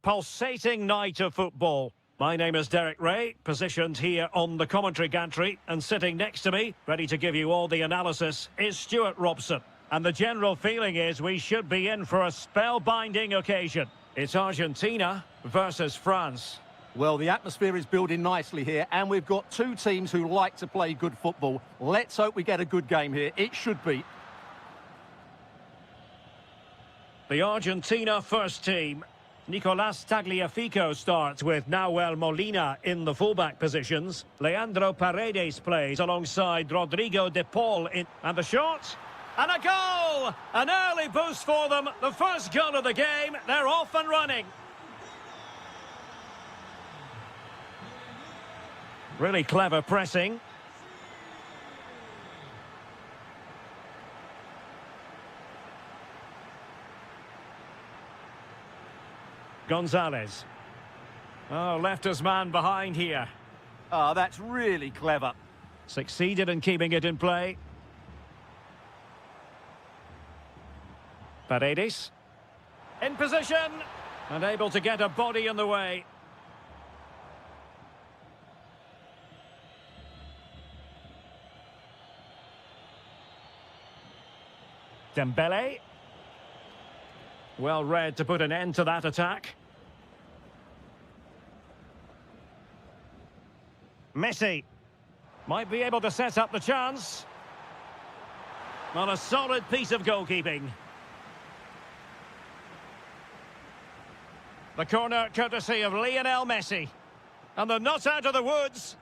pulsating night of football. My name is Derek Ray, positioned here on the commentary gantry, and sitting next to me, ready to give you all the analysis, is Stuart Robson. And the general feeling is we should be in for a spellbinding occasion. It's Argentina versus France. Well, the atmosphere is building nicely here, and we've got two teams who like to play good football. Let's hope we get a good game here. It should be. The Argentina first team. Nicolas Tagliafico starts with Nahuel Molina in the fullback positions. Leandro Paredes plays alongside Rodrigo de Paul in... And the shot! And a goal! An early boost for them. The first goal of the game. They're off and running. Really clever pressing. Gonzalez. Oh, left his man behind here. Oh, that's really clever. Succeeded in keeping it in play. Paredes. In position. And able to get a body in the way. Dembele. Well read to put an end to that attack. Messi. Might be able to set up the chance. Not a solid piece of goalkeeping. The corner courtesy of Lionel Messi. And they're not out of the woods.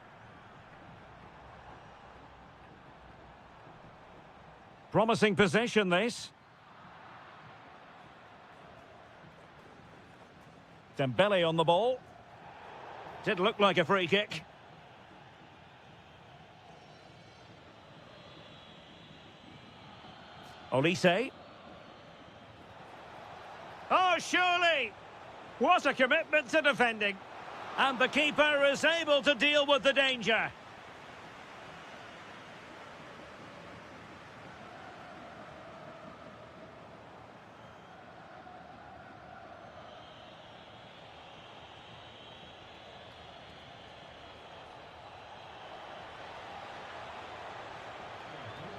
Promising possession, this. Dembele on the ball. Did look like a free kick. Olise. Oh, surely! What a commitment to defending. And the keeper is able to deal with the danger.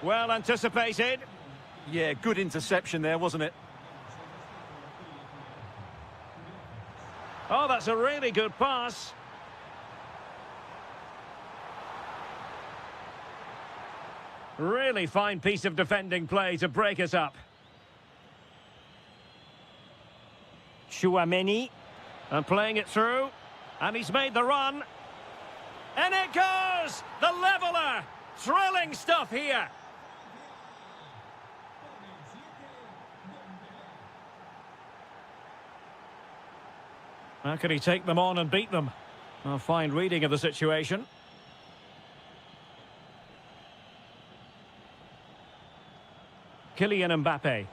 Well anticipated. Yeah, good interception there, wasn't it? Oh, that's a really good pass. Really fine piece of defending play to break us up. Tchouaméni. And playing it through. And he's made the run. And it goes! The leveller! Thrilling stuff here. How can he take them on and beat them? A fine reading of the situation. Kylian Mbappe.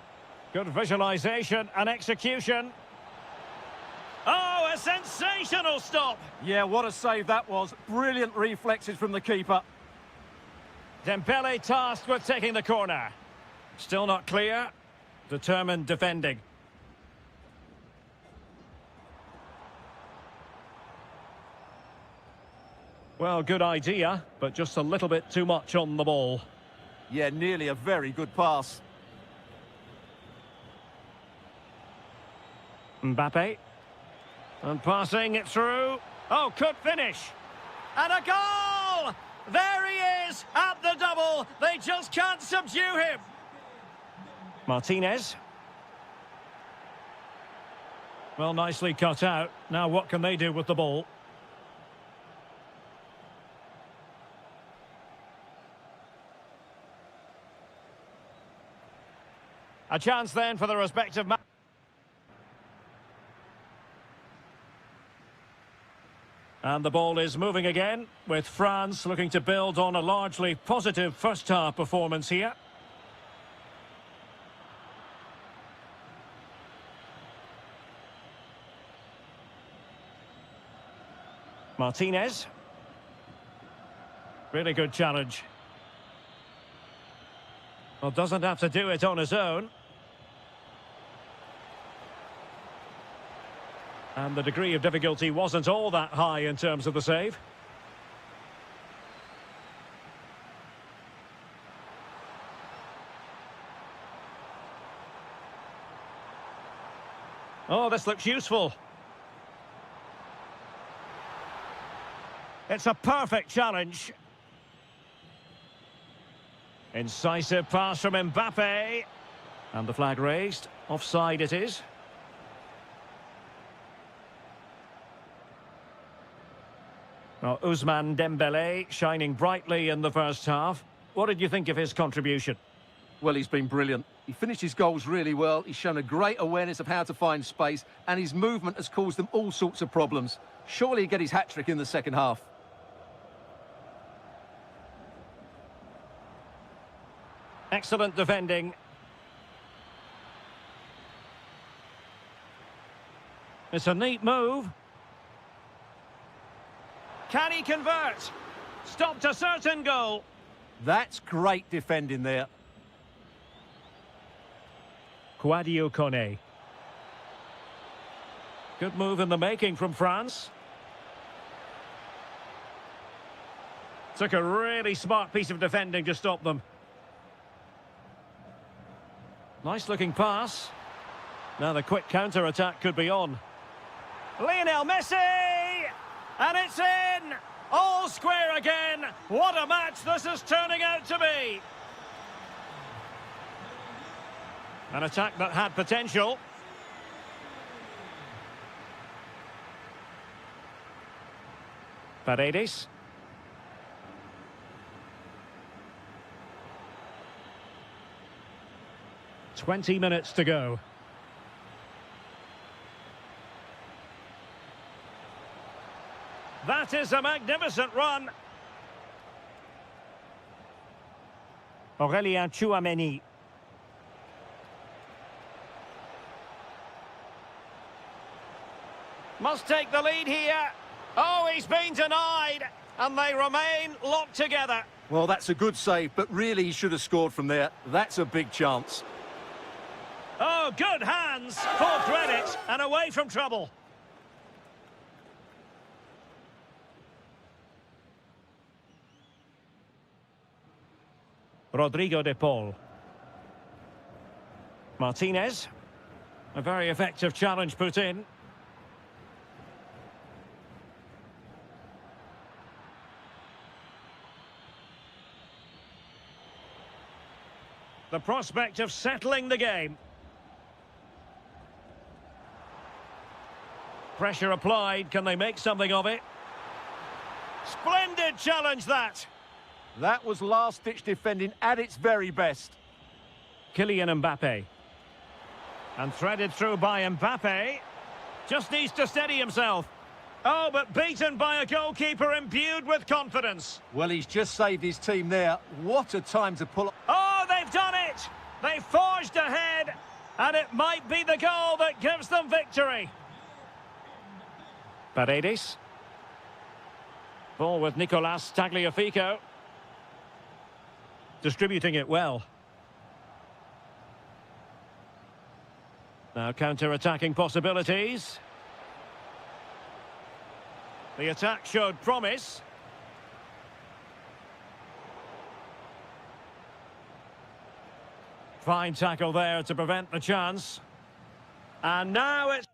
Good visualization and execution. Oh, a sensational stop! Yeah, what a save that was. Brilliant reflexes from the keeper. Dembele tasked with taking the corner. Still not clear. Determined defending. Well, good idea, but just a little bit too much on the ball. Yeah, nearly a very good pass. Mbappe. And passing it through. Oh, could finish. And a goal! There he is at the double. They just can't subdue him. Martinez. Well, nicely cut out. Now what can they do with the ball? A chance then for the respective man. And the ball is moving again, with France looking to build on a largely positive first-half performance here. Martinez. Really good challenge. Well, doesn't have to do it on his own. And the degree of difficulty wasn't all that high in terms of the save. Oh, this looks useful. It's a perfect challenge. Incisive pass from Mbappe. And the flag raised. Offside it is. Now, Ousmane Dembélé shining brightly in the first half. What did you think of his contribution? Well, he's been brilliant. He finished his goals really well. He's shown a great awareness of how to find space, and his movement has caused them all sorts of problems. Surely he'll get his hat-trick in the second half. Excellent defending. It's a neat move. Can he convert? Stopped a certain goal. That's great defending there. Kouadio Kone. Good move in the making from France. Took a really smart piece of defending to stop them. Nice looking pass. Now the quick counter-attack could be on. Lionel Messi! And it's in! All square again! What a match this is turning out to be! An attack that had potential. Paredes. "20 minutes to go. That is a magnificent run. Aurélien Tchouaméni. Must take the lead here. Oh, he's been denied. And they remain locked together. Well, that's a good save, but really he should have scored from there. That's a big chance. Oh, good hands. Full credit and away from trouble. Rodrigo de Paul. Martinez. A very effective challenge put in. The prospect of settling the game. Pressure applied. Can they make something of it? Splendid challenge, that. That was last-ditch defending at its very best. Kylian Mbappe. And threaded through by Mbappe. Just needs to steady himself. Oh, but beaten by a goalkeeper imbued with confidence. Well, he's just saved his team there. What a time to pull... Oh, they've done it! They forged ahead, and it might be the goal that gives them victory. Paredes. Ball with Nicolas Tagliafico. Distributing it well. Now counter-attacking possibilities. The attack showed promise. Fine tackle there to prevent the chance. And now it's...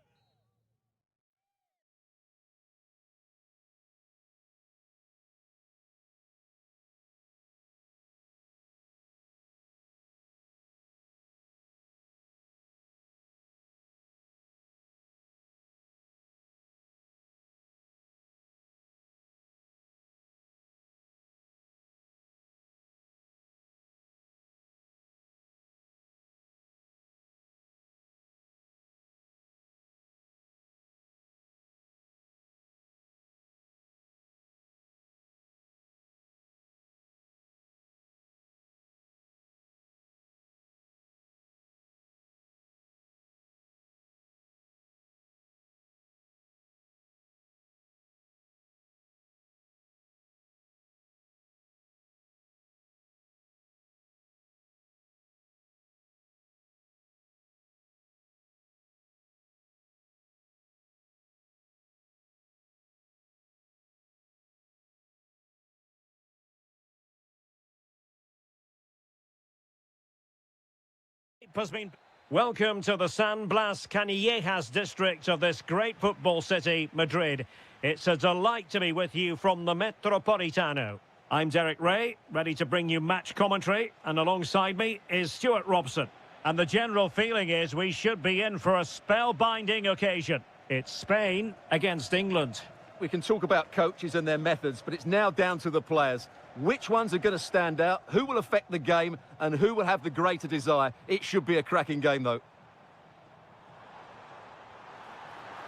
has been... Welcome to the San Blas Canillejas district of this great football city, Madrid. It's a delight to be with you from the Metropolitano. I'm Derek Ray, ready to bring you match commentary, and alongside me is Stuart Robson. And the general feeling is we should be in for a spellbinding occasion. It's Spain against England. We can talk about coaches and their methods, but it's now down to the players. Which ones are going to stand out, who will affect the game, and who will have the greater desire? It should be a cracking game, though.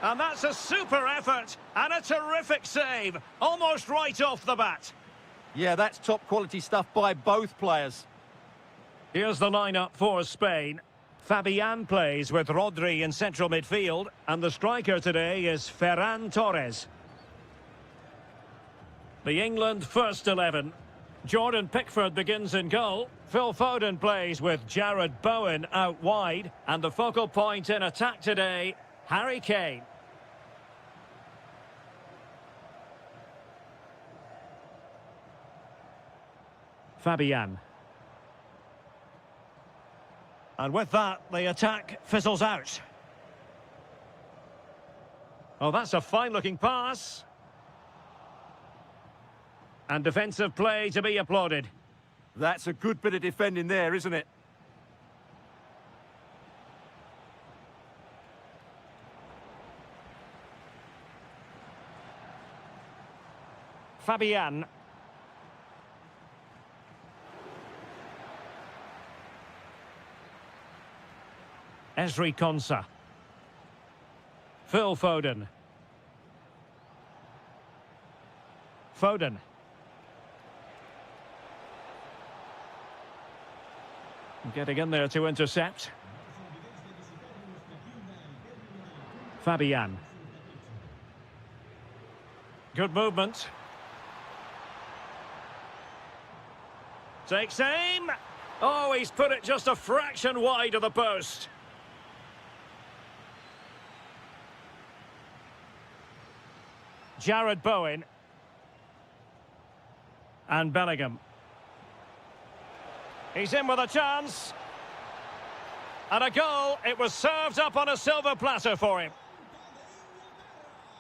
And that's a super effort and a terrific save, almost right off the bat. Yeah, that's top quality stuff by both players. Here's the lineup for Spain. Fabian plays with Rodri in central midfield, and the striker today is Ferran Torres. The England first 11. Jordan Pickford begins in goal. Phil Foden plays with Jared Bowen out wide. And the focal point in attack today, Harry Kane. Fabian. And with that, the attack fizzles out. Oh, that's a fine-looking pass. And defensive play to be applauded. That's a good bit of defending there, isn't it? Fabian. Ezri Konsa. Phil Foden. Foden. Getting in there to intercept. Fabian. Good movement. Takes aim. Oh, he's put it just a fraction wide of the post. Jared Bowen. And Bellingham. He's in with a chance. And a goal. It was served up on a silver platter for him.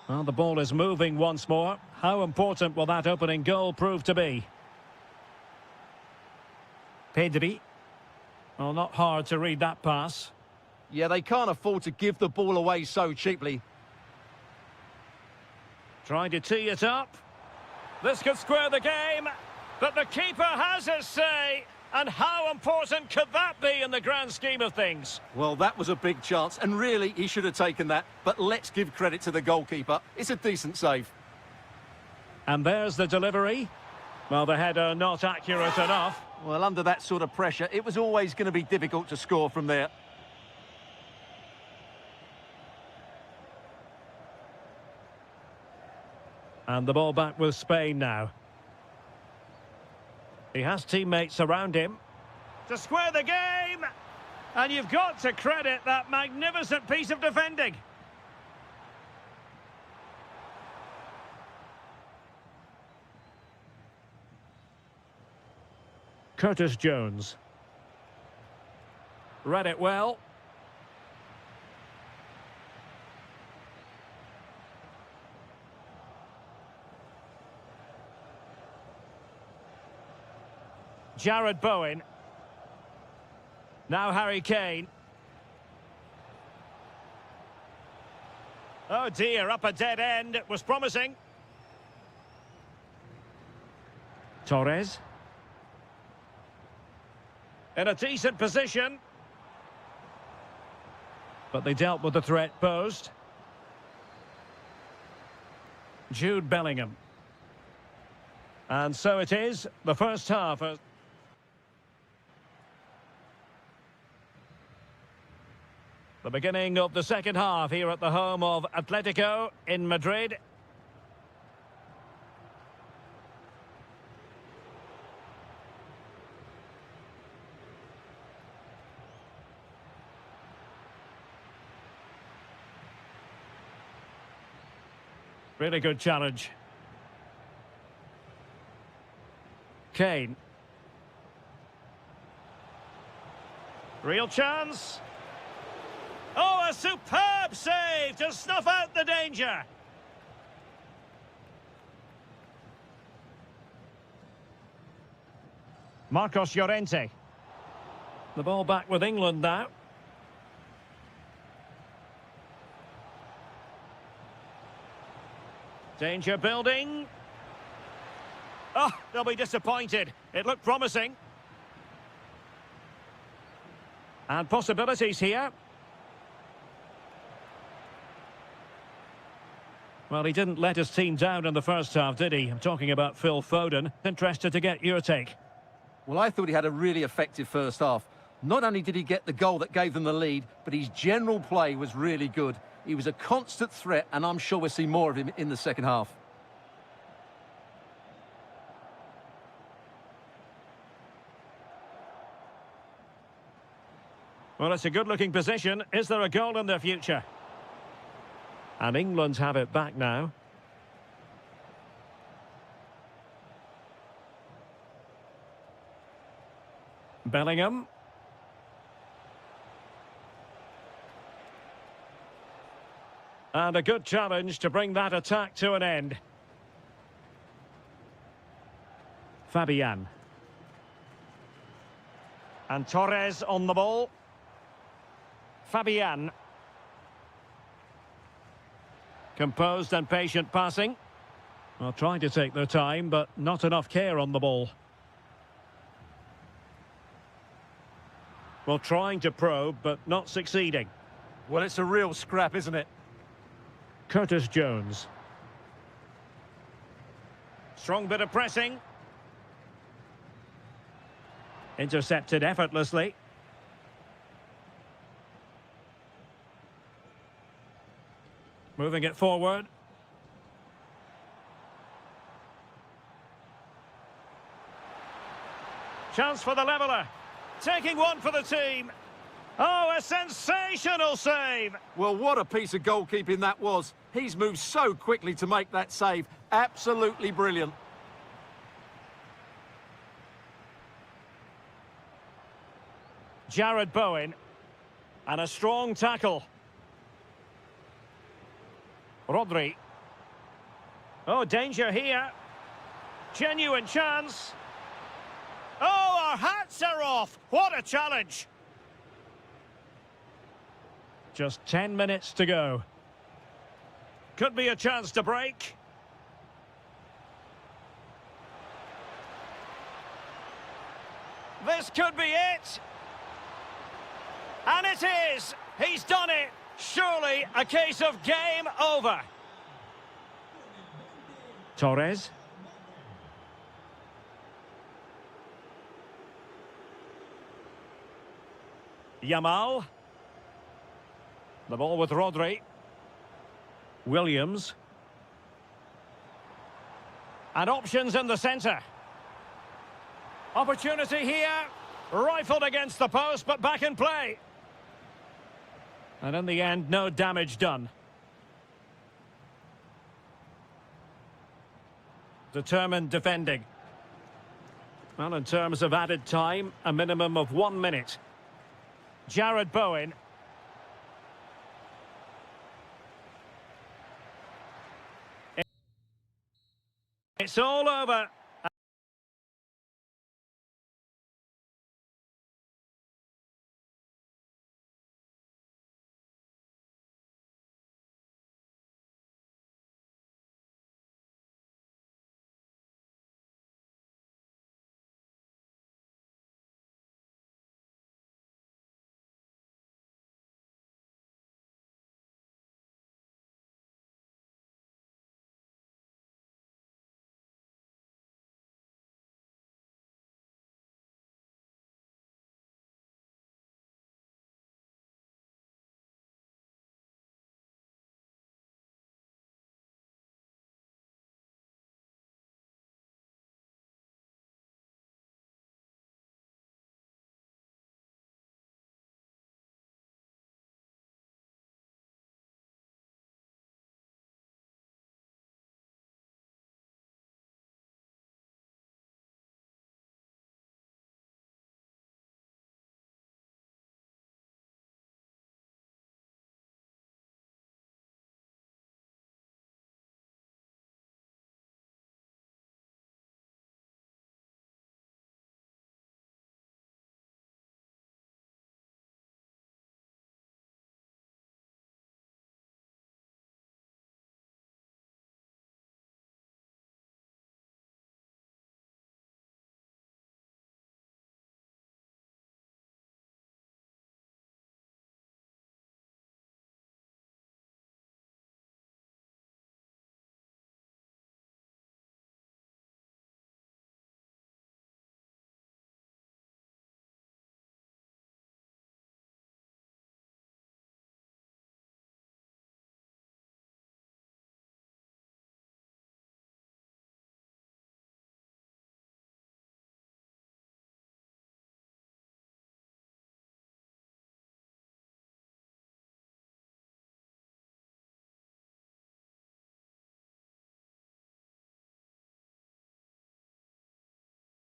Well, the ball is moving once more. How important will that opening goal prove to be? Pedri. Well, not hard to read that pass. Yeah, they can't afford to give the ball away so cheaply. Trying to tee it up. This could square the game. But the keeper has his say. And how important could that be in the grand scheme of things? Well, that was a big chance, and really, he should have taken that. But let's give credit to the goalkeeper. It's a decent save. And there's the delivery. Well, the header not accurate enough. Well, under that sort of pressure, it was always going to be difficult to score from there. And the ball back with Spain now. He has teammates around him. To square the game! And you've got to credit that magnificent piece of defending. Curtis Jones. Read it well. Jared Bowen. Now Harry Kane. Oh dear, up a dead end. It was promising. Torres. In a decent position. But they dealt with the threat posed. Jude Bellingham. And so it is, the first half. The beginning of the second half here at the home of Atletico in Madrid. Really good challenge. Kane. Real chance. Oh, a superb save to snuff out the danger. Marcos Llorente. The ball back with England now. Danger building. Oh, they'll be disappointed. It looked promising. And possibilities here. Well, he didn't let his team down in the first half, did he? I'm talking about Phil Foden. Interested to get your take. Well, I thought he had a really effective first half. Not only did he get the goal that gave them the lead, but his general play was really good. He was a constant threat, and I'm sure we'll see more of him in the second half. Well, it's a good-looking position. Is there a goal in their future? And England have it back now. Bellingham. And a good challenge to bring that attack to an end. Fabian. And Torres on the ball. Fabian. Composed and patient passing. Well, trying to take their time, but not enough care on the ball. Well, trying to probe, but not succeeding. Well, it's a real scrap, isn't it? Curtis Jones. Strong bit of pressing. Intercepted effortlessly. Moving it forward. Chance for the leveller. Taking one for the team. Oh, a sensational save! Well, what a piece of goalkeeping that was. He's moved so quickly to make that save. Absolutely brilliant. Jared Bowen. And a strong tackle. Rodri. Oh, danger here. Genuine chance. Oh, our hats are off. What a challenge. Just 10 minutes to go. Could be a chance to break. This could be it. And it is. He's done it. Surely a case of game over. Torres. Yamal. The ball with Rodri. Williams. And options in the centre. Opportunity here. Rifled against the post, but back in play. And in the end, no damage done. Determined defending. Well, in terms of added time, a minimum of 1 minute. Jared Bowen. It's all over.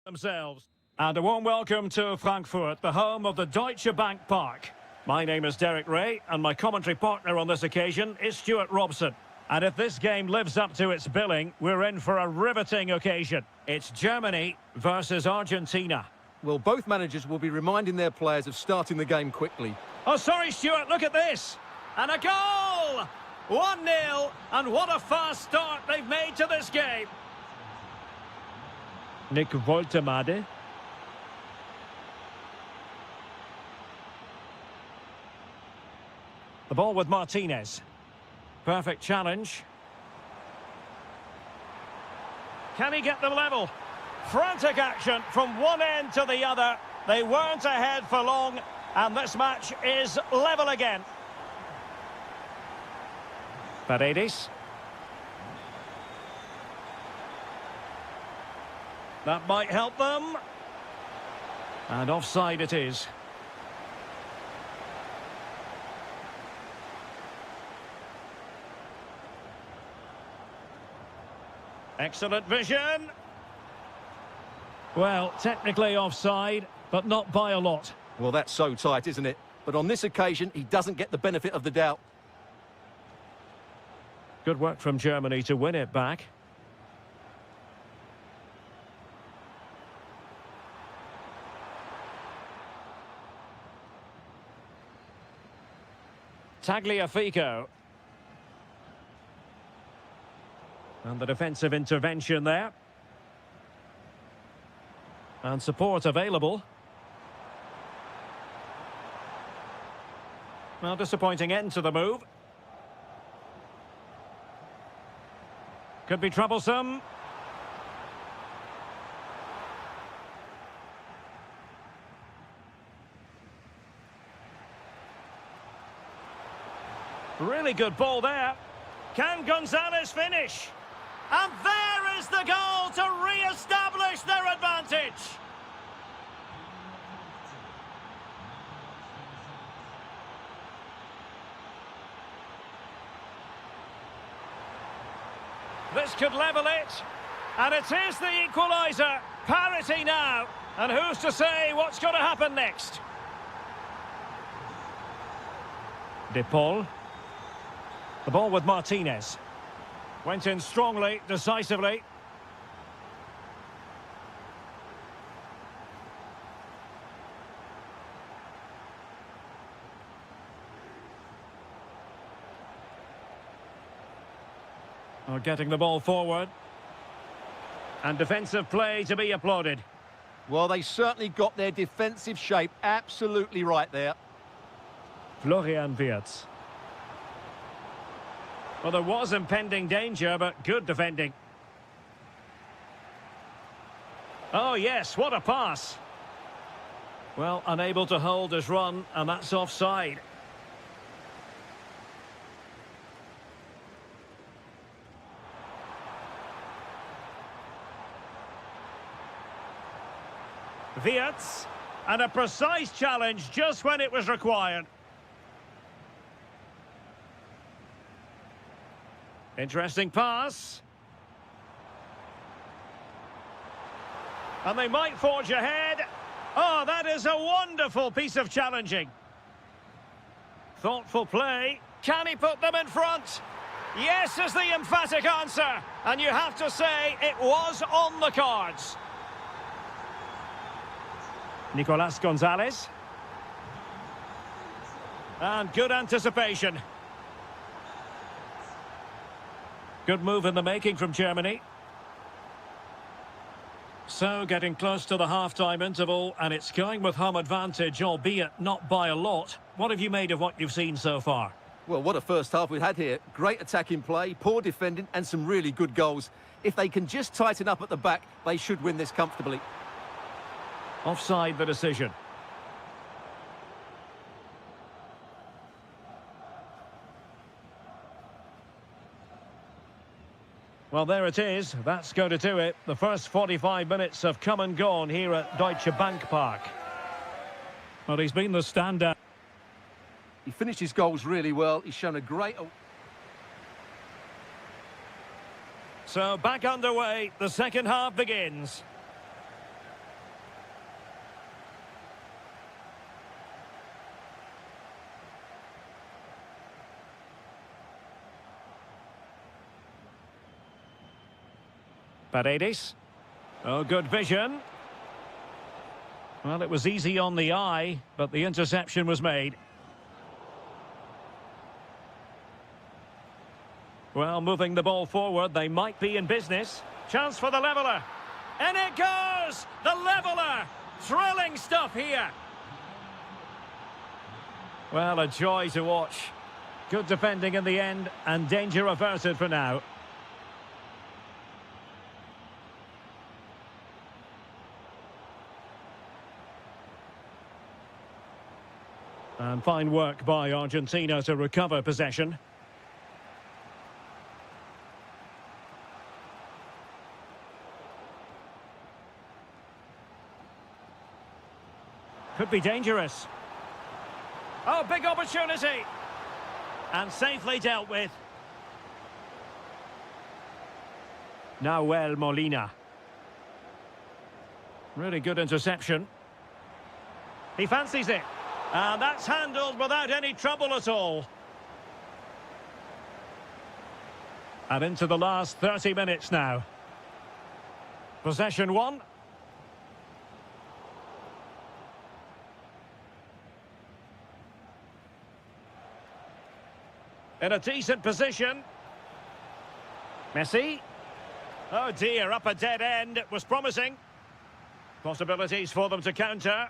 themselves. And a warm welcome to Frankfurt, the home of the Deutsche Bank Park. My name is Derek Ray, and my commentary partner on this occasion is Stuart Robson. And if this game lives up to its billing, we're in for a riveting occasion. It's Germany versus Argentina. Well, both managers will be reminding their players of starting the game quickly. Oh, sorry, Stuart, look at this. And a goal! 1-0, and what a fast start they've made to this game. Nick Woltemade. The ball with Martinez. Perfect challenge. Can he get them level? Frantic action from one end to the other. They weren't ahead for long, and this match is level again. Paredes. That might help them. And offside it is. Excellent vision. Well, technically offside, but not by a lot. Well, that's so tight, isn't it? But on this occasion, he doesn't get the benefit of the doubt. Good work from Germany to win it back. Tagliafico. And the defensive intervention there. And support available. Well, disappointing end to the move. Could be troublesome. Really good ball there. Can Gonzalez finish? And there is the goal to re-establish their advantage. This could level it. And it is the equaliser. Parity now. And who's to say what's going to happen next? De Paul. The ball with Martinez. Went in strongly, decisively. Getting the ball forward. And defensive play to be applauded. Well, they certainly got their defensive shape absolutely right there. Florian Wirtz. Well, there was impending danger, but good defending. Oh, yes, what a pass. Well, unable to hold his run, and that's offside. Wirtz, and a precise challenge just when it was required. Interesting pass. And they might forge ahead. Oh, that is a wonderful piece of challenging. Thoughtful play. Can he put them in front? Yes is the emphatic answer. And you have to say it was on the cards. Nicolas Gonzalez. And good anticipation. Good move in the making from Germany. So, getting close to the half-time interval, and it's going with home advantage, albeit not by a lot. What have you made of what you've seen so far? Well, what a first half we've had here. Great attacking play, poor defending, and some really good goals. If they can just tighten up at the back, they should win this comfortably. Offside the decision. Well, there it is. That's going to do it. The first 45 minutes have come and gone here at Deutsche Bank Park. Well, he's been the standout. He finished his goals really well. He's shown a great... So, back underway. The second half begins. Paredes. Oh, good vision. Well, it was easy on the eye, but the interception was made. Well, moving the ball forward, they might be in business. Chance for the leveller. And it goes! The leveller! Thrilling stuff here. Well, a joy to watch. Good defending in the end, and danger averted for now. And fine work by Argentina to recover possession. Could be dangerous. Oh, big opportunity. And safely dealt with. Molina. Really good interception. He fancies it. And that's handled without any trouble at all. And into the last 30 minutes now. Possession one. In a decent position. Messi. Oh dear, up a dead end. It was promising. Possibilities for them to counter.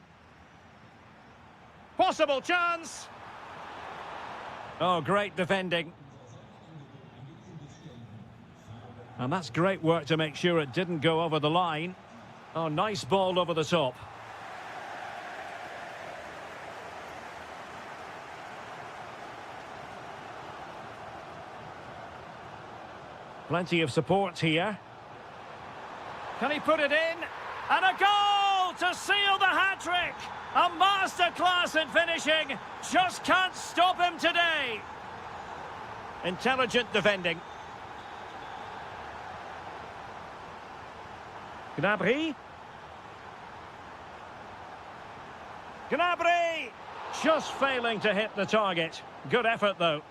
Possible chance. Oh, great defending. And that's great work to make sure it didn't go over the line. Oh, nice ball over the top. Plenty of support here. Can he put it in? And a goal to seal the hat-trick! A masterclass in finishing. Just can't stop him today. Intelligent defending. Gnabry. Gnabry! Just failing to hit the target. Good effort, though.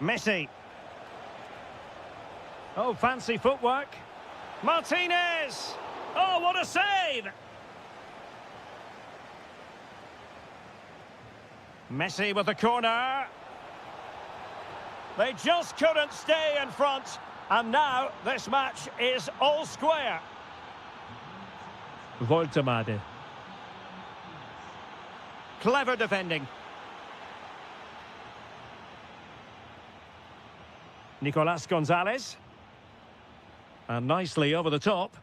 Messi. Oh, fancy footwork. Martinez! Oh, what a save! Messi with the corner. They just couldn't stay in front. And now this match is all square. Voltemade. Clever defending. Nicolas Gonzalez. And nicely over the top.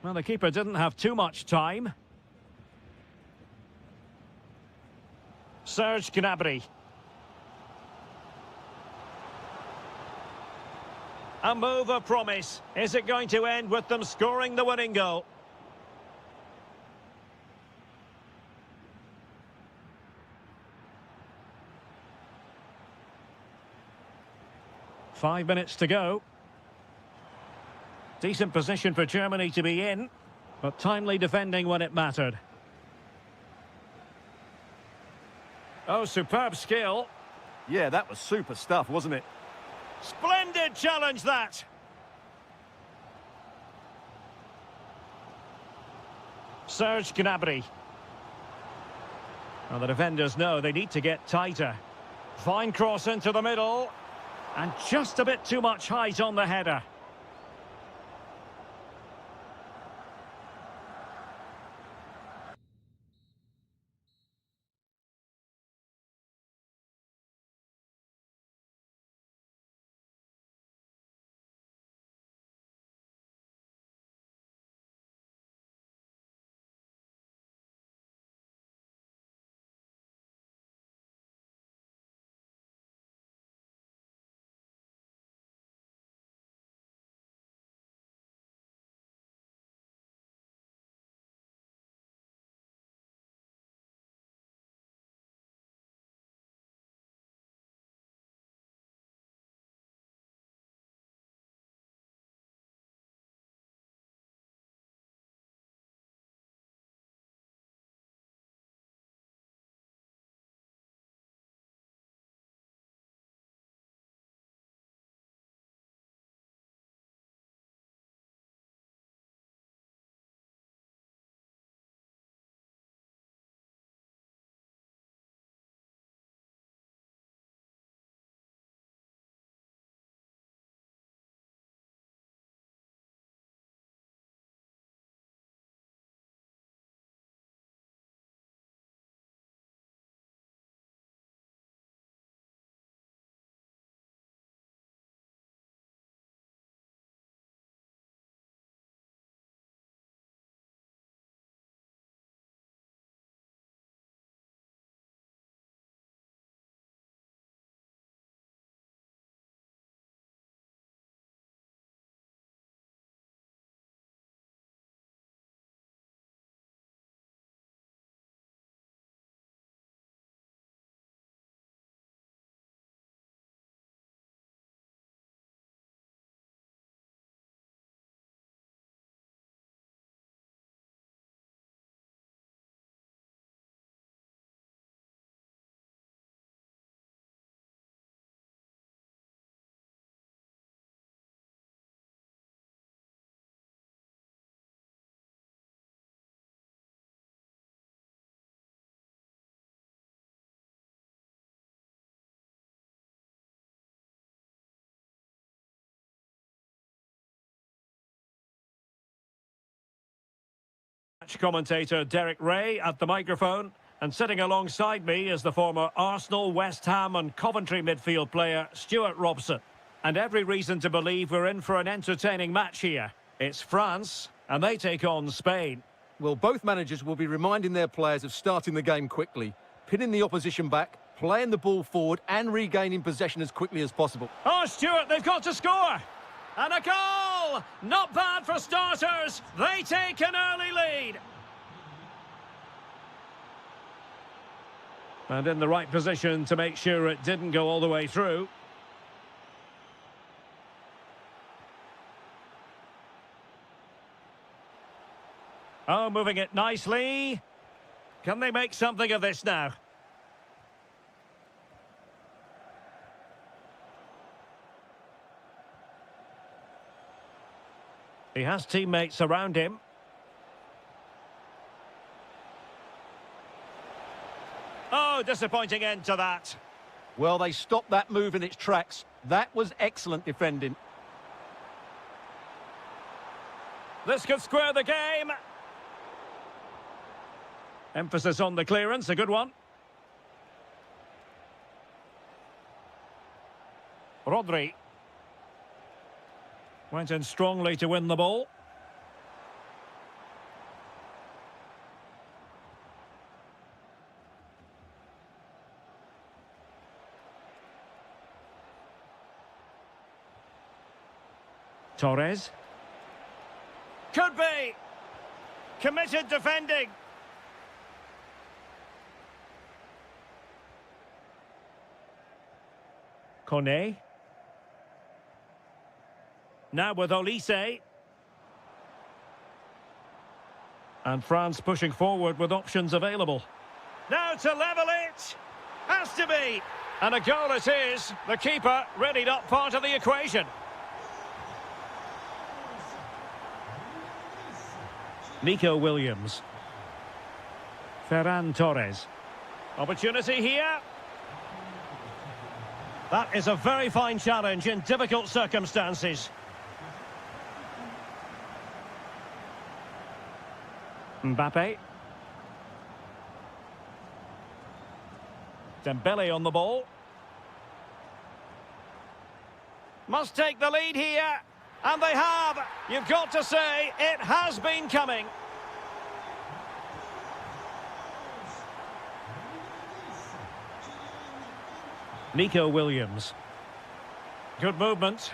Well, the keeper didn't have too much time. Serge Gnabry. A move of promise. Is it going to end with them scoring the winning goal? Five minutes to go. Decent position for Germany to be in, but timely defending when it mattered. Oh, superb skill. Yeah, that was super stuff, wasn't it? Splendid challenge, that. Serge Gnabry. Well, the defenders know they need to get tighter. Fine cross into the middle. And just a bit too much height on the header. match commentator Derek Ray at the microphone. And sitting alongside me is the former Arsenal, West Ham and Coventry midfield player Stuart Robson. And every reason to believe we're in for an entertaining match here. It's France, and they take on Spain. Well, both managers will be reminding their players of starting the game quickly, pinning the opposition back, playing the ball forward and regaining possession as quickly as possible. Oh, Stuart, they've got to score! And a goal! Not bad for starters. They take an early lead. And in the right position to make sure it didn't go all the way through. Oh, moving it nicely. Can they make something of this now? He has teammates around him. Oh, disappointing end to that. Well, they stopped that move in its tracks. That was excellent defending. This could square the game. Emphasis on the clearance, a good one. Rodri. Went in strongly to win the ball. Torres. Could be. Committed defending. Kone. Now with Olise. And France pushing forward with options available. Now to level it. Has to be. And a goal it is. The keeper really not part of the equation. Nico Williams. Ferran Torres. Opportunity here. That is a very fine challenge in difficult circumstances. Mbappe. Dembele on the ball. Must take the lead here. And they have. You've got to say, it has been coming. Nico Williams. Good movement.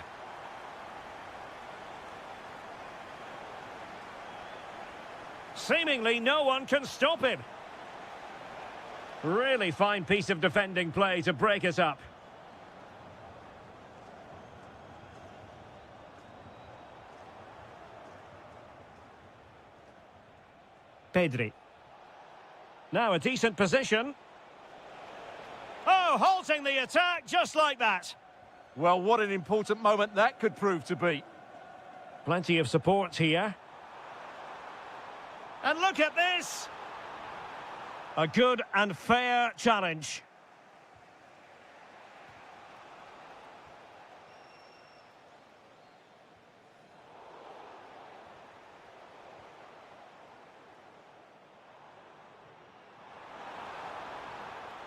Seemingly no one can stop him. Really fine piece of defending play to break us up. Pedri. Now a decent position. Oh, halting the attack just like that. Well, what an important moment that could prove to be. Plenty of support here. And look at this. A good and fair challenge.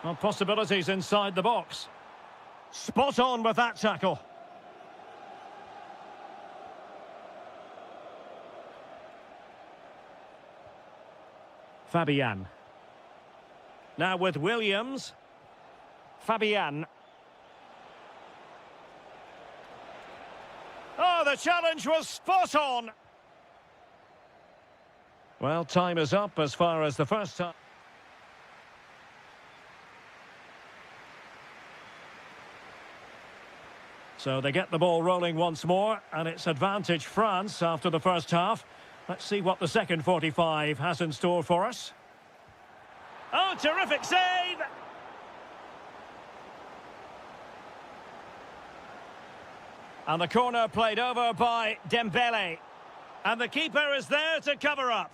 Well, possibilities inside the box. Spot on with that tackle. Fabian. Now with Williams. Fabian. Oh, the challenge was spot on. Well, time is up as far as the first time. So they get the ball rolling once more, and it's advantage France after the first half. Let's see what the second 45 has in store for us. Oh, terrific save! And the corner played over by Dembele. And the keeper is there to cover up.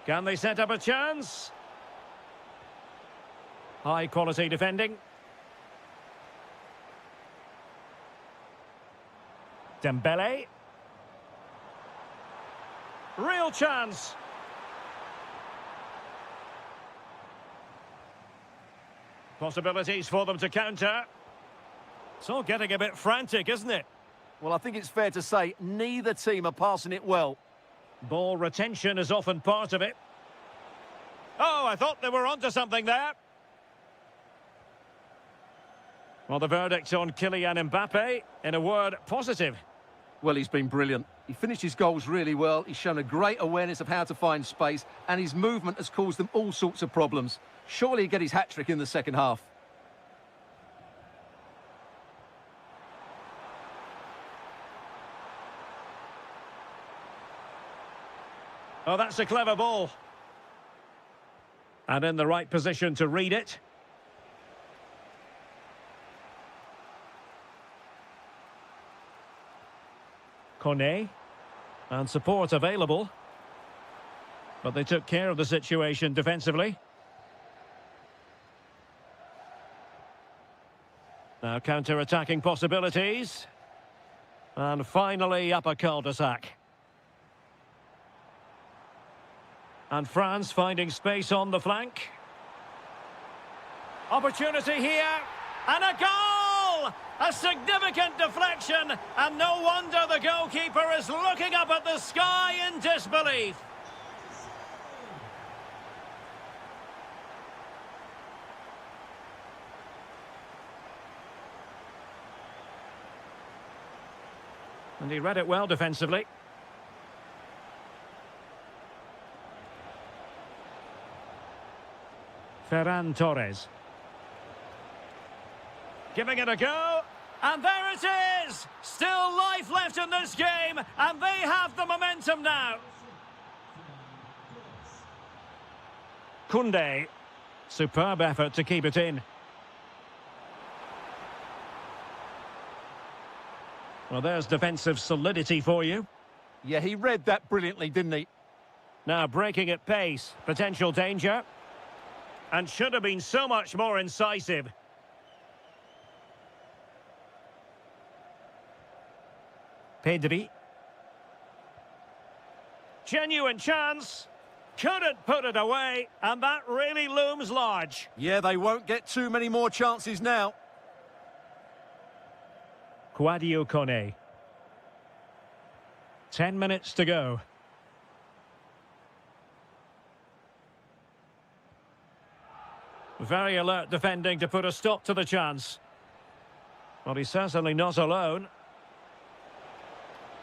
Can they set up a chance? High quality defending. Dembele. Real chance. Possibilities for them to counter. It's all getting a bit frantic, isn't it? Well, I think it's fair to say neither team are passing it well. Ball retention is often part of it. Oh, I thought they were onto something there. Well, the verdict on Kylian Mbappe, in a word, positive. Well, he's been brilliant. He finished his goals really well. He's shown a great awareness of how to find space, and his movement has caused them all sorts of problems. Surely he'll get his hat-trick in the second half. Oh, that's a clever ball. And in the right position to read it. Kone. And support available. But they took care of the situation defensively. Now counter-attacking possibilities. And finally up a cul-de-sac. And France finding space on the flank. Opportunity here. And a goal! A significant deflection. And no wonder the goalkeeper is looking up at the sky in disbelief. And he read it well defensively. Ferran Torres. Giving it a go. And there it is! Still life left in this game, and they have the momentum now. Koundé. Superb effort to keep it in. Well, there's defensive solidity for you. Yeah, he read that brilliantly, didn't he? Now breaking at pace. Potential danger. And should have been so much more incisive. Pedri. Genuine chance. Couldn't put it away, and that really looms large. Yeah, they won't get too many more chances now. Sadio Kone. 10 minutes to go. Very alert defending to put a stop to the chance. Well, he's certainly not alone.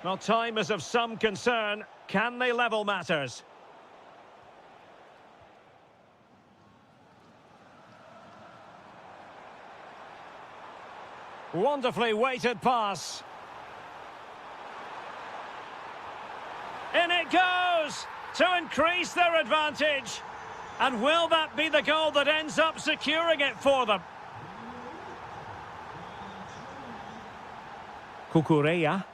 Well, time is of some concern. Can they level matters? Wonderfully weighted pass. In it goes to increase their advantage. And will that be the goal that ends up securing it for them? Cucurella.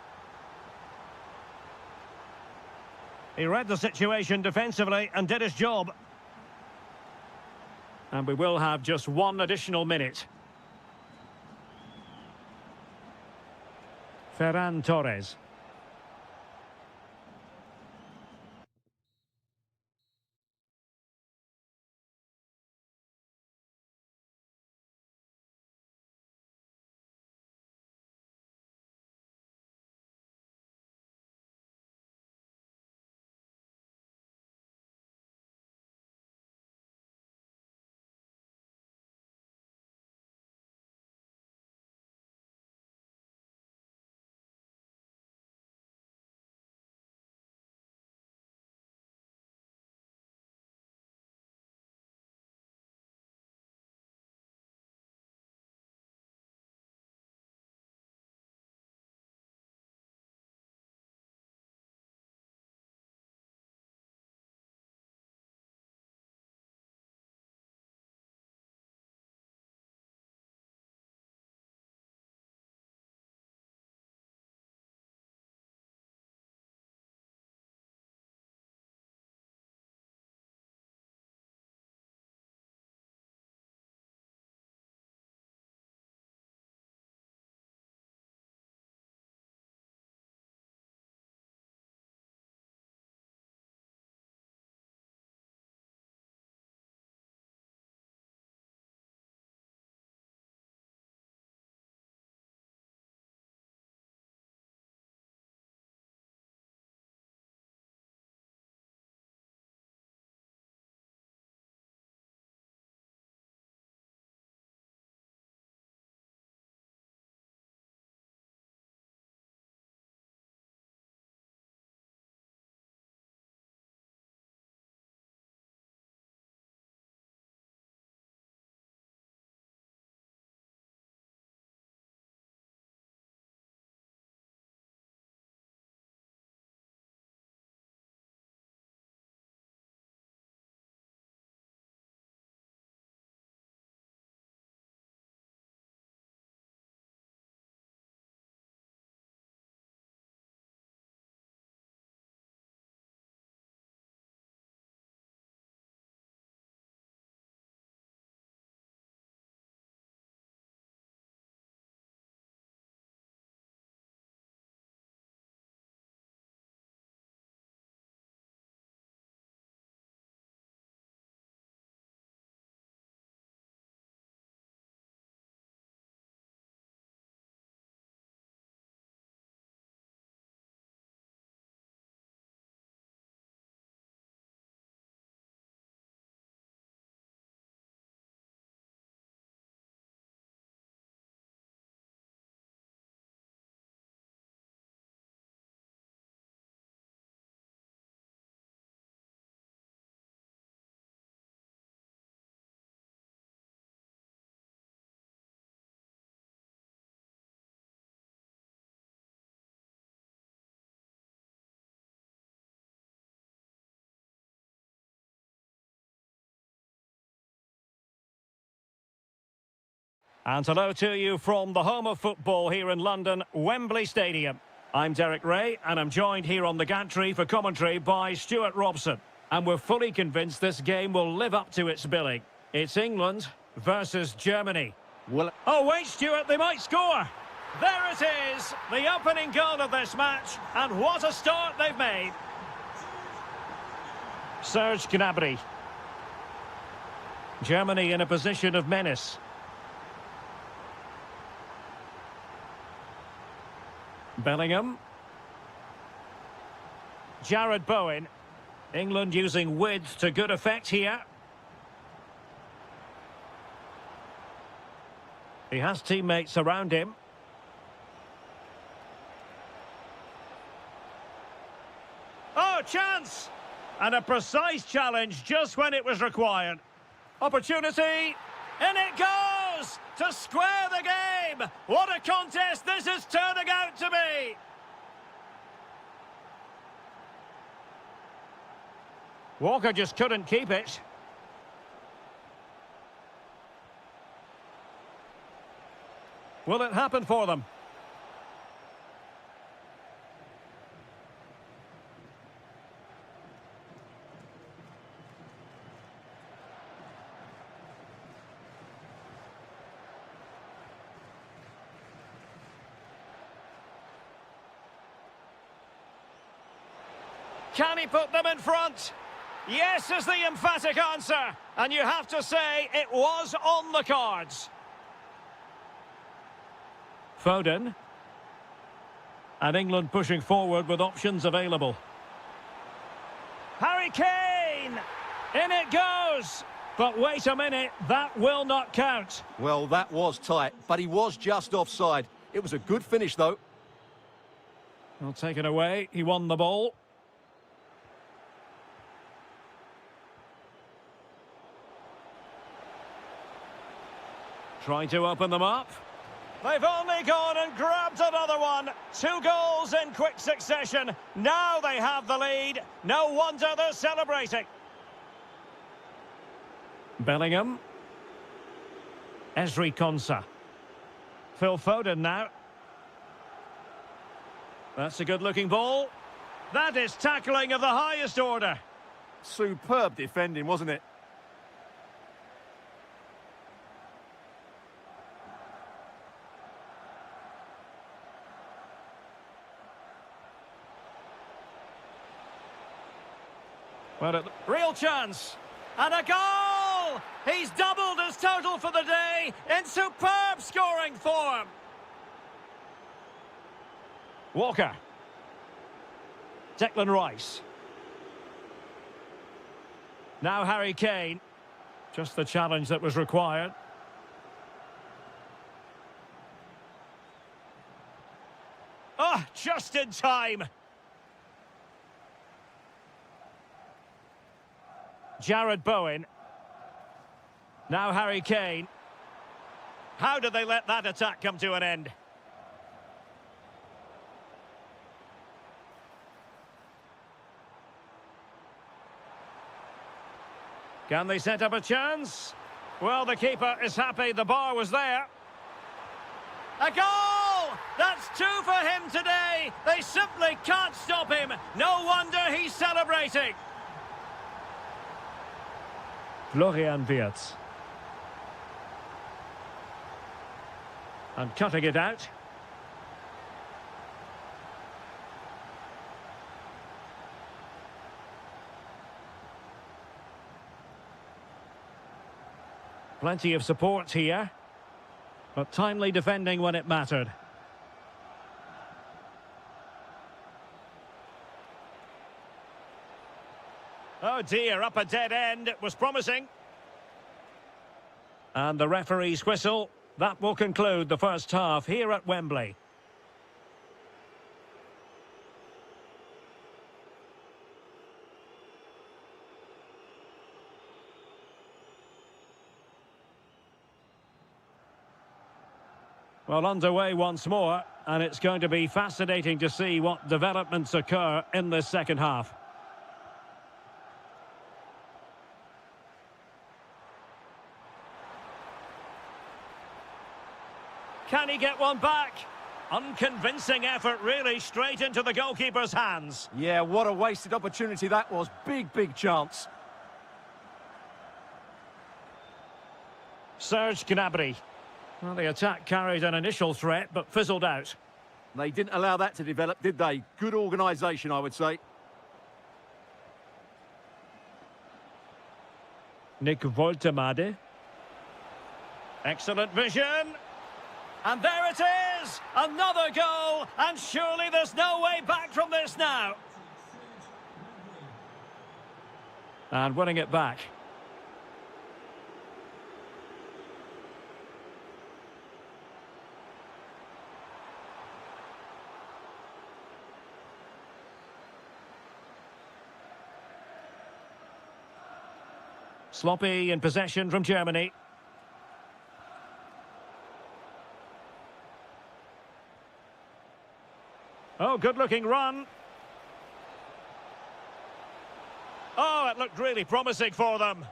He read the situation defensively and did his job. And we will have just one additional minute. Ferran Torres. And hello to you from the home of football here in London, Wembley Stadium. I'm Derek Ray, and I'm joined here on the gantry for commentary by Stuart Robson. And we're fully convinced this game will live up to its billing. It's England versus Germany. Well, oh, wait, Stuart, they might score. There it is, the opening goal of this match, and what a start they've made. Serge Gnabry. Germany in a position of menace. Bellingham. Jared Bowen. England using width to good effect here. He has teammates around him. Oh, chance! And a precise challenge just when it was required. Opportunity. In it goes! To square the game! What a contest this is turning out to be! Walker just couldn't keep it. Will it happen for them? Can he put them in front? Yes is the emphatic answer. And you have to say it was on the cards. Foden. And England pushing forward with options available. Harry Kane! In it goes! But wait a minute, that will not count. well, that was tight, but he was just offside. It was a good finish, though. Well, taken away, he won the ball. Trying to open them up. They've only gone and grabbed another one. 2 goals in quick succession. Now they have the lead. No wonder they're celebrating. Bellingham. Ezri Konsa. Phil Foden now. That's a good-looking ball. That is tackling of the highest order. Superb defending, wasn't it? Well, real chance. And a goal! He's doubled his total for the day in superb scoring form. Walker. Declan Rice. Now Harry Kane. Just the challenge that was required. Oh, just in time. Jared Bowen. Now Harry Kane. How did they let that attack come to an end? Can they set up a chance? Well, the keeper is happy the bar was there. A goal! That's 2 for him today. They simply can't stop him. No wonder he's celebrating. Florian Wirtz. And cutting it out. Plenty of support here, but timely defending when it mattered. Oh dear, up a dead end. It was promising. And the referee's whistle. That will conclude the first half here at Wembley. Well, underway once more, and it's going to be fascinating to see what developments occur in this second half. Can he get one back? Unconvincing effort, really, straight into the goalkeeper's hands. Yeah, what a wasted opportunity that was. Big chance. Serge Gnabry. Well, the attack carried an initial threat, but fizzled out. They didn't allow that to develop, did they? Good organisation, I would say. Nick Woltemade. Excellent vision. And there it is! Another goal! And surely there's no way back from this now. And winning it back. Sloppy in possession from Germany. Oh, good-looking run. Oh, it looked really promising for them.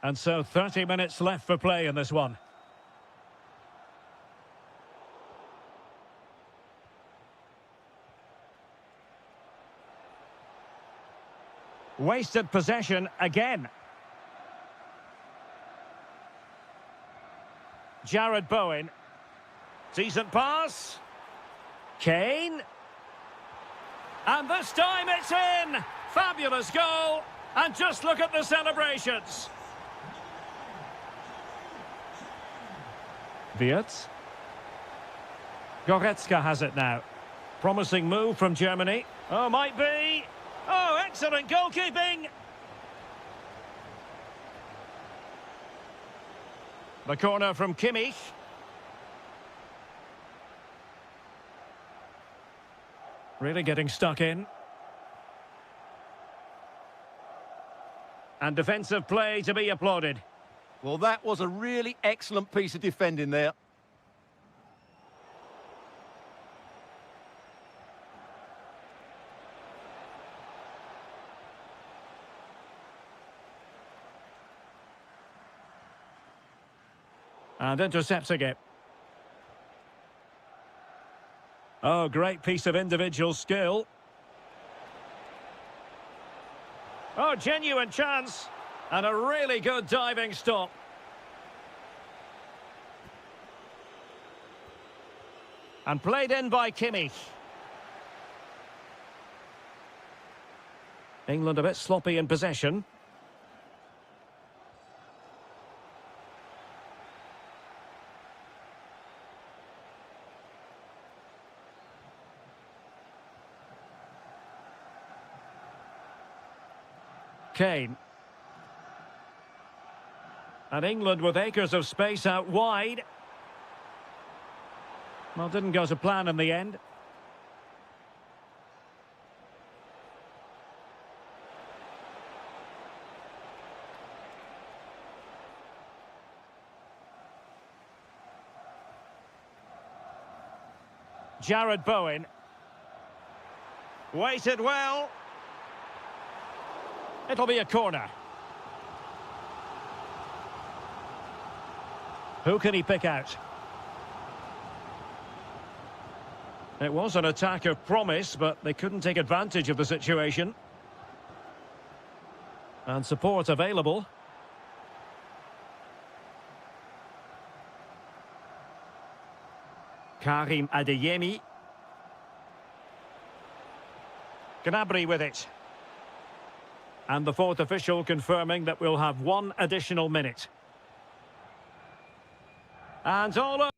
And so 30 minutes left for play in this one. Wasted possession again. Jared Bowen. Decent pass. Kane. And this time it's in. Fabulous goal. And just look at the celebrations. Wirtz. Goretzka has it now. Promising move from Germany. Oh, might be. Oh, excellent goalkeeping. The corner from Kimmich. Really getting stuck in. And defensive play to be applauded. Well, that was a really excellent piece of defending there. And intercepting it. Oh, great piece of individual skill. Oh, genuine chance. And a really good diving stop. And played in by Kimmich. England a bit sloppy in possession. Kane. And England with acres of space out wide. Well, didn't go to plan in the end. Jared Bowen. Waited well. It'll be a corner. Who can he pick out? It was an attack of promise, but they couldn't take advantage of the situation. And support available. Karim Adeyemi. Gnabry with it. And the fourth official confirming that we'll have one additional minute. And all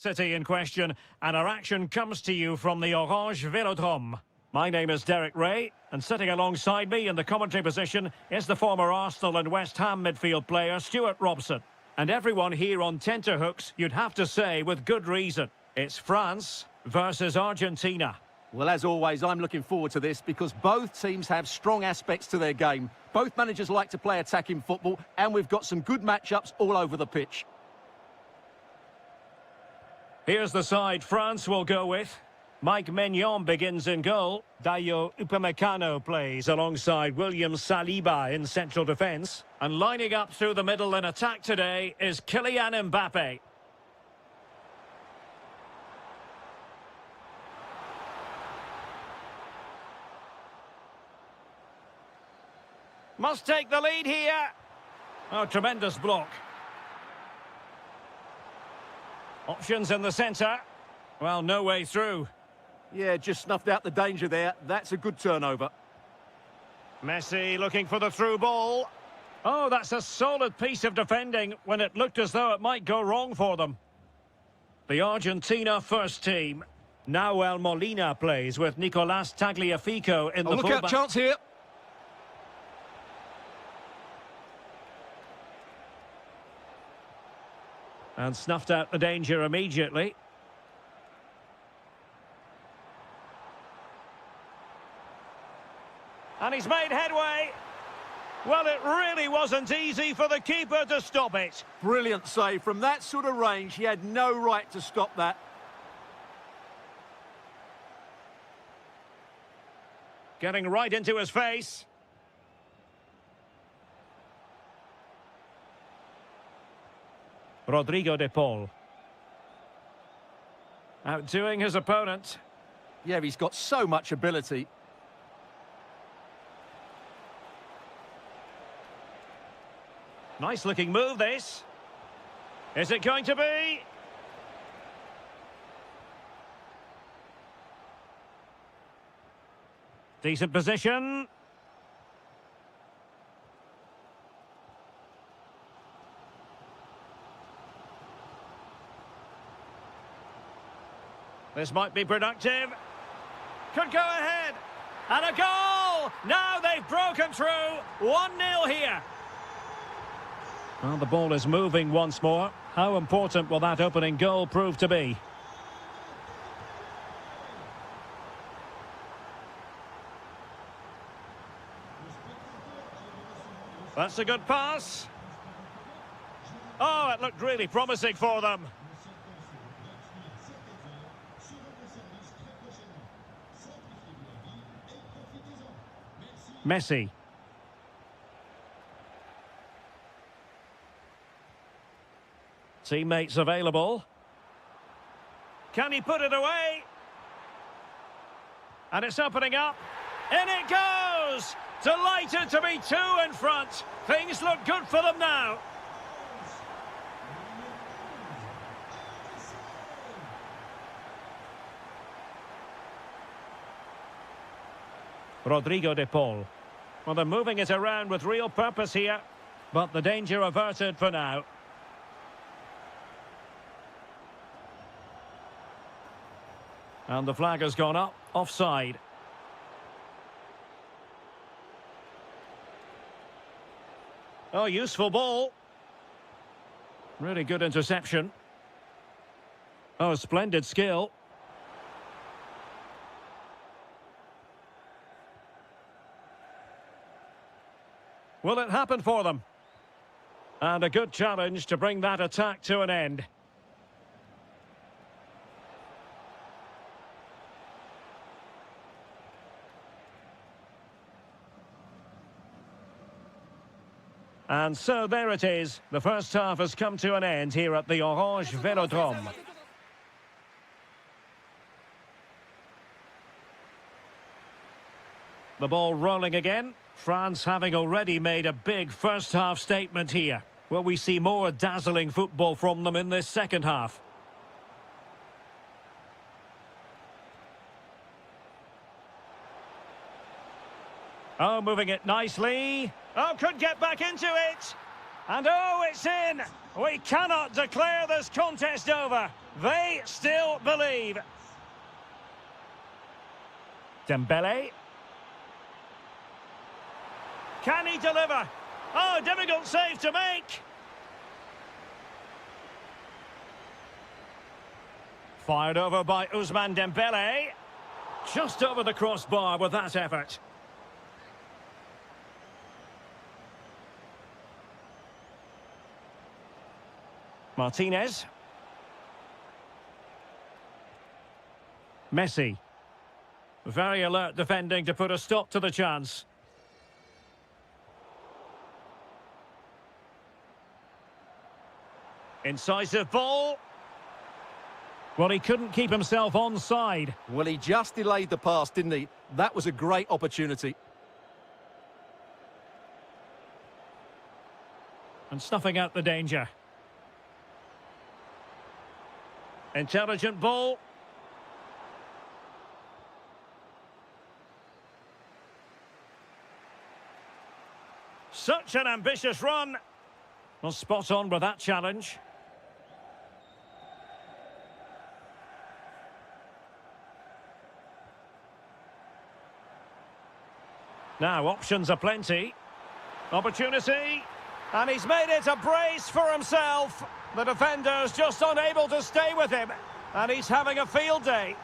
City in question, and our action comes to you from the Orange Velodrome. My name is Derek Ray, and sitting alongside me in the commentary position is the former Arsenal and West Ham midfield player Stuart Robson. And everyone here on tenterhooks, you'd have to say with good reason, it's France versus Argentina. Well, as always, I'm looking forward to this because both teams have strong aspects to their game. Both managers like to play attacking football, and we've got some good matchups all over the pitch. Here's the side France will go with. Mike Maignan begins in goal. Dayo Upamecano plays alongside William Saliba in central defence. And lining up through the middle in attack today is Kylian Mbappe. Must take the lead here. Oh, tremendous block. Options in the centre. Well, no way through. Yeah, just snuffed out the danger there. That's a good turnover. Messi looking for the through ball. Oh, that's a solid piece of defending when it looked as though it might go wrong for them. The Argentina first team. Nahuel Molina plays with Nicolas Tagliafico in the look out, chance here. And snuffed out the danger immediately. And he's made headway. Well, it really wasn't easy for the keeper to stop it. Brilliant save. From that sort of range, he had no right to stop that. Getting right into his face. Rodrigo de Paul. Outdoing his opponent. Yeah, he's got so much ability. Nice looking move, this. Is it going to be? Decent position. This might be productive. Could go ahead. And a goal! Now they've broken through. 1-0 here. Well, the ball is moving once more. How important will that opening goal prove to be? That's a good pass. Oh, it looked really promising for them. Messi. Teammates available. Can he put it away? And it's opening up. In it goes! Delighted to be 2 in front. Things look good for them now. Rodrigo de Paul. Well, they're moving it around with real purpose here, but the danger averted for now. And the flag has gone up, offside. Oh, useful ball. Really good interception. Oh, splendid skill. Will it happen for them? And a good challenge to bring that attack to an end. And so there it is. The first half has come to an end here at the Orange Velodrome. The ball rolling again. France having already made a big first half statement here. Will we see more dazzling football from them in this second half? Oh, moving it nicely. Oh, could get back into it. And oh, it's in. We cannot declare this contest over. They still believe. Dembele. Can he deliver? Oh, difficult save to make. Fired over by Ousmane Dembele. Just over the crossbar with that effort. Martinez. Messi. Very alert defending to put a stop to the chance. Incisive ball. Well, he couldn't keep himself onside. Well, he just delayed the pass, didn't he? That was a great opportunity. And snuffing out the danger. Intelligent ball. Such an ambitious run. Well, spot on with that challenge. Now, options are plenty. Opportunity. And he's made it a brace for himself. The defender's just unable to stay with him. And he's having a field day.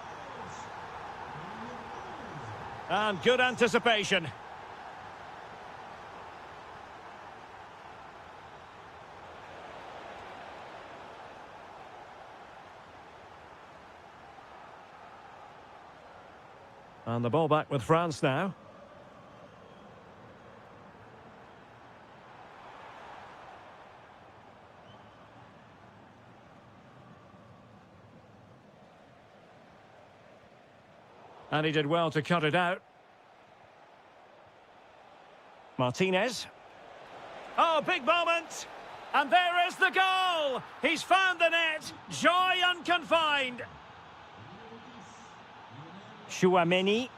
And good anticipation. And the ball back with France now. And he did well to cut it out. Martinez. Oh, big moment. And there is the goal. He's found the net. Joy unconfined. Chouameni.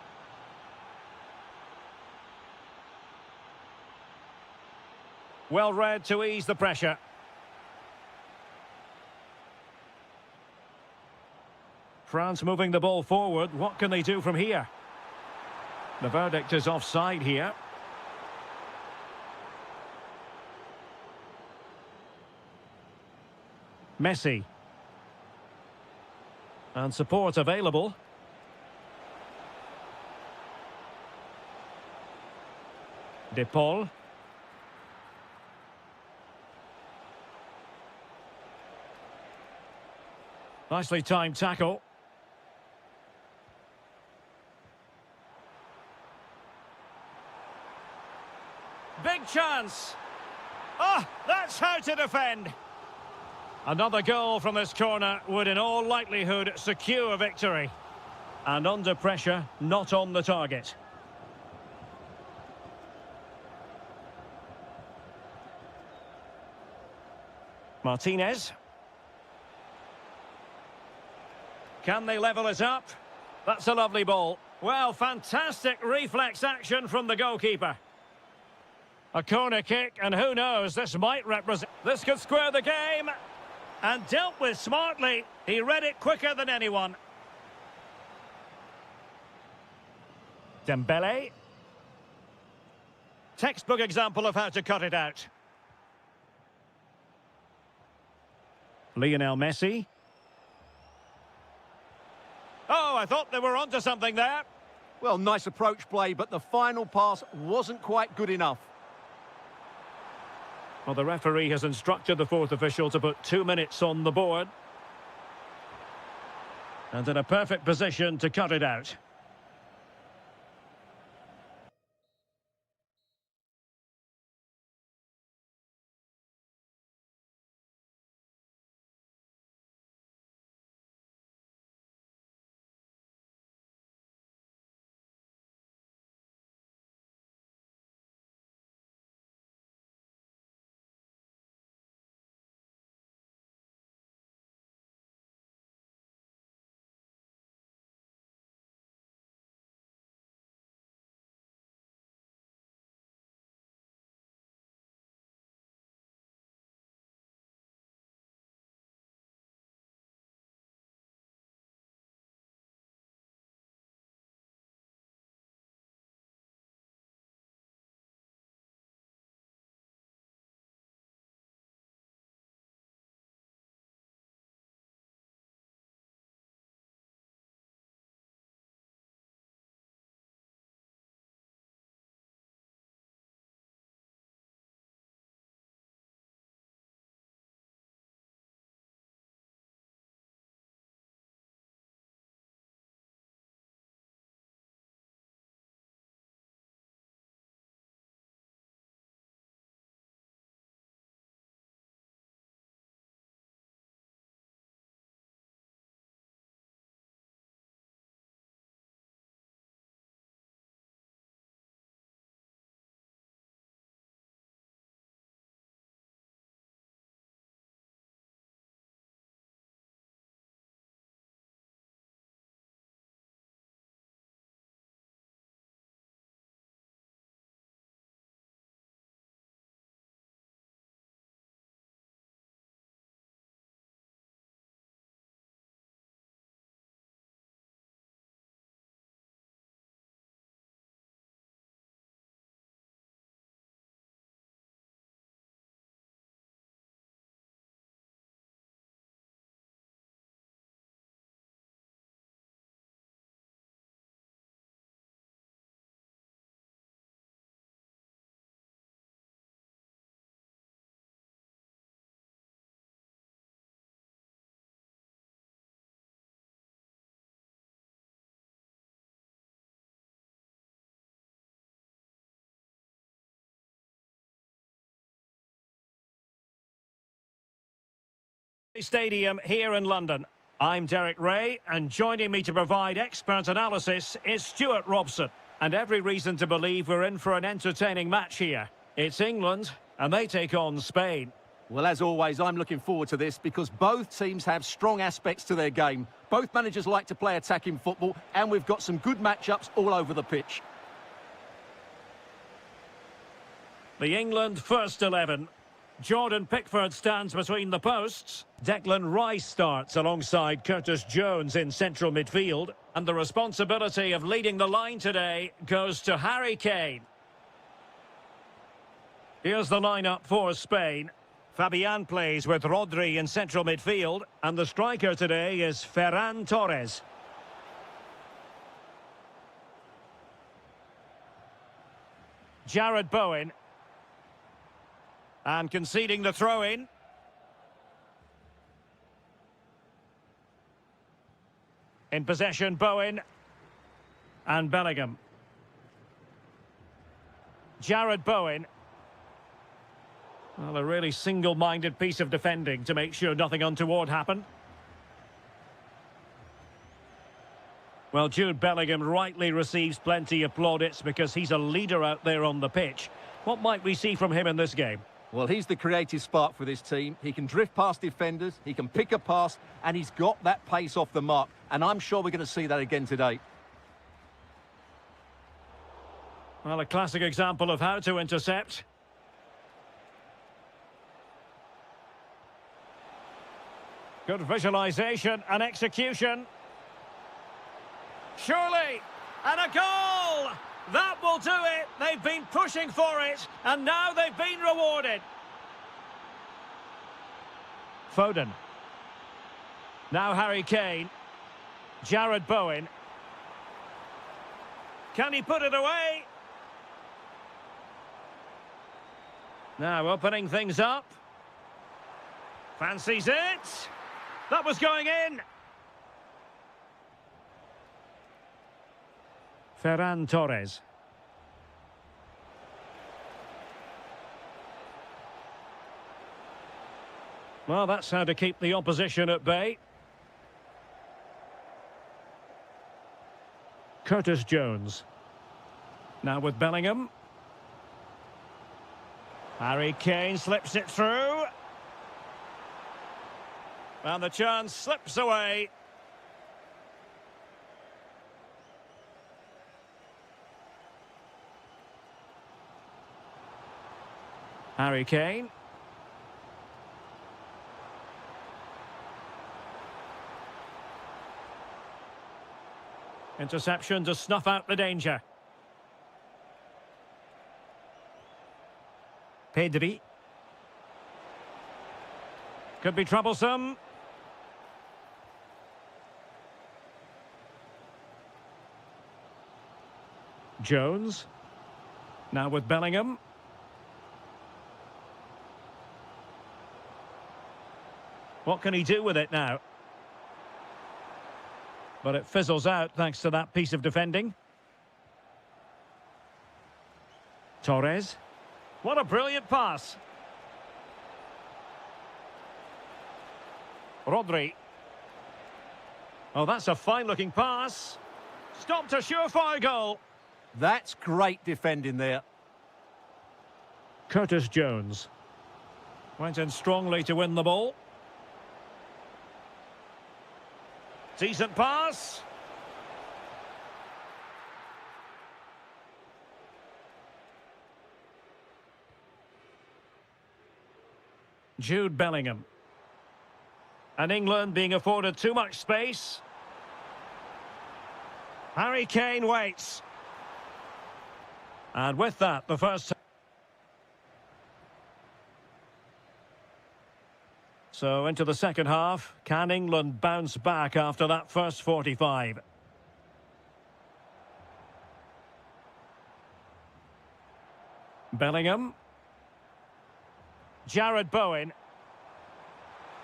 Well read to ease the pressure. France moving the ball forward. What can they do from here? The verdict is offside here. Messi. And support available. De Paul. Nicely timed tackle. Big chance. Oh, that's how to defend. Another goal from this corner would in all likelihood secure victory. And under pressure, not on the target. Martinez. Can they level it up? That's a lovely ball. Well, fantastic reflex action from the goalkeeper. A corner kick, and who knows, this might represent... This could square the game. And dealt with smartly. He read it quicker than anyone. Dembele. Textbook example of how to cut it out. Lionel Messi. Oh, I thought they were onto something there. Well, nice approach play, but the final pass wasn't quite good enough. Well, the referee has instructed the fourth official to put 2 minutes on the board. And in a perfect position to cut it out. Stadium here in London. I'm Derek Ray, and joining me to provide expert analysis is Stuart Robson. And every reason to believe we're in for an entertaining match here. It's England, and they take on Spain. Well, as always, I'm looking forward to this because both teams have strong aspects to their game. Both managers like to play attacking football, and we've got some good matchups all over the pitch. The England first 11. Jordan Pickford stands between the posts. Declan Rice starts alongside Curtis Jones in central midfield. And the responsibility of leading the line today goes to Harry Kane. Here's the lineup for Spain. Fabian plays with Rodri in central midfield. And the striker today is Ferran Torres. Jared Bowen. And conceding the throw-in. In possession, Bowen. And Bellingham. Jared Bowen. Well, a really single-minded piece of defending to make sure nothing untoward happened. Well, Jude Bellingham rightly receives plenty of plaudits because he's a leader out there on the pitch. What might we see from him in this game? Well, he's the creative spark for this team. He can drift past defenders, he can pick a pass, and he's got that pace off the mark. And I'm sure we're going to see that again today. Well, a classic example of how to intercept. Good visualisation and execution. Surely, and a goal! That will do it. They've been pushing for it, and now they've been rewarded. Foden. Now Harry Kane. Jared Bowen. Can he put it away? Now opening things up. Fancies it. That was going in. Ferran Torres. Well, that's how to keep the opposition at bay. Curtis Jones. Now with Bellingham. Harry Kane slips it through. And the chance slips away. Harry Kane. Interception to snuff out the danger. Pedri. Could be troublesome. Jones. Now with Bellingham. What can he do with it now? But it fizzles out thanks to that piece of defending. Torres. What a brilliant pass. Rodri. Oh, that's a fine-looking pass. Stopped a surefire goal. That's great defending there. Curtis Jones. Went in strongly to win the ball. Decent pass. Jude Bellingham. And England being afforded too much space. Harry Kane waits. And with that, the first... So into the second half, can England bounce back after that first 45? Bellingham. Jared Bowen.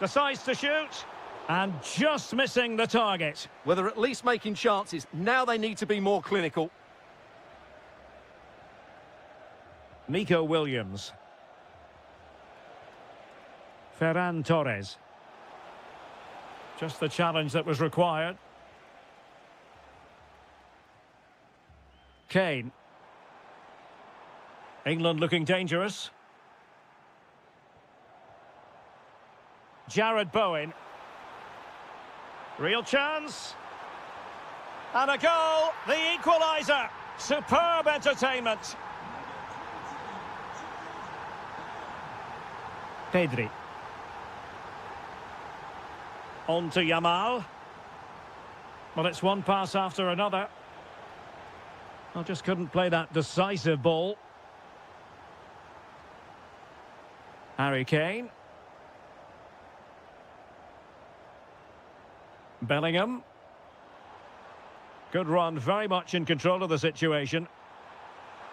Decides to shoot. And just missing the target. Well, they're at least making chances. Now they need to be more clinical. Nico Williams. Ferran Torres. Just the challenge that was required. Kane. England looking dangerous. Jared Bowen. Real chance. And a goal, the equaliser. Superb entertainment. Pedri. On to Yamal. Well, it's one pass after another. I just couldn't play that decisive ball. Harry Kane. Bellingham. Good run, very much in control of the situation.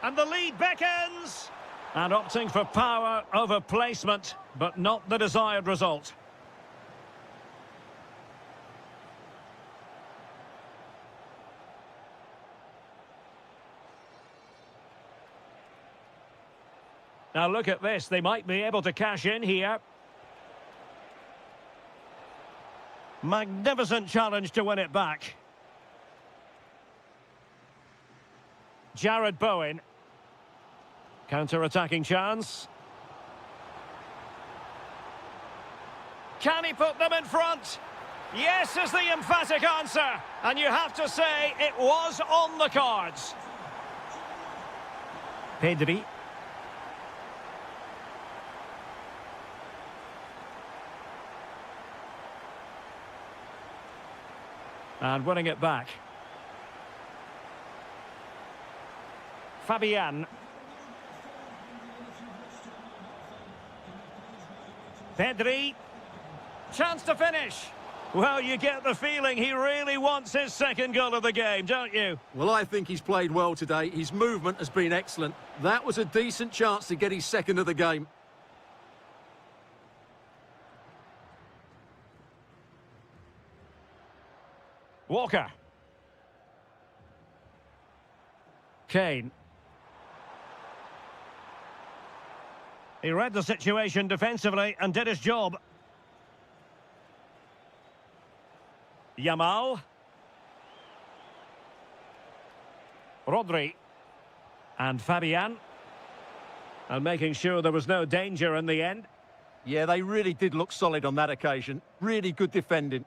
And the lead beckons! And opting for power over placement, but not the desired result. Now look at this, they might be able to cash in here. Magnificent challenge to win it back. Jared Bowen. Counter-attacking chance. Can he put them in front? Yes is the emphatic answer. And you have to say it was on the cards. Pedri. And winning it back. Fabian. Pedri. Chance to finish. Well, you get the feeling he really wants his second goal of the game, don't you? Well, I think he's played well today. His movement has been excellent. That was a decent chance to get his second of the game. Walker. Kane. He read the situation defensively and did his job. Yamal. Rodri. And Fabian. And making sure there was no danger in the end. Yeah, they really did look solid on that occasion. Really good defending.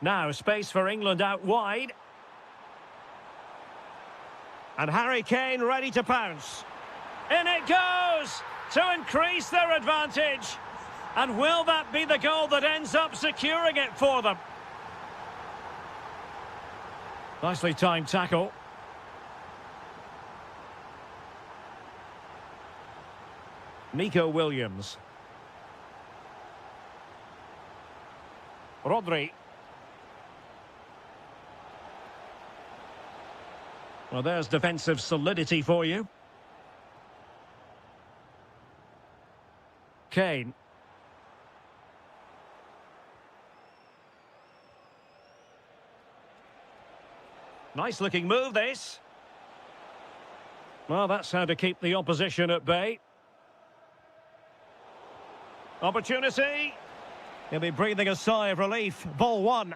Now, space for England out wide. And Harry Kane ready to pounce. In it goes to increase their advantage. And will that be the goal that ends up securing it for them? Nicely timed tackle. Nico Williams. Rodri. Well, there's defensive solidity for you. Kane. Nice looking move, this. Well, that's how to keep the opposition at bay. Opportunity. He'll be breathing a sigh of relief. Ball one.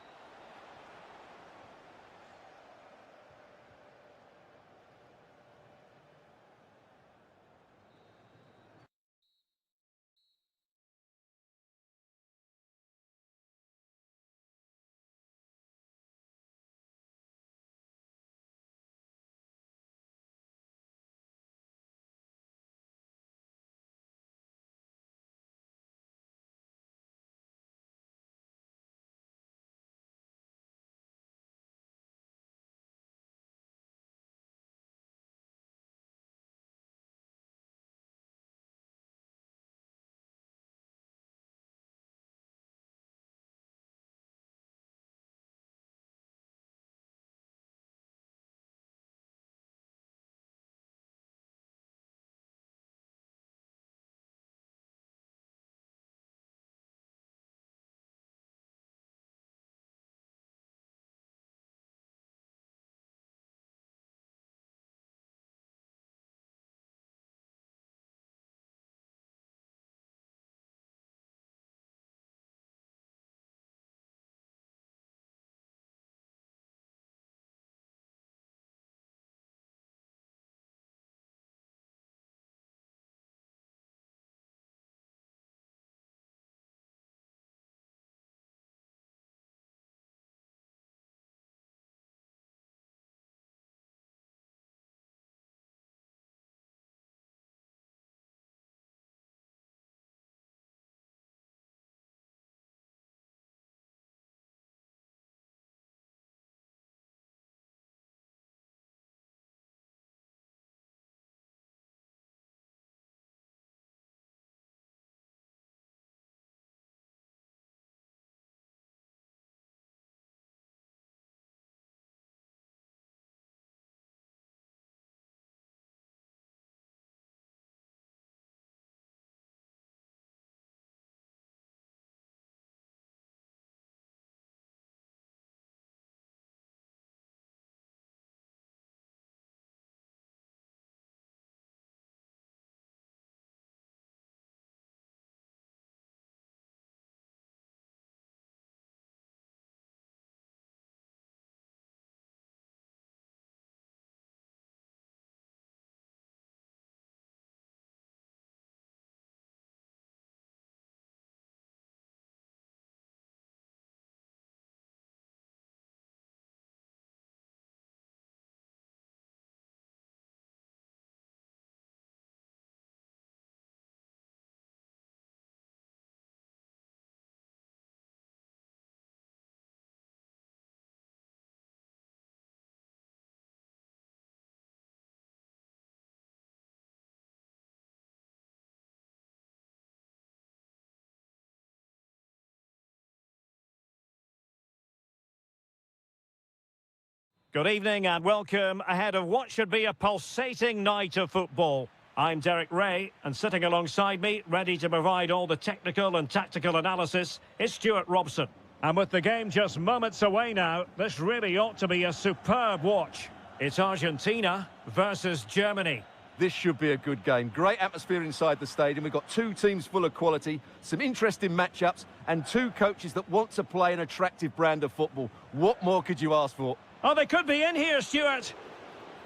Good evening and welcome ahead of what should be a pulsating night of football. I'm Derek Ray, and sitting alongside me, ready to provide all the technical and tactical analysis, is Stuart Robson. And with the game just moments away now, this really ought to be a superb watch. It's Argentina versus Germany. This should be a good game. Great atmosphere inside the stadium. We've got two teams full of quality, some interesting matchups, and two coaches that want to play an attractive brand of football. What more could you ask for? Oh, they could be in here, Stuart.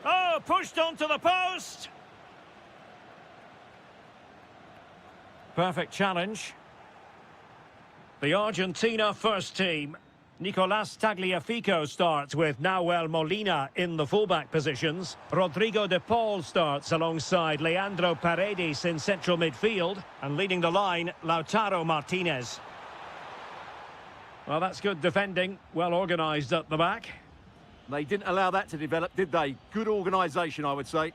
Oh, pushed onto the post. Perfect challenge. The Argentina first team. Nicolás Tagliafico starts with Nahuel Molina in the fullback positions. Rodrigo de Paul starts alongside Leandro Paredes in central midfield. And leading the line, Lautaro Martinez. Well, that's good defending. Well organised at the back. They didn't allow that to develop, did they? Good organisation, I would say.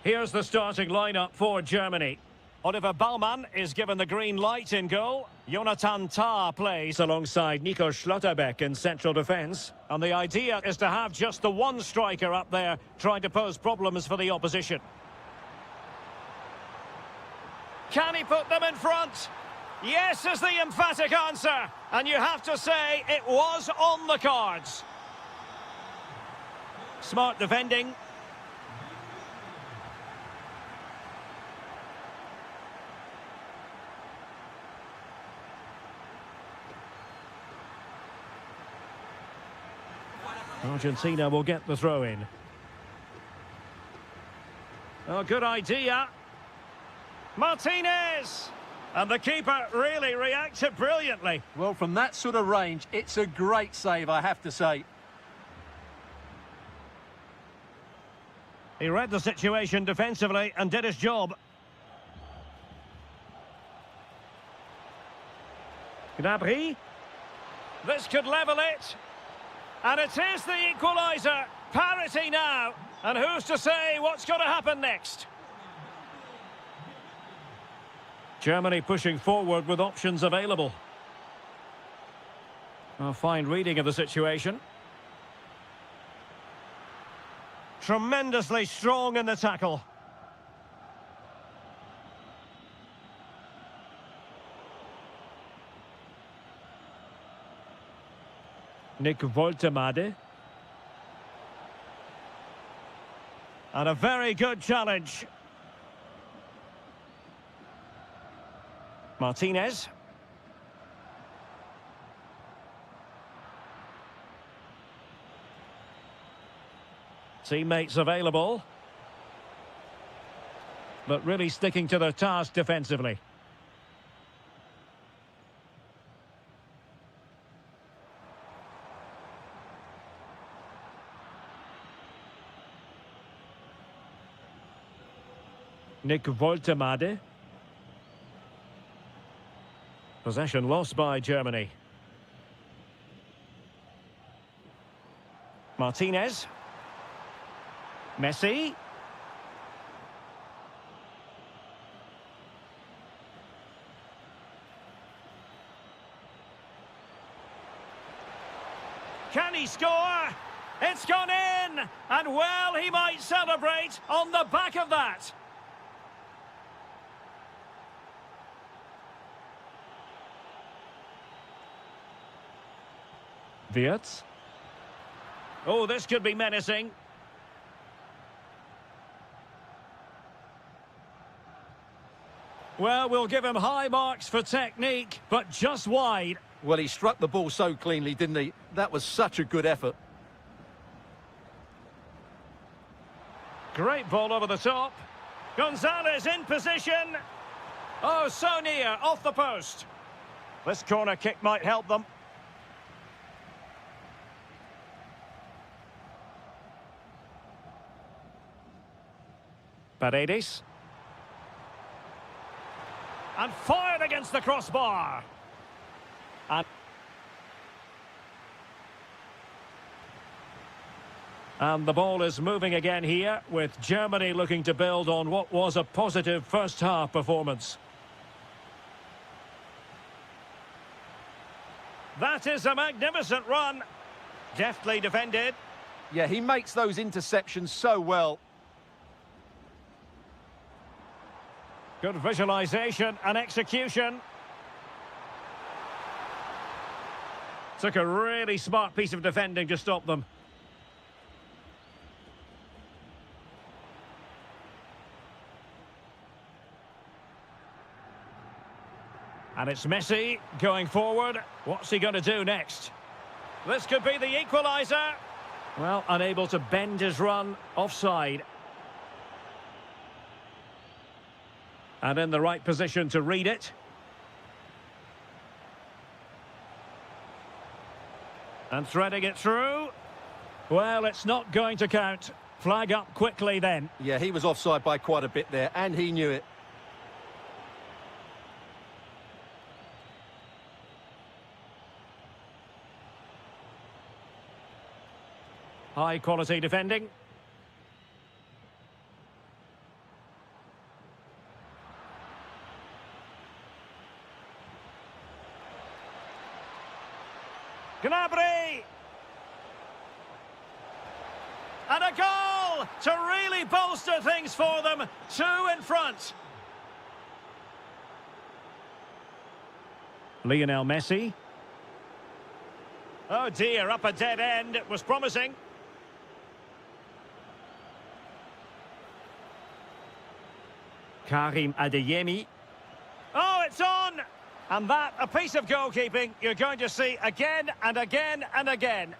Here's the starting lineup for Germany. Oliver Baumann is given the green light in goal. Jonathan Tah plays alongside Nico Schlotterbeck in central defence. And the idea is to have just the one striker up there trying to pose problems for the opposition. Can he put them in front? Yes is the emphatic answer. And you have to say it was on the cards. Smart defending. Argentina will get the throw in. Oh, good idea. Martinez! And the keeper really reacted brilliantly. Well, from that sort of range, it's a great save, I have to say. He read the situation defensively and did his job. Gnabry. This could level it. And it is the equaliser. Parity now. And who's to say what's going to happen next? Germany pushing forward with options available. A fine reading of the situation. Tremendously strong in the tackle. Nick Woltemade. And a very good challenge. Martinez. Teammates available. But really sticking to their task defensively. Nick Woltemade. Possession lost by Germany. Martinez. Messi. Can he score? It's gone in! And well, he might celebrate on the back of that. Wirtz. Oh, this could be menacing. Well, we'll give him high marks for technique, but just wide. Well, he struck the ball so cleanly, didn't he? That was such a good effort. Great ball over the top. Gonzalez in position. Oh, so near, off the post. This corner kick might help them. Paredes. And fired against the crossbar. And the ball is moving again here, with Germany looking to build on what was a positive first-half performance. That is a magnificent run. Deftly defended. Yeah, he makes those interceptions so well. Good visualization and execution. Took a really smart piece of defending to stop them. And it's Messi going forward. What's he going to do next? This could be the equaliser. Well, unable to bend his run, offside. And in the right position to read it. And threading it through. Well, it's not going to count. Flag up quickly then. Yeah, he was offside by quite a bit there, and he knew it. High quality defending. Gnabry! And a goal to really bolster things for them. 2 in front. Lionel Messi. Oh dear, up a dead end. It was promising. Karim Adeyemi. Oh, it's on! And that, a piece of goalkeeping you're going to see again and again and again.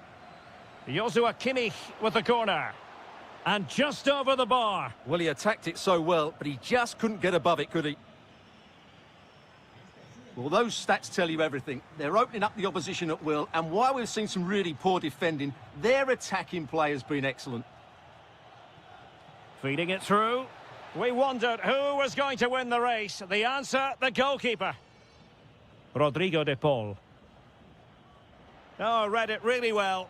Joshua Kimmich with the corner. And just over the bar. Well, he attacked it so well, but he just couldn't get above it, could he? Well, those stats tell you everything. They're opening up the opposition at will, and while we've seen some really poor defending, their attacking play has been excellent. Feeding it through. We wondered who was going to win the race. The answer, the goalkeeper. Rodrigo de Paul. Oh, read it really well.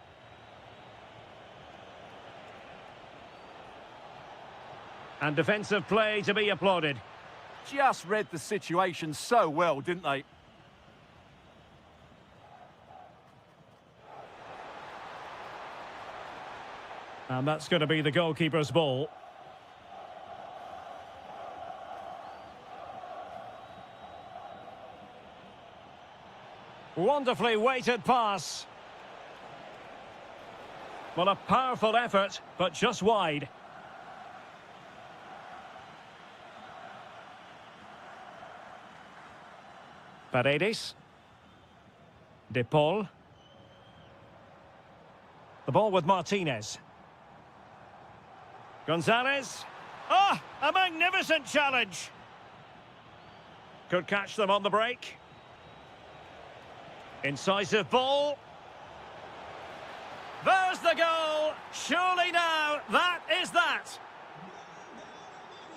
And defensive play to be applauded. Just read the situation so well, didn't they? And that's going to be the goalkeeper's ball. Wonderfully weighted pass. Well, a powerful effort, but just wide. Paredes. De Paul. The ball with Martinez. Gonzalez. Ah, a magnificent challenge. Could catch them on the break. Incisive ball. There's the goal. Surely now, that is that.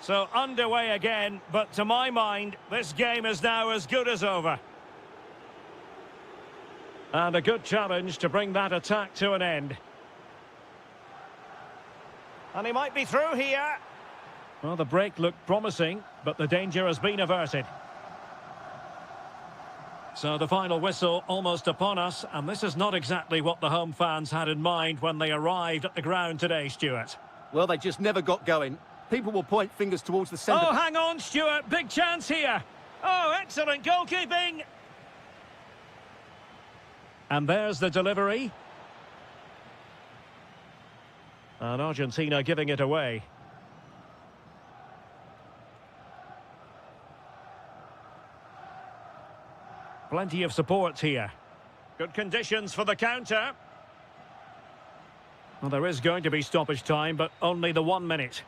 So underway again, but to my mind, this game is now as good as over. And a good challenge to bring that attack to an end. And he might be through here. Well, the break looked promising, but the danger has been averted. So the final whistle almost upon us, and this is not exactly what the home fans had in mind when they arrived at the ground today, Stuart. Well, they just never got going. People will point fingers towards the centre. Oh, hang on, Stuart. Big chance here. Oh, excellent goalkeeping. And there's the delivery. And Argentina giving it away. Plenty of support here. Good conditions for the counter. Well, there is going to be stoppage time, but only the 1 minute.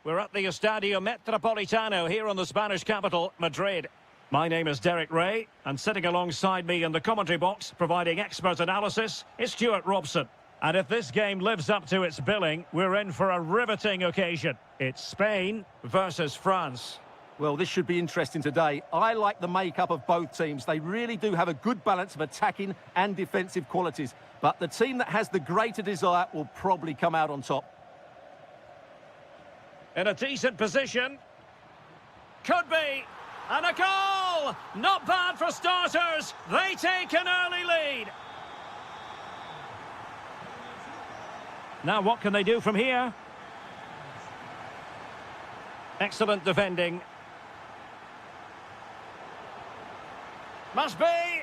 We're at the Estadio Metropolitano here in the Spanish capital, Madrid. My name is Derek Ray, and sitting alongside me in the commentary box, providing expert analysis, is Stuart Robson. And if this game lives up to its billing, we're in for a riveting occasion. It's Spain versus France. Well, this should be interesting today. I like the makeup of both teams. They really do have a good balance of attacking and defensive qualities. But the team that has the greater desire will probably come out on top. In a decent position. Could be. And a goal! Not bad for starters. They take an early lead. Now what can they do from here? Excellent defending. Must be.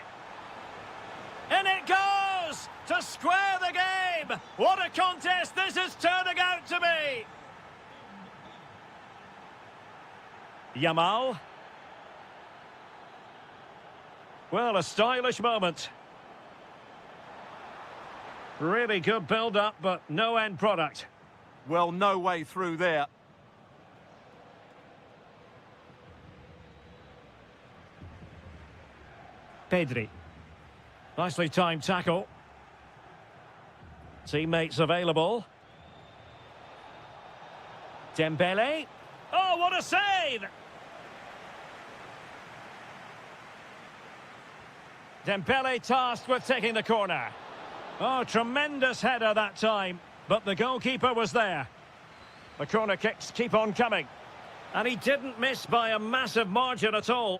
In it goes! To square the game! What a contest this is turning out to be! Yamal. Well, a stylish moment. Really good build-up, but no end product. Well, no way through there. Pedri. Nicely timed tackle. Teammates available. Dembele. Oh, what a save! Dembele tasked with taking the corner. Oh, tremendous header that time, but the goalkeeper was there. The corner kicks keep on coming. And he didn't miss by a massive margin at all.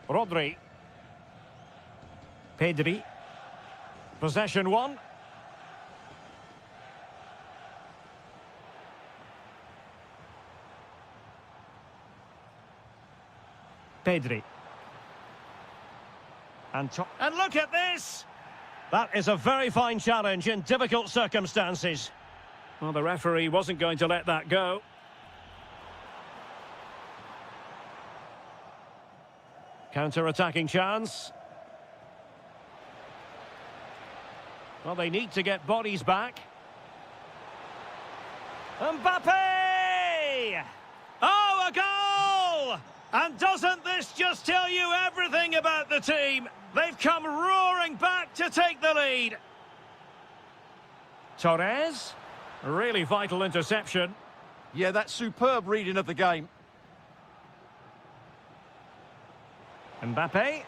Rodri. Pedri. Possession one. Pedri. And look at this! That is a very fine challenge in difficult circumstances. Well, the referee wasn't going to let that go. Counter-attacking chance. Well, they need to get bodies back. Mbappe! Oh, a goal! And doesn't this just tell you everything about the team? They've come roaring back to take the lead. Torres. Really vital interception. Yeah, that's superb reading of the game. Mbappe.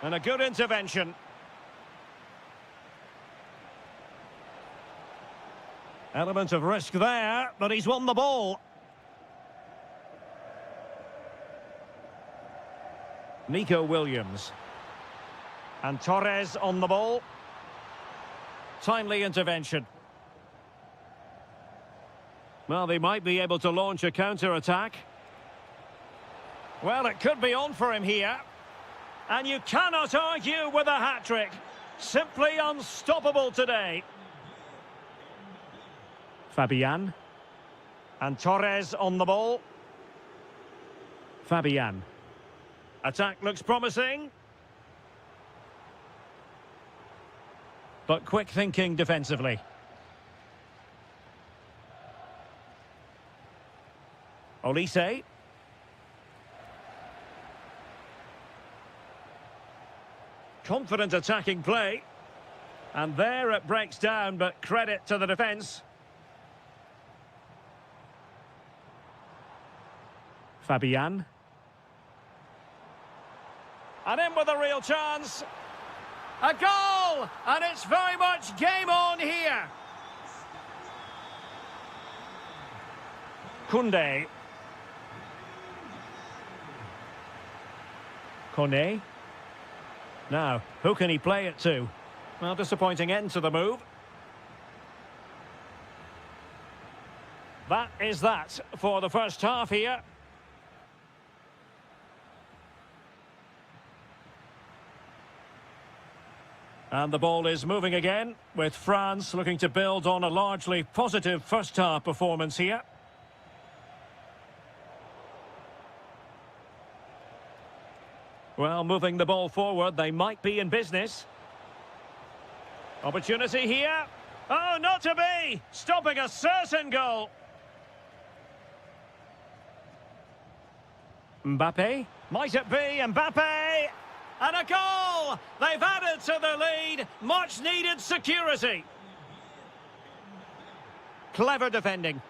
And a good intervention. Element of risk there, but he's won the ball. Nico Williams. And Torres on the ball. Timely intervention. Well, they might be able to launch a counter-attack. Well, it could be on for him here. And you cannot argue with a hat-trick. Simply unstoppable today. Fabian. And Torres on the ball. Fabian. Attack looks promising. But quick thinking defensively. Olise. Confident attacking play. And there it breaks down, but credit to the defence. Fabian. And in with a real chance. A goal! And it's very much game on here. Koundé. Kone. Now, who can he play it to? Well, disappointing end to the move. That is that for the first half here. And the ball is moving again, with France looking to build on a largely positive first-half performance here. Well, moving the ball forward, they might be in business. Opportunity here. Oh, not to be! Stopping a certain goal. Mbappe. Might it be Mbappe? And a goal! They've added to the lead. Much needed security. Clever defending.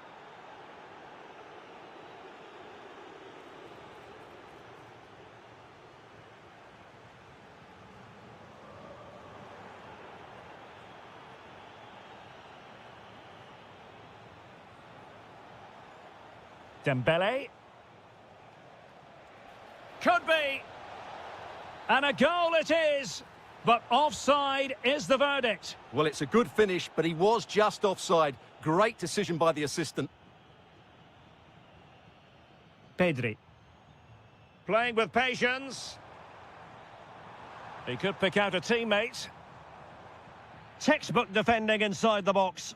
Dembele. Could be. And a goal it is. But offside is the verdict. Well, it's a good finish, but he was just offside. Great decision by the assistant. Pedri. Playing with patience. He could pick out a teammate. Textbook defending inside the box.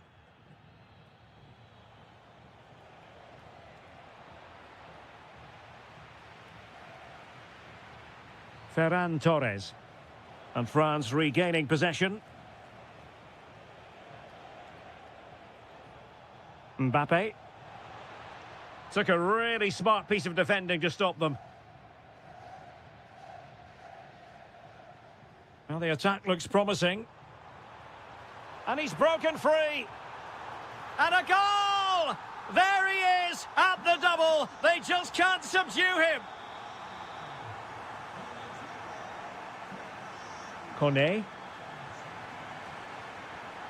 Ferran Torres. And France regaining possession. Mbappe. Took a really smart piece of defending to stop them. Well, the attack looks promising. And he's broken free. And a goal! There he is at the double. They just can't subdue him. Kone.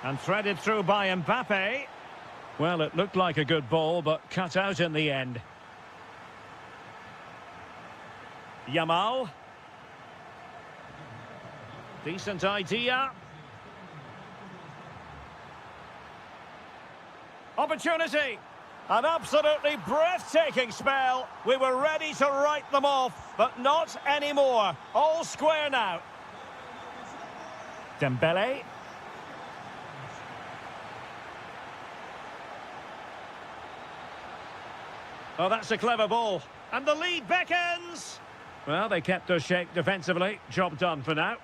And threaded through by Mbappe. Well, it looked like a good ball, but cut out in the end. Yamal. Decent idea. Opportunity. An absolutely breathtaking spell. We were ready to write them off, but not anymore. All square now. Dembele. Oh, that's a clever ball. And the lead beckons. Well, they kept their shape defensively. Job done for now.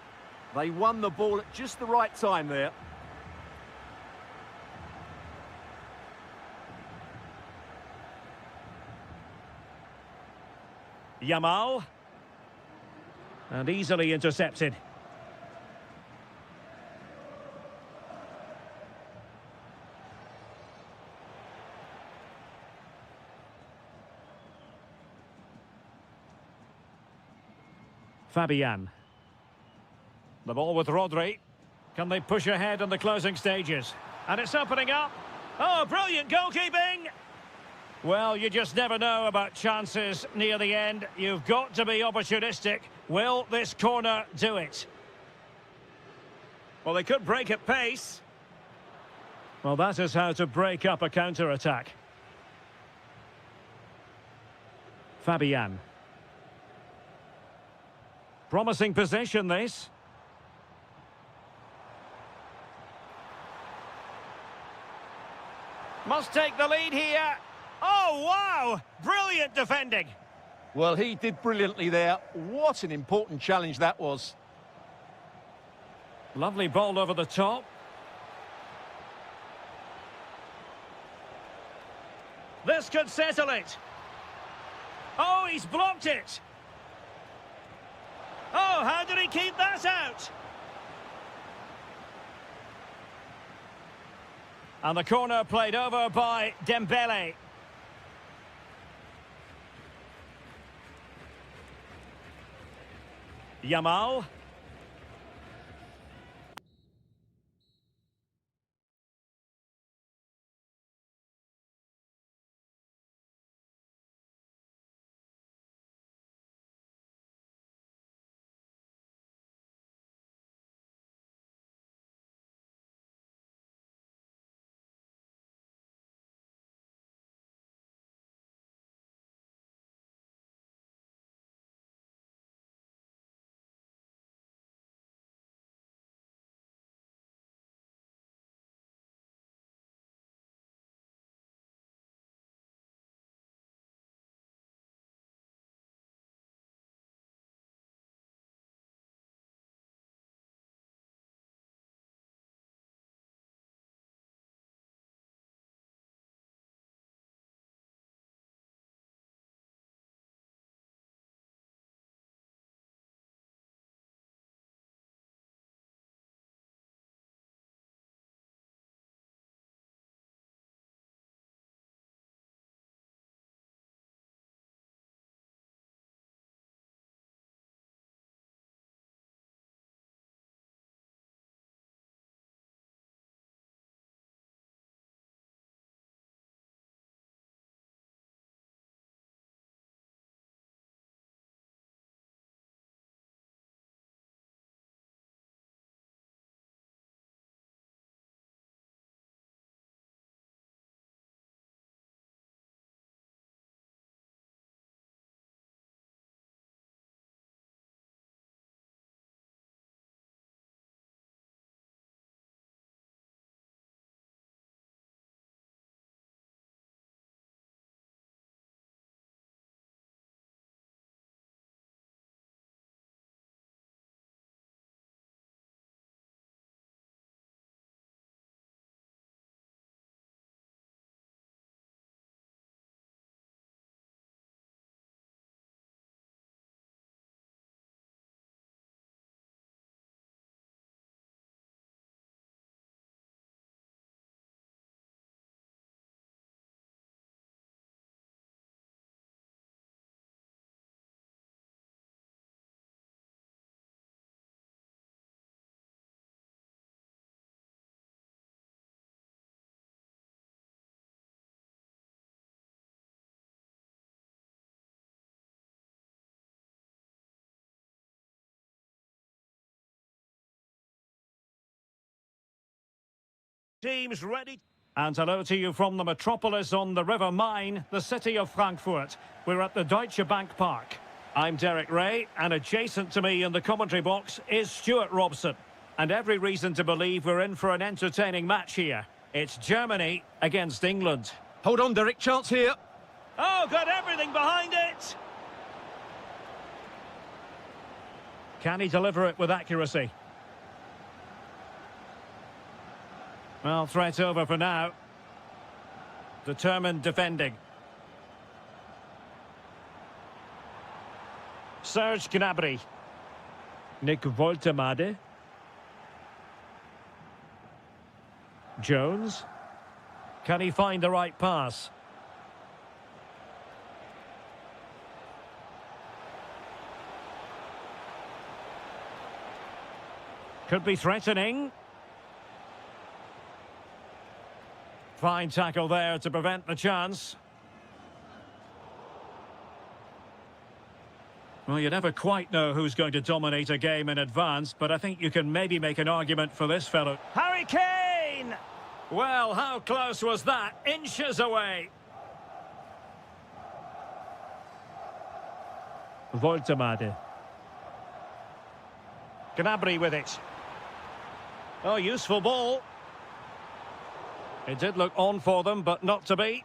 They won the ball at just the right time there. Yamal. And easily intercepted. Fabian. The ball with Rodri. Can they push ahead in the closing stages? And it's opening up. Oh, brilliant goalkeeping! Well, you just never know about chances near the end. You've got to be opportunistic. Will this corner do it? Well, they could break at pace. Well, that is how to break up a counter-attack. Fabian. Promising position, this. Must take the lead here. Oh, wow! Brilliant defending. Well, he did brilliantly there. What an important challenge that was. Lovely ball over the top. This could settle it. Oh, he's blocked it. Oh, how did he keep that out? And the corner played over by Dembele. Yamal. Teams ready. And hello to you from the metropolis on the River Main, the city of Frankfurt. We're at the Deutsche Bank Park. I'm Derek Ray, and adjacent to me in the commentary box is Stuart Robson. And every reason to believe we're in for an entertaining match here. It's Germany against England. Hold on, Derek, chance here. Oh, got everything behind it! Can he deliver it with accuracy? Well, threat over for now. Determined defending. Serge Gnabry. Nick Woltemade. Jones. Can he find the right pass? Could be threatening. Fine tackle there to prevent the chance. Well, you never quite know who's going to dominate a game in advance, but I think you can maybe make an argument for this fellow. Harry Kane! Well, how close was that? Inches away. Woltemade. Gnabry with it. Oh, useful ball. It did look on for them, but not to be.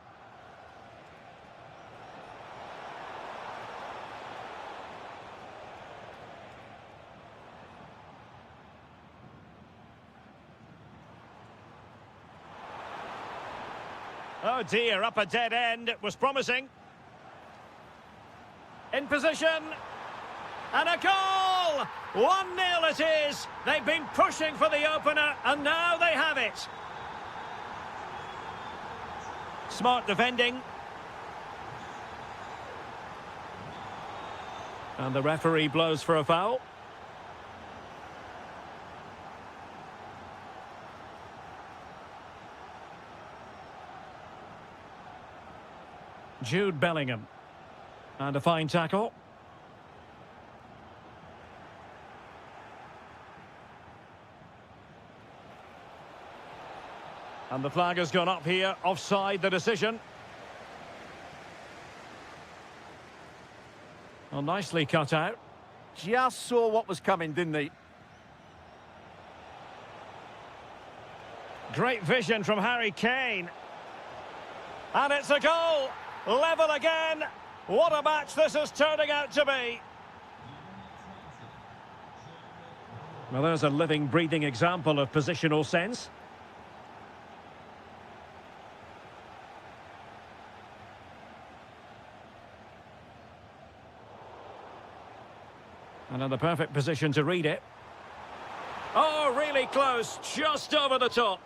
Oh dear, up a dead end. It was promising. In position. And a goal! 1-0 it is. They've been pushing for the opener, and now they have it. Smart defending. And the referee blows for a foul. Jude Bellingham. And a fine tackle. And the flag has gone up here, offside the decision. Well, nicely cut out. Just saw what was coming, didn't he? Great vision from Harry Kane. And it's a goal! Level again! What a match this is turning out to be! Well, there's a living, breathing example of positional sense. And in the perfect position to read it. Oh, really close, just over the top.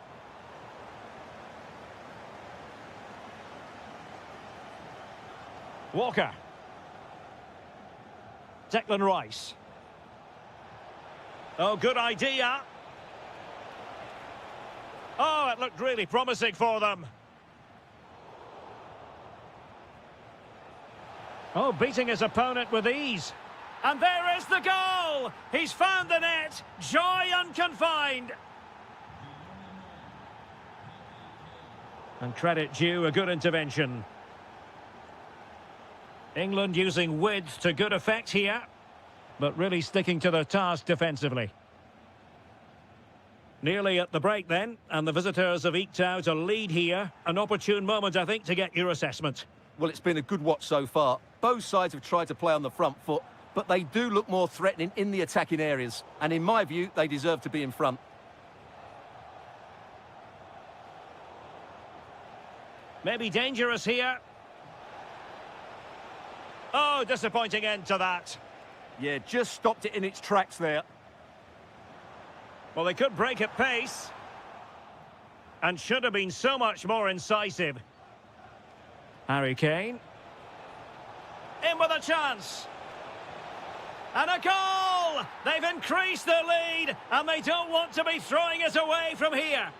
Walker. Declan Rice. Oh, good idea. Oh, it looked really promising for them. Oh, beating his opponent with ease. And there is the goal! He's found the net! Joy unconfined! And credit due, a good intervention. England using width to good effect here, but really sticking to their task defensively. Nearly at the break then, and the visitors have eked out a lead here. An opportune moment, I think, to get your assessment. Well, it's been a good watch so far. Both sides have tried to play on the front foot, but they do look more threatening in the attacking areas. And in my view, they deserve to be in front. Maybe dangerous here. Oh, disappointing end to that. Yeah, just stopped it in its tracks there. Well, they could break at pace. And should have been so much more incisive. Harry Kane. In with a chance. And a goal! They've increased their lead, and they don't want to be throwing it away from here.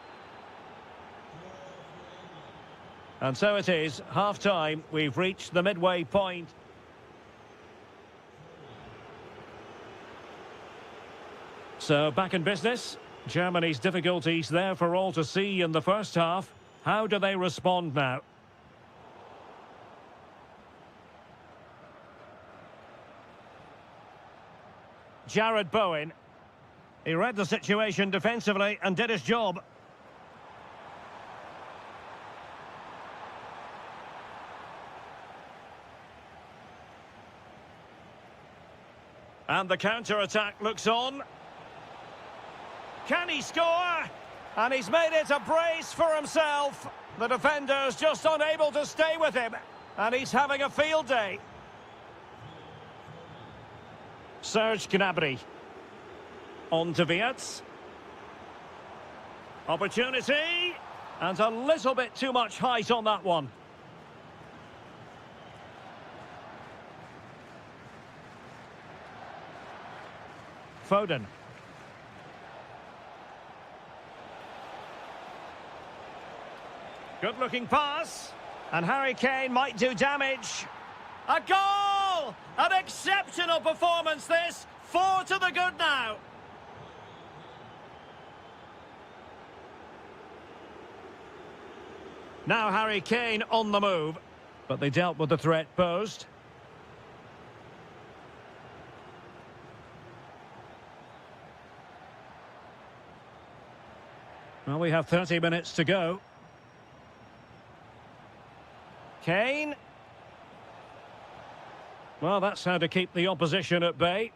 And so it is, half-time. We've reached the midway point. So, back in business. Germany's difficulties there for all to see in the first half. How do they respond now? Jared Bowen. He read the situation defensively and did his job. And the counter-attack looks on. Can he score? And he's made it a brace for himself. The defender's just unable to stay with him. And he's having a field day. Serge Gnabry. On to Wirtz. Opportunity. And a little bit too much height on that one. Foden. Good-looking pass. And Harry Kane might do damage. A goal! An exceptional performance, this. 4 to the good now. Now Harry Kane on the move. But they dealt with the threat posed. Well, we have 30 minutes to go. Kane. Well, that's how to keep the opposition at bay.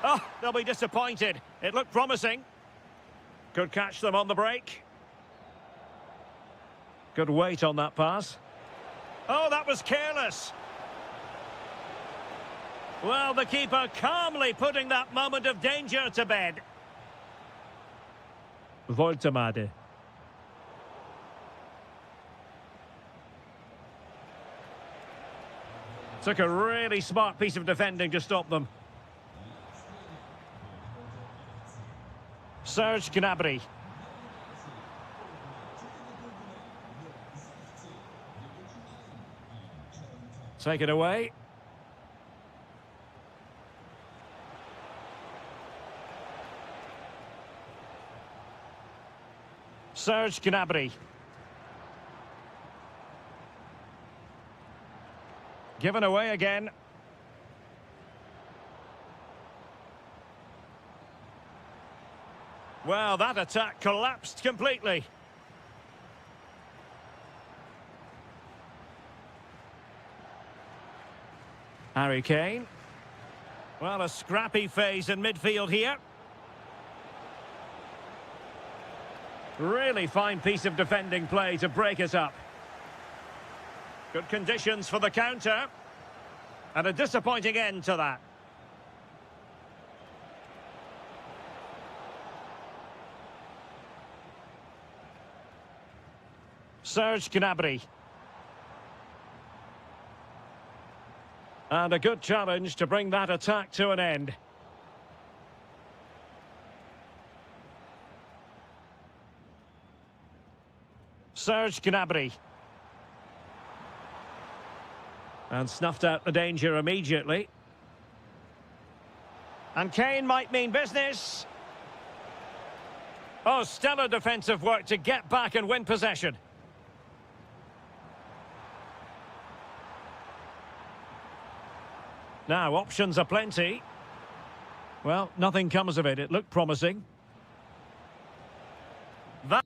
Oh, they'll be disappointed. It looked promising. Could catch them on the break. Good weight on that pass. Oh, that was careless. Well, the keeper calmly putting that moment of danger to bed. Voltemade. Took a really smart piece of defending to stop them. Serge Gnabry. Take it away. Serge Gnabry. Given away again. Well, that attack collapsed completely. Harry Kane. Well, a scrappy phase in midfield here. Really fine piece of defending play to break it up. Good conditions for the counter. And a disappointing end to that. Serge Gnabry. And a good challenge to bring that attack to an end. Serge Gnabry. And snuffed out the danger immediately. And Kane might mean business. Oh, stellar defensive work to get back and win possession. Now, options are plenty. Well, nothing comes of it. It looked promising. That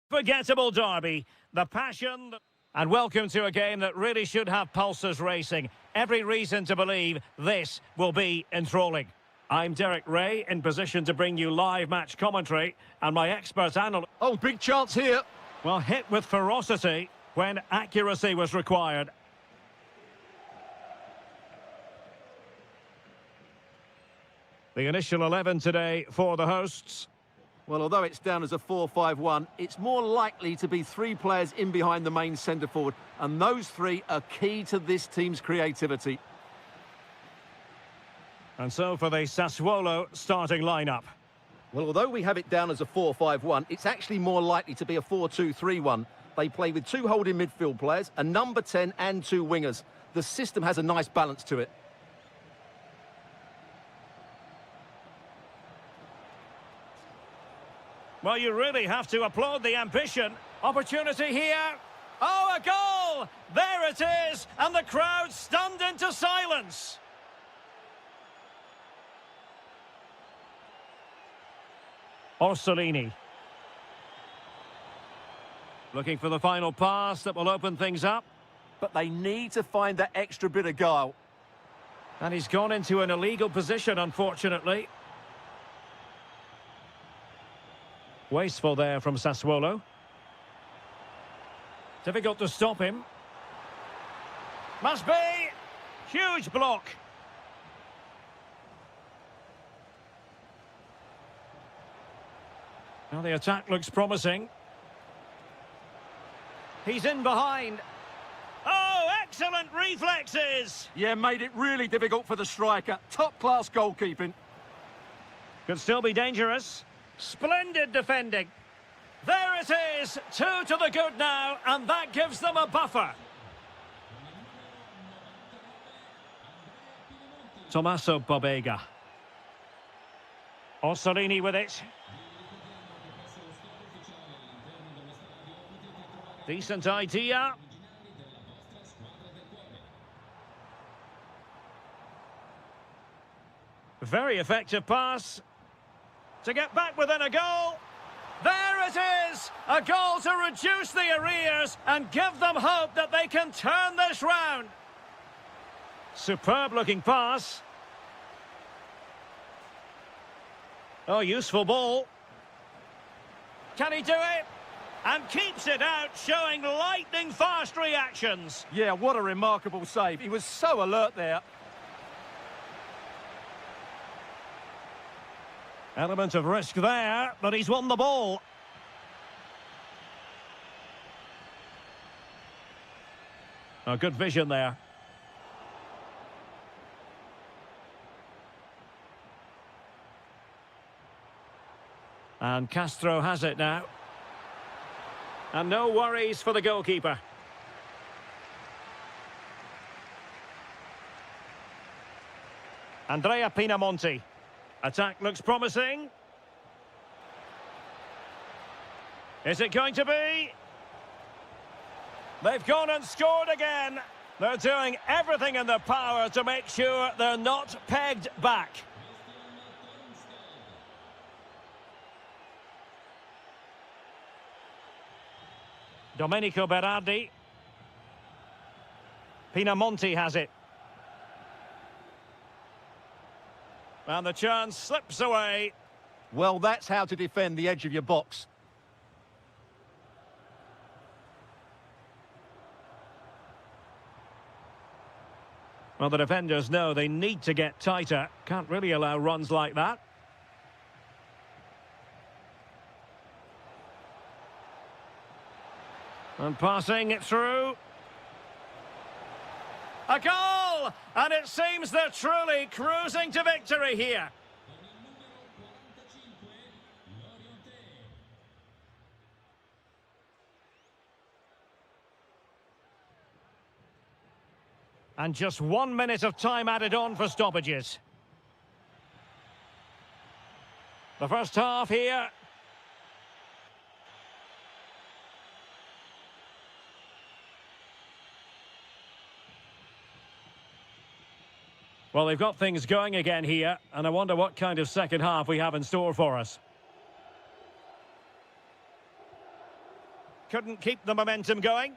Forgettable derby, the passion, and welcome to a game that really should have pulses racing. Every reason to believe this will be enthralling. I'm Derek Ray, in position to bring you live match commentary, and my expert analyst... Oh, big chance here. Well, hit with ferocity when accuracy was required. The initial 11 today for the hosts. Well, although it's down as a 4-5-1, it's more likely to be three players in behind the main centre forward, and those three are key to this team's creativity. And so for the Sassuolo starting lineup. Well, although we have it down as a 4-5-1, it's actually more likely to be a 4-2-3-1. They play with two holding midfield players, a number 10 and two wingers. The system has a nice balance to it. Well, you really have to applaud the ambition. Opportunity here. Oh, a goal! There it is! And the crowd stunned into silence. Orsolini. Looking for the final pass that will open things up. But they need to find that extra bit of guile. And he's gone into an illegal position, unfortunately. Wasteful there from Sassuolo. Difficult to stop him. Must be! Huge block. Now the attack looks promising. He's in behind. Oh, excellent reflexes! Yeah, made it really difficult for the striker. Top-class goalkeeping. Could still be dangerous. Splendid defending. There it is, 2 to the good now, and that gives them a buffer. Tommaso Pobega. Orsolini with it. Decent idea. Very effective pass. To get back within a goal. There it is! A goal to reduce the arrears and give them hope that they can turn this round. Superb looking pass. Oh, useful ball. Can he do it? And keeps it out, showing lightning fast reactions. Yeah, what a remarkable save. He was so alert there. Element of risk there, but he's won the ball. A good vision there. And Castro has it now. And no worries for the goalkeeper. Andrea Pinamonti. Attack looks promising. Is it going to be? They've gone and scored again. They're doing everything in their power to make sure they're not pegged back. Domenico Berardi. Pinamonti has it. And the chance slips away. Well, that's how to defend the edge of your box. Well, the defenders know they need to get tighter. Can't really allow runs like that. And passing it through. A goal! And it seems they're truly cruising to victory here. And just 1 minute of time added on for stoppages. The first half here. Well, they've got things going again here, and I wonder what kind of second half we have in store for us. Couldn't keep the momentum going.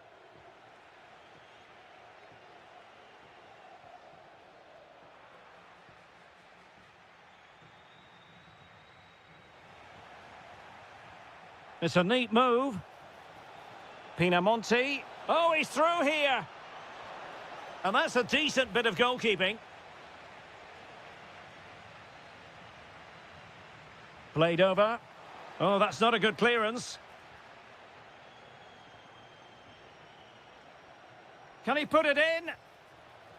It's a neat move. Pinamonti. Oh, he's through here. And that's a decent bit of goalkeeping. Played over. Oh, that's not a good clearance. Can he put it in?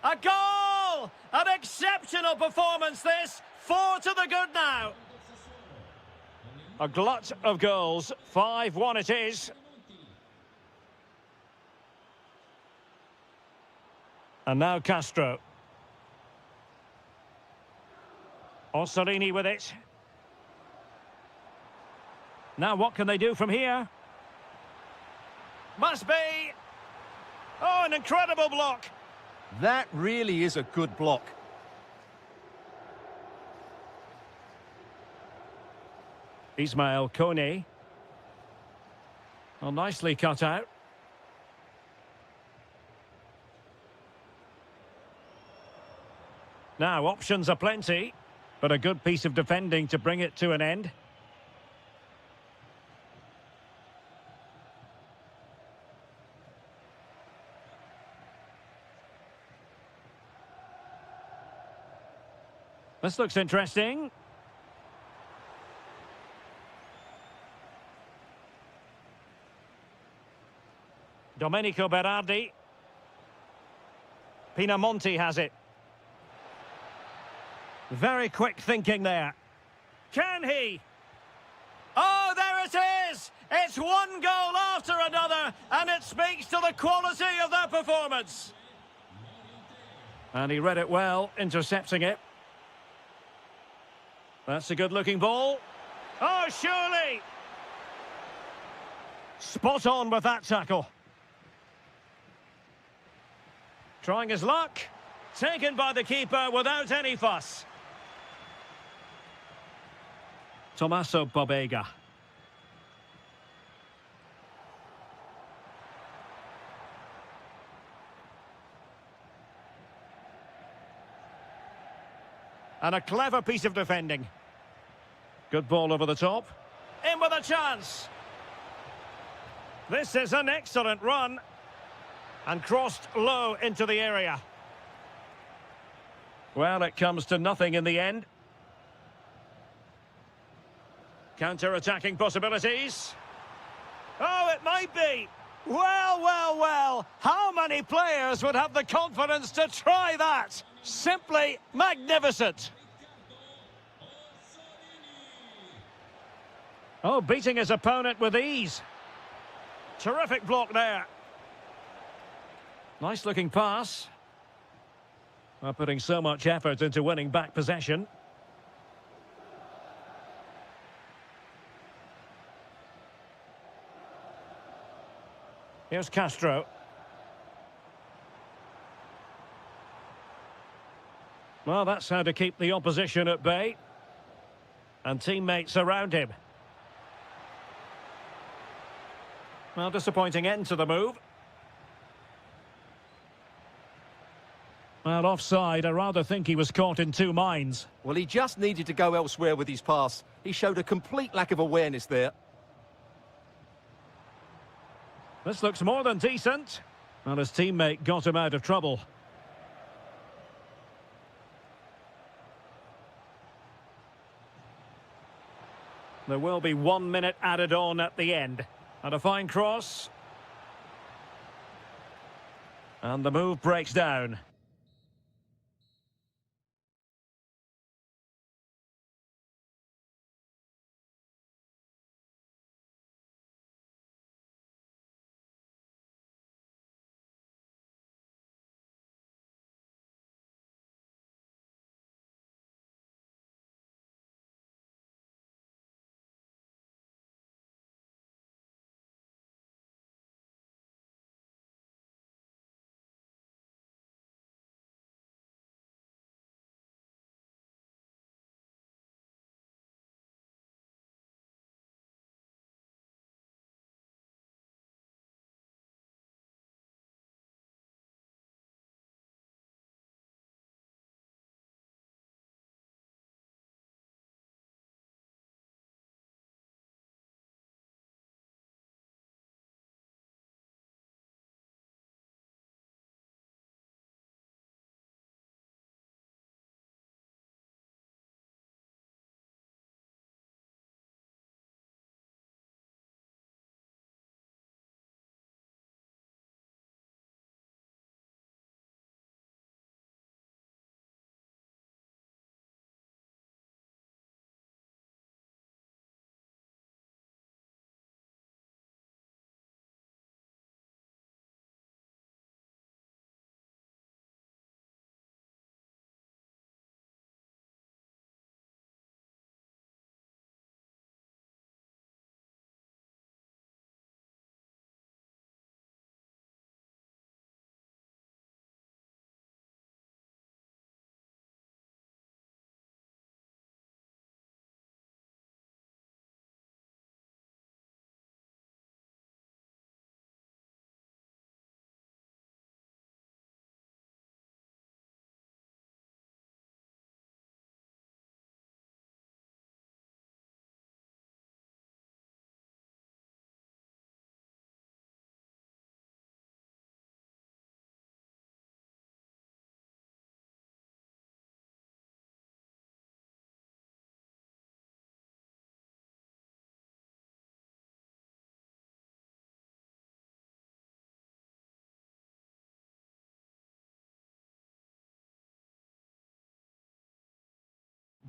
A goal! An exceptional performance this. 4 to the good now. A glut of goals. 5-1 it is. And now Castro. Orsolini with it. Now what can they do from here? Must be. Oh, an incredible block. That really is a good block. Ismail Kone. Well, nicely cut out. Now, options are plenty, but a good piece of defending to bring it to an end. This looks interesting. Domenico Berardi. Pinamonti has it. Very quick thinking there. Can he? Oh, there it is! It's one goal after another, and it speaks to the quality of their performance. And he read it well, intercepting it. That's a good-looking ball. Oh, surely! Spot on with that tackle. Trying his luck. Taken by the keeper without any fuss. Tommaso Bobega. And a clever piece of defending. Good ball over the top. In with a chance. This is an excellent run. And crossed low into the area. Well, it comes to nothing in the end. Counter-attacking possibilities. Oh, it might be. Well, well, well. How many players would have the confidence to try that? Simply magnificent. Oh, beating his opponent with ease. Terrific block there. Nice looking pass. Well, putting so much effort into winning back possession. Here's Castro. Well, that's how to keep the opposition at bay. And teammates around him. Well, disappointing end to the move. Well, offside. I rather think he was caught in two minds. Well, he just needed to go elsewhere with his pass. He showed a complete lack of awareness there. This looks more than decent. Well, his teammate got him out of trouble. There will be 1 minute added on at the end. And a fine cross. And the move breaks down.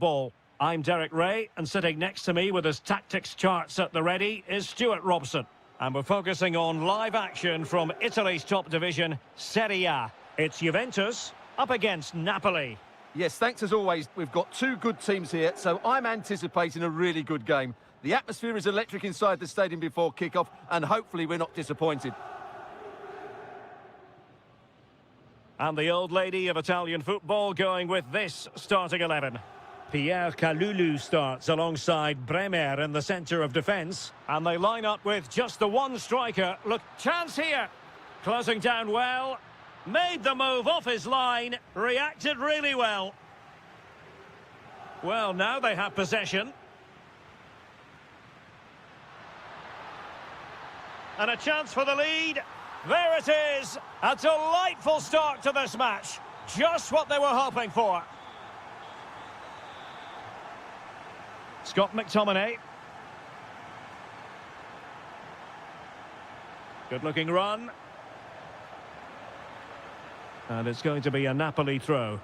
football. I'm Derek Ray, and sitting next to me with his tactics charts at the ready is Stuart Robson. And we're focusing on live action from Italy's top division, Serie A. It's Juventus up against Napoli. Yes, thanks as always. We've got two good teams here, so I'm anticipating a really good game. The atmosphere is electric inside the stadium before kick-off, and hopefully we're not disappointed. And the old lady of Italian football going with this starting 11. Pierre Kalulu starts alongside Bremer in the centre of defence. And they line up with just the one striker. Look, chance here. Closing down well. Made the move off his line. Reacted really well. Well, now they have possession. And a chance for the lead. There it is. A delightful start to this match. Just what they were hoping for. Scott McTominay. Good-looking run. And it's going to be a Napoli throw.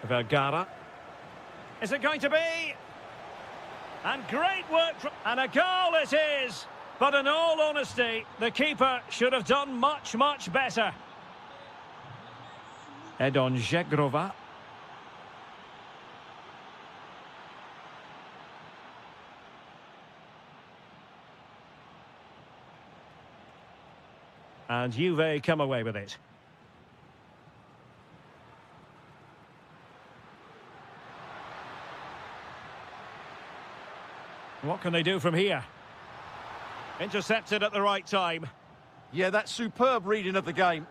Vergara. Is it going to be? And great work, and a goal it is. But in all honesty, the keeper should have done much, much better. Edon Žegrova. And Juve come away with it. What can they do from here? Intercepted at the right time. Yeah, that's superb reading of the game.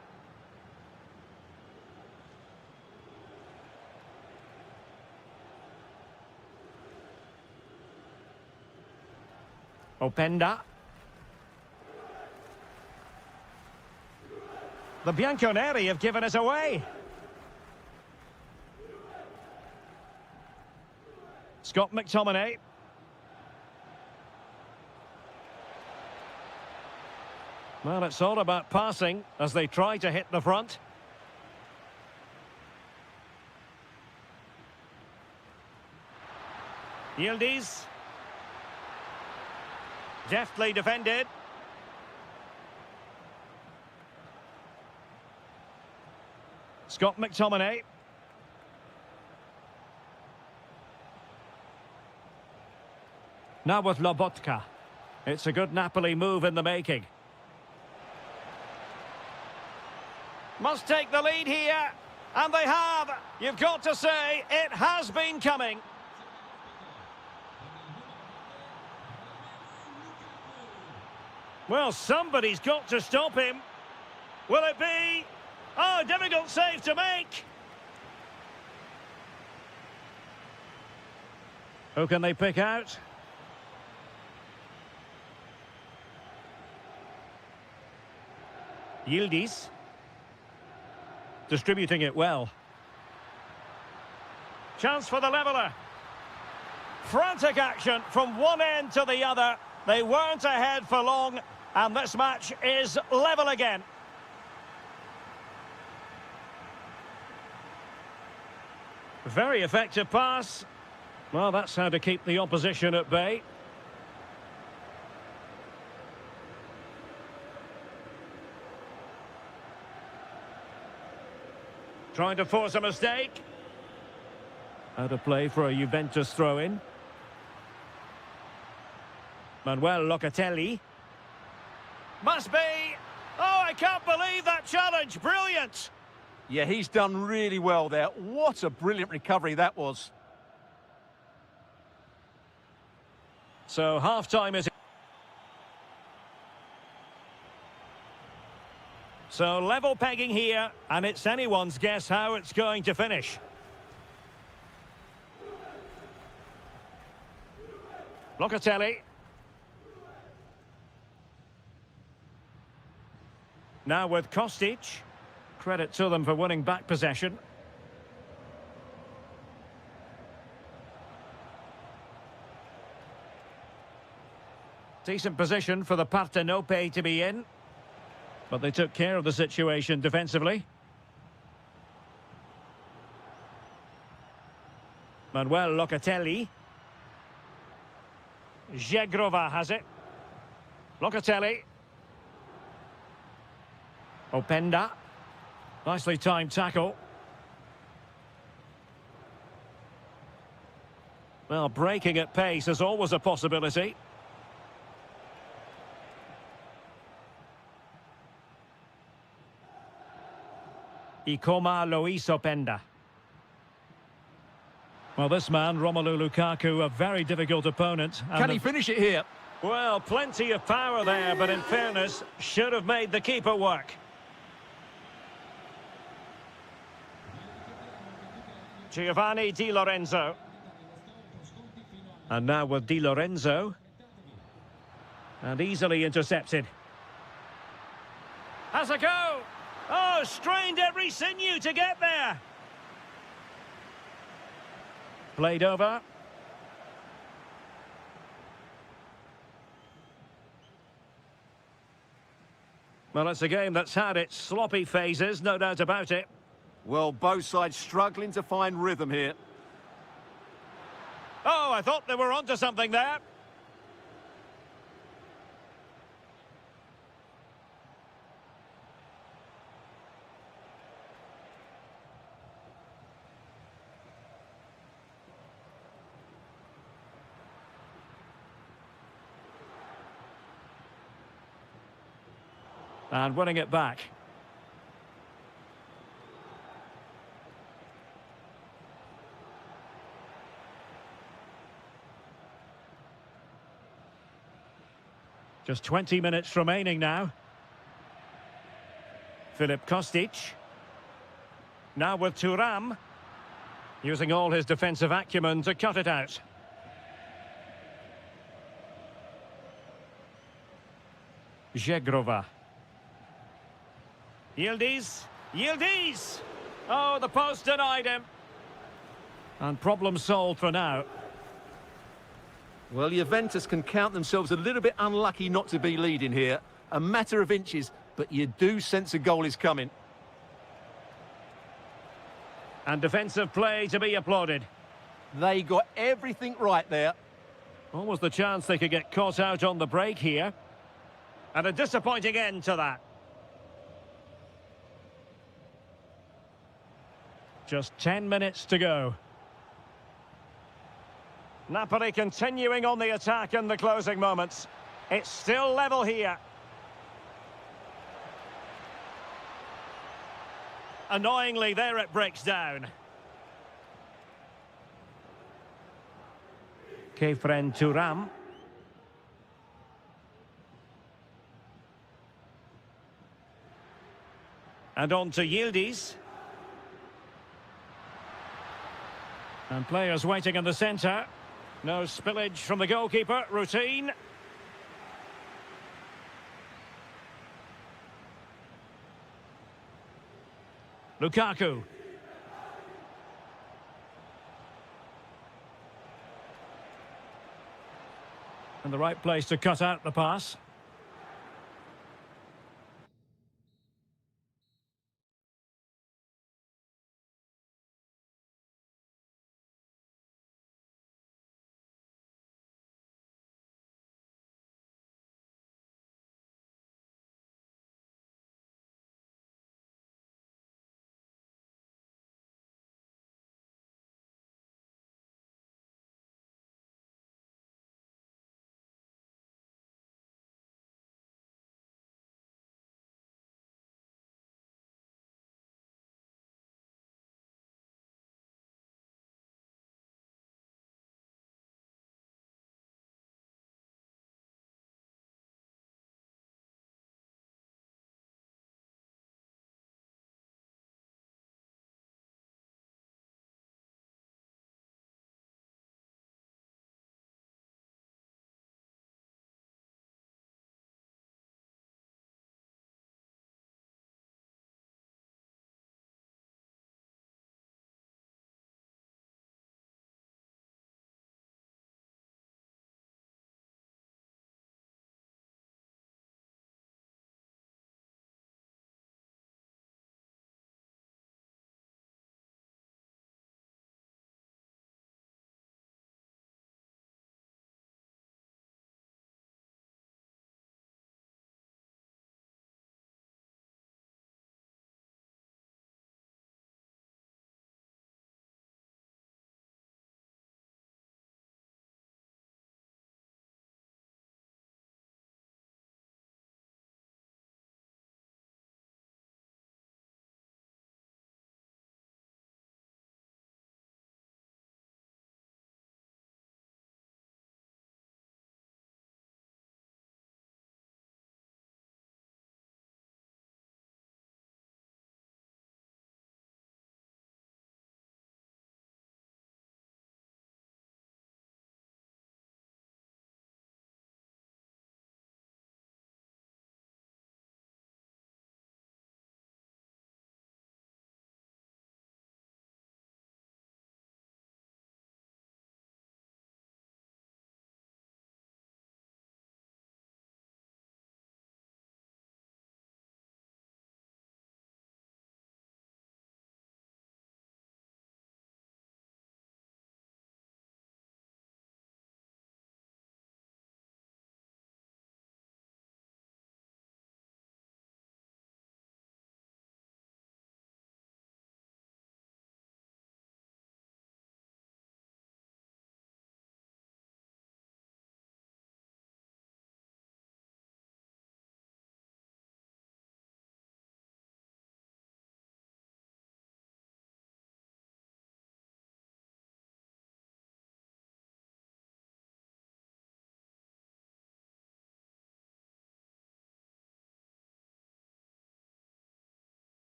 Openda. The Bianconeri have given us away. Scott McTominay. Well, it's all about passing as they try to hit the front. Yildiz. Deftly defended. Scott McTominay. Now with Lobotka. It's a good Napoli move in the making. Must take the lead here. And they have. You've got to say, it has been coming. Well, somebody's got to stop him. Will it be? Oh, difficult save to make. Who can they pick out? Yildiz. Distributing it well. Chance for the leveller. Frantic action from one end to the other. They weren't ahead for long, and this match is level again. Very effective pass. Well, that's how to keep the opposition at bay. Trying to force a mistake. Out of play for a Juventus throw-in. Manuel Locatelli. Must be. Oh, I can't believe that challenge. Brilliant. Yeah, he's done really well there. What a brilliant recovery that was. So half-time is... So level pegging here, and it's anyone's guess how it's going to finish. Locatelli. Now with Kostic. Credit to them for winning back possession. Decent position for the Partenope to be in. But they took care of the situation defensively. Manuel Locatelli. Zegrova has it. Locatelli. Openda. Nicely timed tackle. Well, breaking at pace is always a possibility. Ikoma Luis Openda. Well, this man, Romelu Lukaku, a very difficult opponent. Can he finish it here? Well, plenty of power there, but in fairness, should have made the keeper work. Giovanni Di Lorenzo. And now with Di Lorenzo. And easily intercepted. Has a go! Oh, strained every sinew to get there. Played over. Well, it's a game that's had its sloppy phases, no doubt about it. Well, both sides struggling to find rhythm here. Oh, I thought they were onto something there. And winning it back. Just 20 minutes remaining now. Filip Kostic. Now with Thuram. Using all his defensive acumen to cut it out. Zegrova. Yildiz. Yildiz! Oh, the post denied him. And problem solved for now. Well, Juventus can count themselves a little bit unlucky not to be leading here. A matter of inches, but you do sense a goal is coming. And defensive play to be applauded. They got everything right there. What was the chance they could get caught out on the break here? And a disappointing end to that. Just 10 minutes to go. Napoli continuing on the attack in the closing moments. It's still level here. Annoyingly, there it breaks down. Kefren Thuram. And on to Yildiz. And players waiting in the centre. No spillage from the goalkeeper. Routine. Lukaku. And the right place to cut out the pass.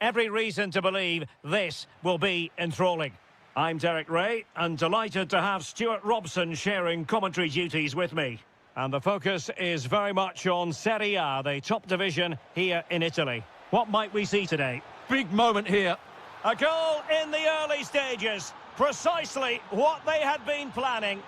every reason to believe this will be enthralling. I'm Derek Ray, and delighted to have Stuart Robson sharing commentary duties with me. And the focus is very much on Serie A, the top division here in Italy. What might we see today? Big moment here. A goal in the early stages. Precisely what they had been planning.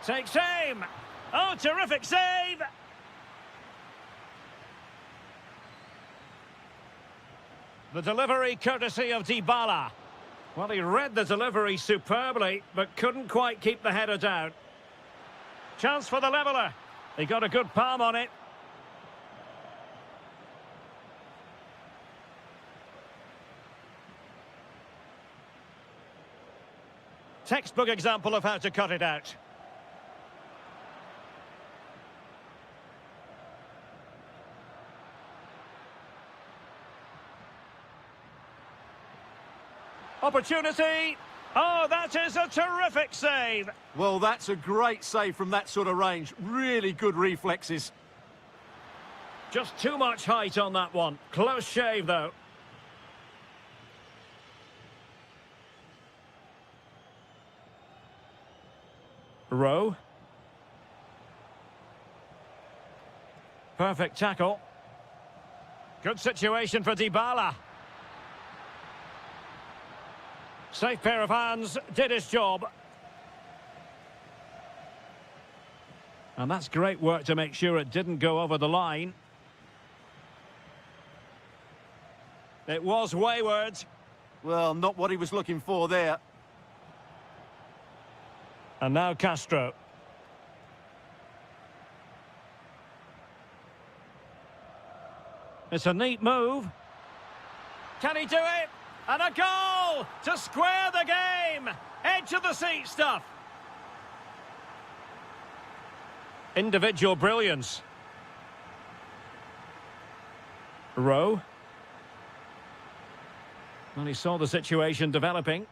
Takes aim. Oh, terrific save. The delivery courtesy of Dybala. Well, he read the delivery superbly, but couldn't quite keep the header down. Chance for the leveller. He got a good palm on it. Textbook example of how to cut it out. Opportunity. Oh, that is a terrific save. Well, that's a great save from that sort of range. Really good reflexes. Just too much height on that one. Close shave, though. Rowe. Perfect tackle. Good situation for Dybala. Safe pair of hands, did his job. And that's great work to make sure it didn't go over the line. It was wayward. Well, not what he was looking for there. And now Castro. It's a neat move. Can he do it? And a goal to square the game. Edge of the seat stuff. Individual brilliance. Rowe. Well, he saw the situation developing.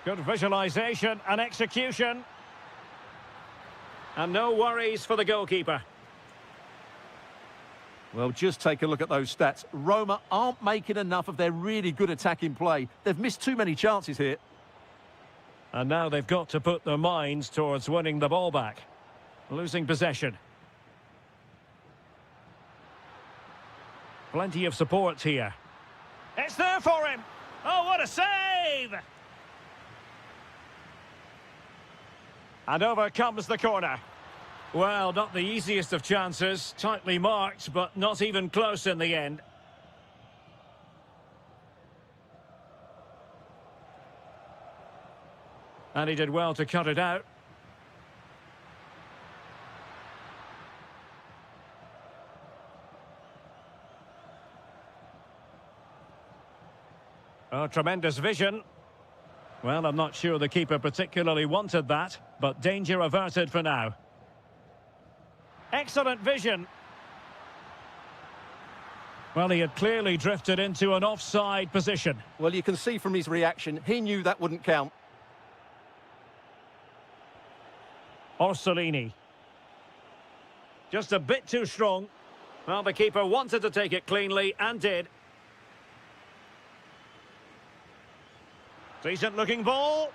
Good visualization and execution. And no worries for the goalkeeper. Well, just take a look at those stats. Roma aren't making enough of their really good attacking play. They've missed too many chances here. And now they've got to put their minds towards winning the ball back. Losing possession. Plenty of support here. It's there for him. Oh, what a save! And over comes the corner. Well, not the easiest of chances. Tightly marked, but not even close in the end. And he did well to cut it out. Oh, tremendous vision. Well, I'm not sure the keeper particularly wanted that, but danger averted for now. Excellent vision. Well, he had clearly drifted into an offside position. Well, you can see from his reaction, he knew that wouldn't count. Orsolini. Just a bit too strong. Well, the keeper wanted to take it cleanly and did. Decent looking ball.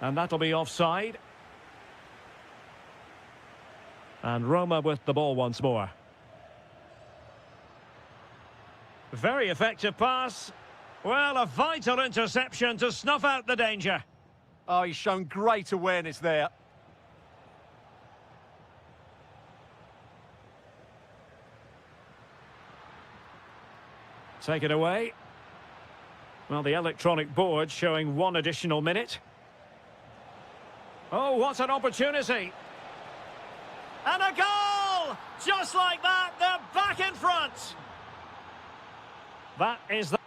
And that'll be offside. And Roma with the ball once more. Very effective pass. Well, a vital interception to snuff out the danger. Oh, he's shown great awareness there. Take it away. Well, the electronic board showing one additional minute. Oh, what an opportunity. And a goal! Just like that, they're back in front. That is the...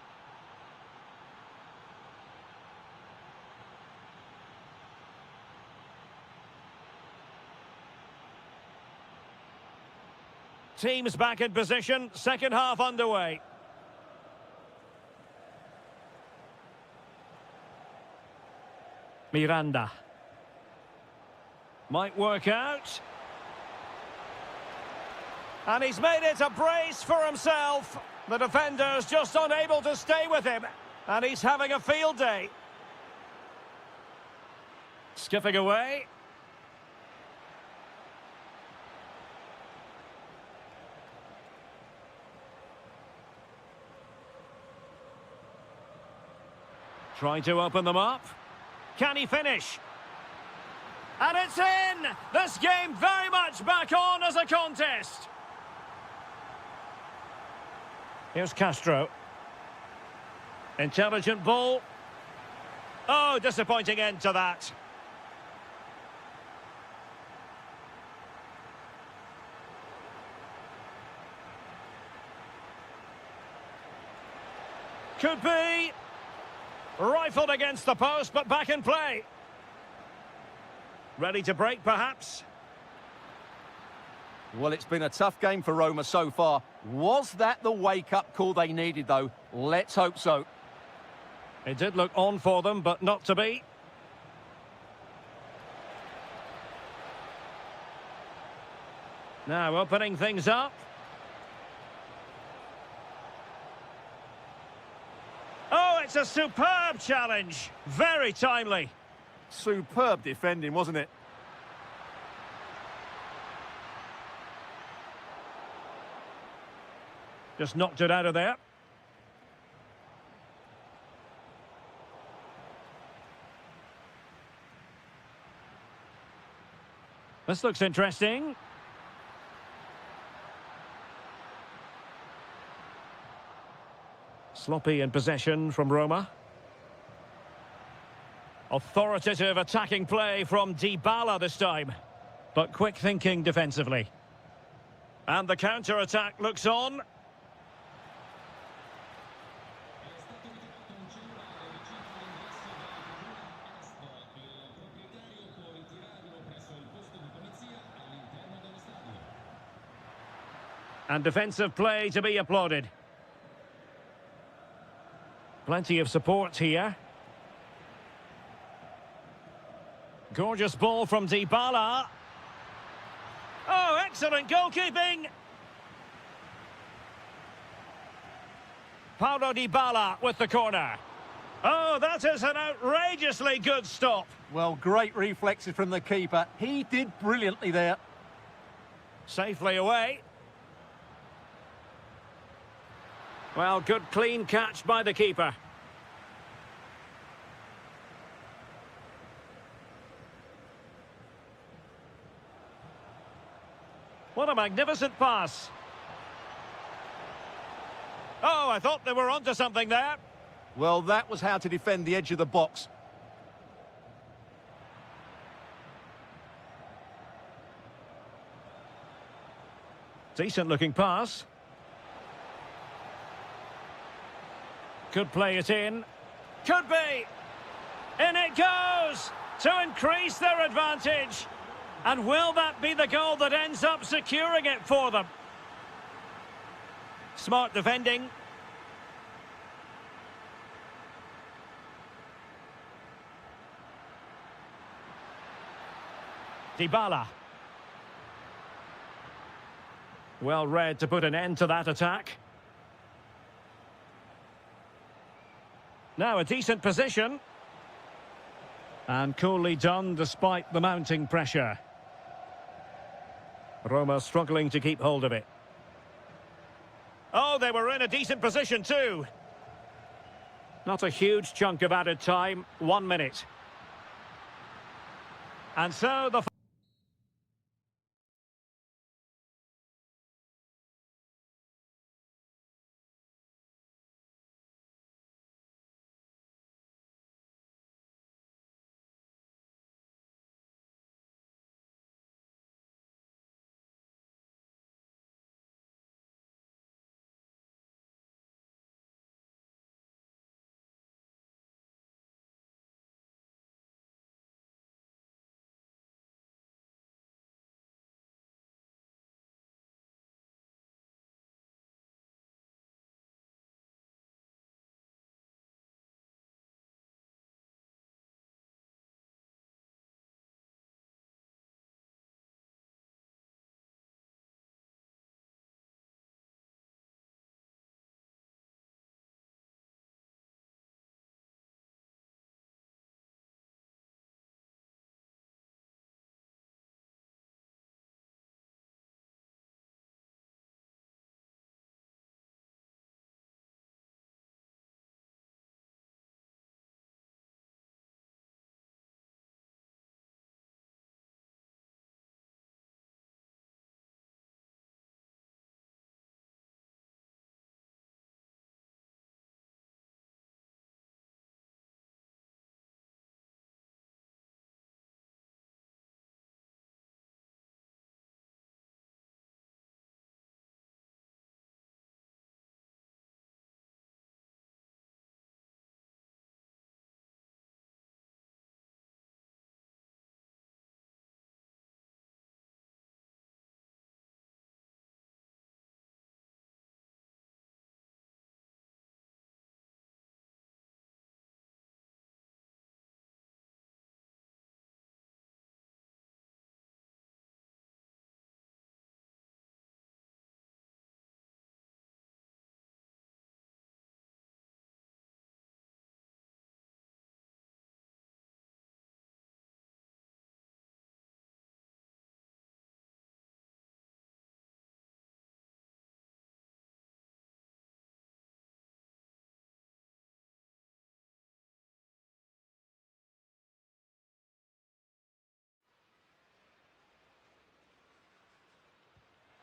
Teams back in position, second half underway. Miranda. Might work out. And he's made it a brace for himself. The defender's just unable to stay with him. And he's having a field day. Skipping away. Trying to open them up. Can he finish? And it's in! This game very much back on as a contest. Here's Castro. Intelligent ball. Oh, disappointing end to that. Could be. Rifled against the post, but back in play. Ready to break, perhaps? Well, it's been a tough game for Roma so far. Was that the wake-up call they needed, though? Let's hope so. It did look on for them, but not to be. Now opening things up. Oh, it's a superb challenge. Very timely. Superb defending, wasn't it? Just knocked it out of there. This looks interesting. Sloppy in possession from Roma. Authoritative attacking play from Dybala this time. But quick thinking defensively. And the counter-attack looks on. And defensive play to be applauded. Plenty of support here. Gorgeous ball from Dybala. Oh, excellent goalkeeping. Paulo Dybala with the corner. Oh, that is an outrageously good stop. Well, great reflexes from the keeper. He did brilliantly there. Safely away. Well, good clean catch by the keeper. What a magnificent pass. Oh, I thought they were onto something there. Well, that was how to defend the edge of the box. Decent looking pass. Could play it in. Could be. In it goes to increase their advantage. And will that be the goal that ends up securing it for them? Smart defending. Dybala. Well read to put an end to that attack. Now a decent position. And coolly done despite the mounting pressure. Roma struggling to keep hold of it. Oh, they were in a decent position too. Not a huge chunk of added time, 1 minute. And so the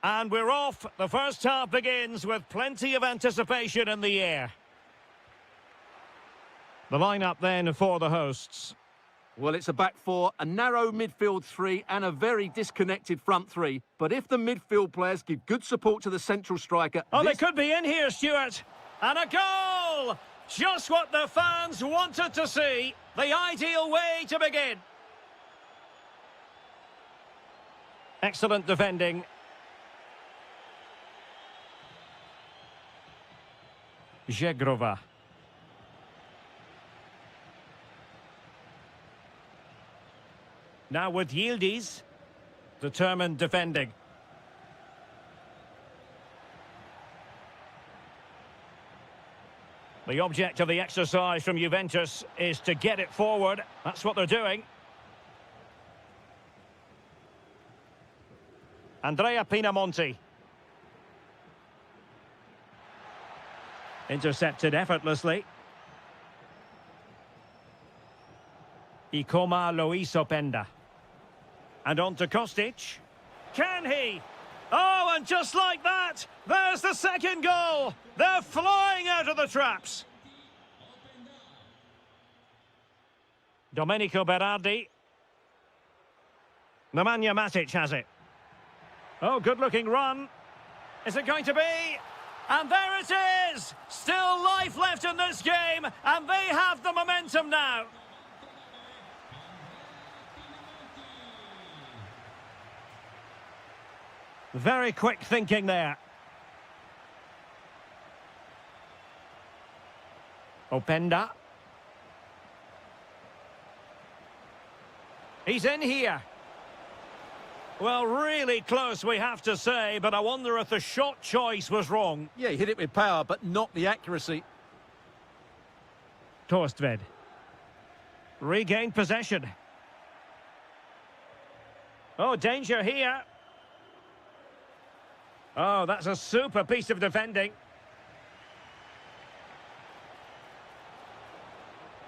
And we're off. The first half begins with plenty of anticipation in the air. The lineup then for the hosts. Well, it's a back four, a narrow midfield three and a very disconnected front three. But if the midfield players give good support to the central striker... Oh, they could be in here, Stuart. And a goal! Just what the fans wanted to see. The ideal way to begin. Excellent defending. Żegrova. Now with Yildiz. Determined defending. The object of the exercise from Juventus is to get it forward. That's what they're doing. Andrea Pinamonti. Intercepted effortlessly. Ikoma Luis Openda. And on to Kostic. Can he? Oh, and just like that, there's the second goal. They're flying out of the traps. Domenico Berardi. Nemanja Matic has it. Oh, good-looking run. Is it going to be? And there it is! Still life left in this game, and they have the momentum now. Very quick thinking there. Openda. He's in here. Well, really close, we have to say, but I wonder if the shot choice was wrong. Yeah, he hit it with power, but not the accuracy. Torstved. Regained possession. Oh, danger here. Oh, that's a super piece of defending.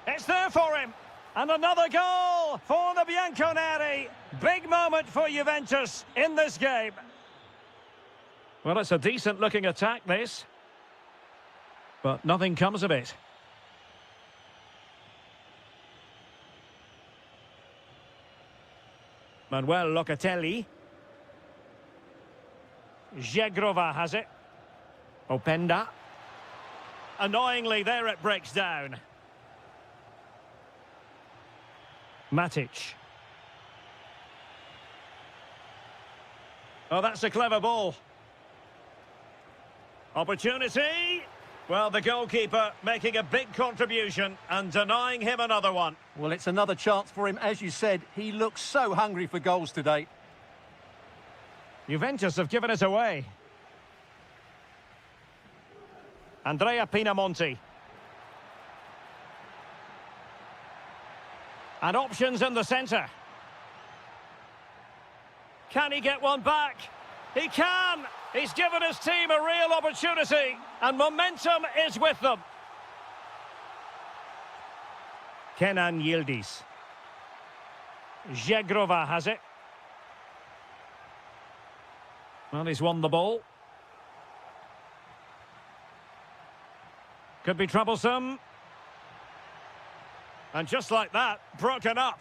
It's there for him. And another goal for the Bianconeri. Big moment for Juventus in this game. Well, it's a decent-looking attack, this. But nothing comes of it. Manuel Locatelli. Żegrova has it. Openda. Annoyingly, there it breaks down. Matic. Oh, that's a clever ball. Opportunity. Well, the goalkeeper making a big contribution and denying him another one. Well, it's another chance for him. As you said, he looks so hungry for goals today. Juventus have given it away. Andrea Pinamonti. And options in the centre. Can he get one back? He can! He's given his team a real opportunity, and momentum is with them. Kenan Yildiz. Żegrova has it. Well, he's won the ball. Could be troublesome. And just like that, broken up.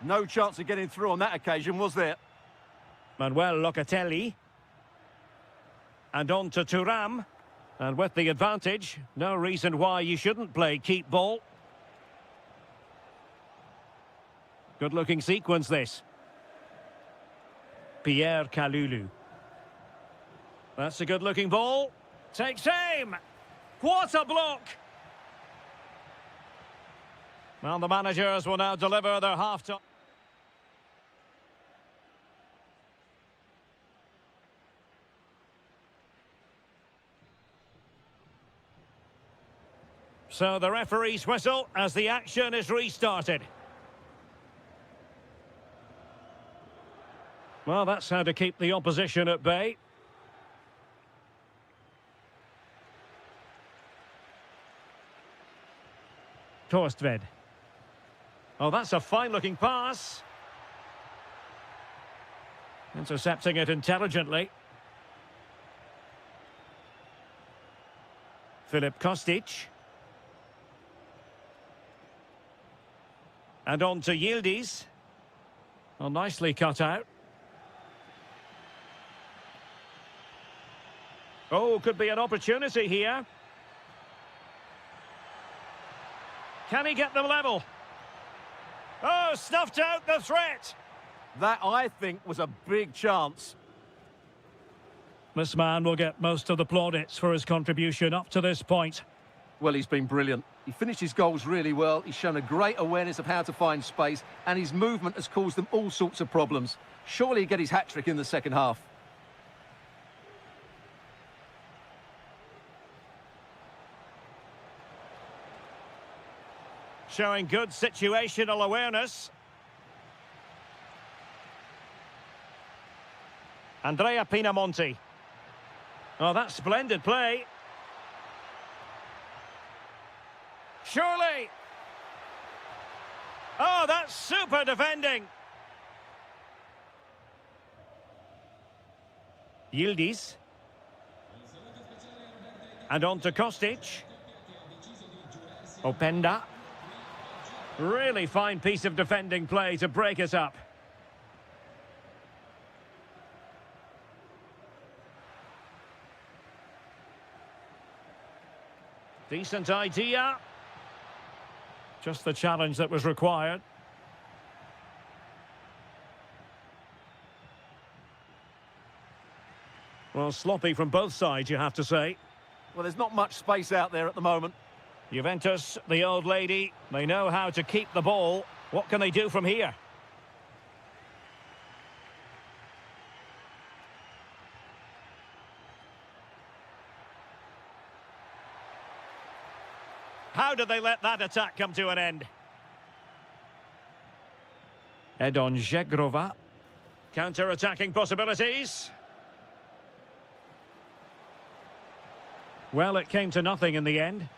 No chance of getting through on that occasion, was there? Manuel Locatelli. And on to Thuram. And with the advantage, no reason why you shouldn't play keep ball. Good-looking sequence, this. Pierre Kalulu. That's a good-looking ball. Takes aim. What a block! Well, the managers will now deliver their half-time. So the referee's whistle as the action is restarted. Well, that's how to keep the opposition at bay. Torstved. Oh, that's a fine-looking pass. Intercepting it intelligently. Filip Kostic. And on to Yildiz. Well, nicely cut out. Oh, could be an opportunity here. Can he get them level? Oh, snuffed out the threat. That, I think, was a big chance. This man will get most of the plaudits for his contribution up to this point. Well, he's been brilliant. He finished his goals really well. He's shown a great awareness of how to find space, and his movement has caused them all sorts of problems. Surely he'll get his hat-trick in the second half. Showing good situational awareness. Andrea Pinamonti. Oh, that's splendid play. Surely. Oh, that's super defending. Yildiz. And on to Kostic. Openda. Really fine piece of defending play to break us up. Decent idea. Just the challenge that was required. Well, sloppy from both sides, you have to say. Well, there's not much space out there at the moment. Juventus, the old lady, they know how to keep the ball. What can they do from here? How did they let that attack come to an end? Edon Žegrova. Counter-attacking possibilities. Well, it came to nothing in the end.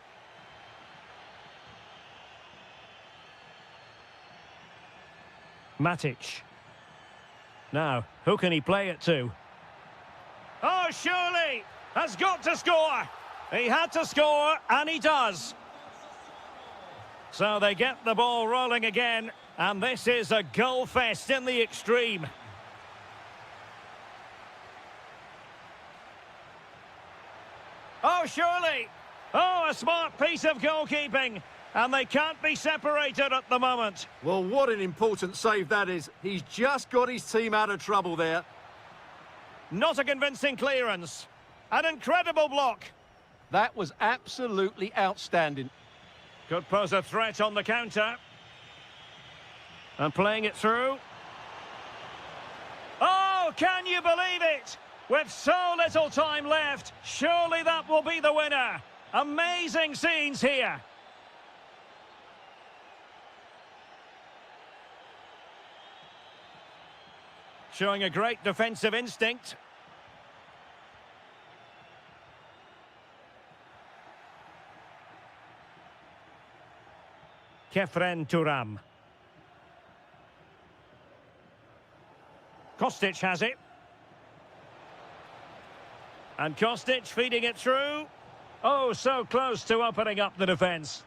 Matic. Now, who can he play it to? Oh, surely! Has got to score! He had to score, and he does. So they get the ball rolling again, and this is a goal fest in the extreme. Oh, surely! Oh, a smart piece of goalkeeping, and they can't be separated at the moment. Well, what an important save that is. He's just got his team out of trouble there. Not a convincing clearance. An incredible block. That was absolutely outstanding. Could pose a threat on the counter. And playing it through. Oh, can you believe it? With so little time left, surely that will be the winner. Amazing scenes here. Showing a great defensive instinct. Kefren Turam. Kostic has it. And Kostic feeding it through. Oh, so close to opening up the defence.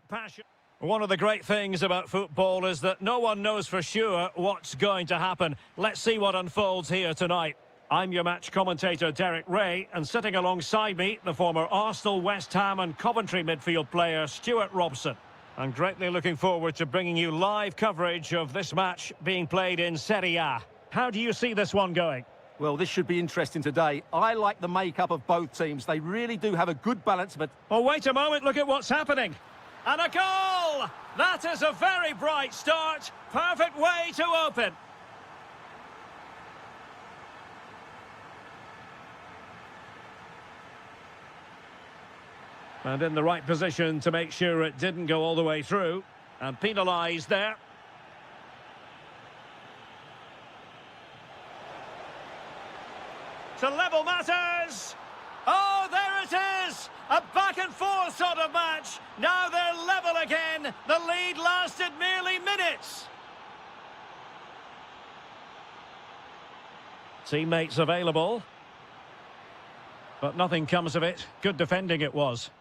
Passion. One of the great things about football is that no one knows for sure what's going to happen. Let's see what unfolds here tonight. I'm your match commentator, Derek Ray, and sitting alongside me, the former Arsenal, West Ham and Coventry midfield player, Stuart Robson. I'm greatly looking forward to bringing you live coverage of this match being played in Serie A. How do you see this one going? Well, this should be interesting today. I like the makeup of both teams. They really do have a good balance, but... Oh, wait a moment, look at what's happening. And a goal! That is a very bright start. Perfect way to open. And in the right position to make sure it didn't go all the way through. And penalised there. To level matters. Oh, there it is! A back-and-forth sort of match. Now they're level again. The lead lasted merely minutes. Teammates available. But nothing comes of it. Good defending it was.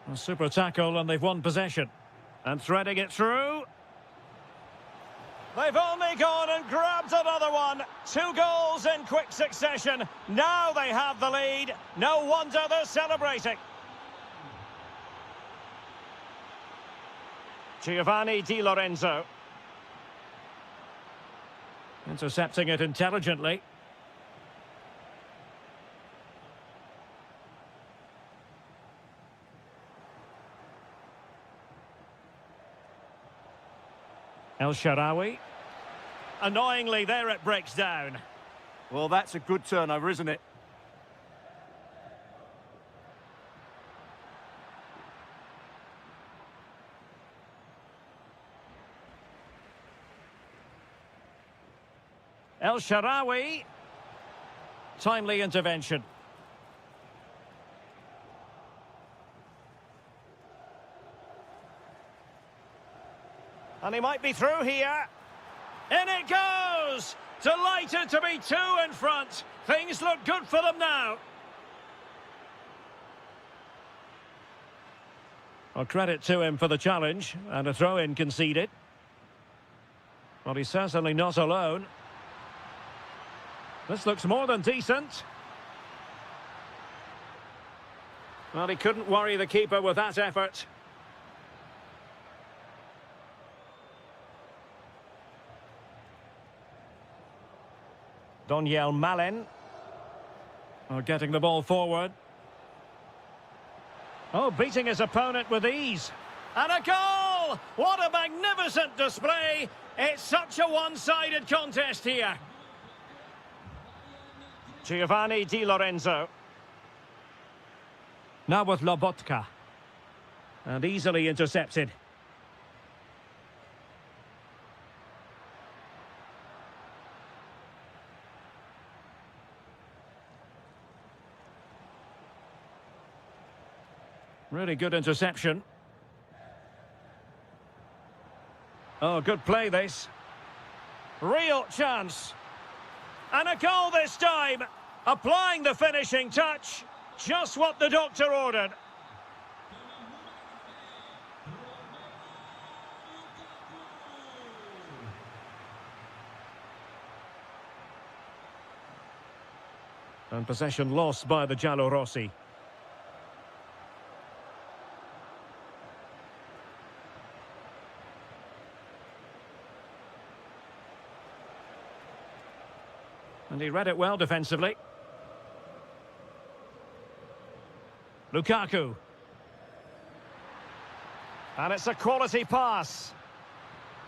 A super tackle and they've won possession. And threading it through. They've only gone and grabbed another one. 2 goals in quick succession. Now they have the lead. No wonder they're celebrating. Giovanni Di Lorenzo. Intercepting it intelligently. El Shaarawy. Annoyingly, there it breaks down. Well, that's a good turnover, isn't it? El Shaarawy. Timely intervention. And he might be through here. In it goes! Delighted to be 2 in front. Things look good for them now. Well, credit to him for the challenge. And a throw-in conceded. Well, he's certainly not alone. This looks more than decent. Well, he couldn't worry the keeper with that effort. Doniel Malen. Getting the ball forward. Oh, beating his opponent with ease. And a goal! What a magnificent display! It's such a one-sided contest here. Giovanni Di Lorenzo. Now with Lobotka. And easily intercepted. Really good interception. Oh, good play this. Real chance. And a goal this time. Applying the finishing touch. Just what the doctor ordered. And possession lost by the Giallorossi. And he read it well defensively. Lukaku. And it's a quality pass.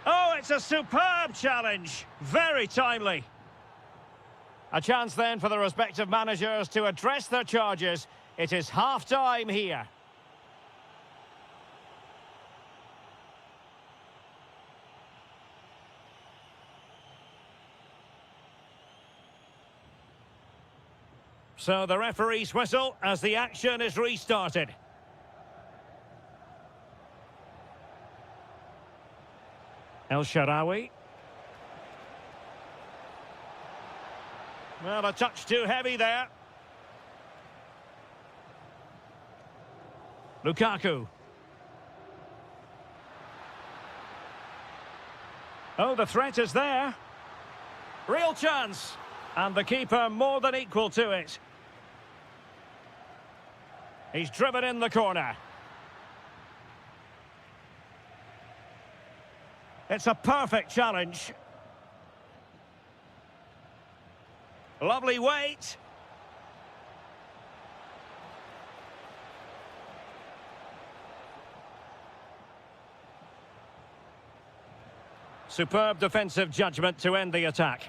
Oh, it's a superb challenge. Very timely. A chance then for the respective managers to address their charges. It is half-time here. So the referee's whistle as the action is restarted. El Shaarawy. Well, a touch too heavy there. Lukaku. Oh, the threat is there. Real chance. And the keeper more than equal to it. He's driven in the corner. It's a perfect challenge. Lovely weight. Superb defensive judgment to end the attack.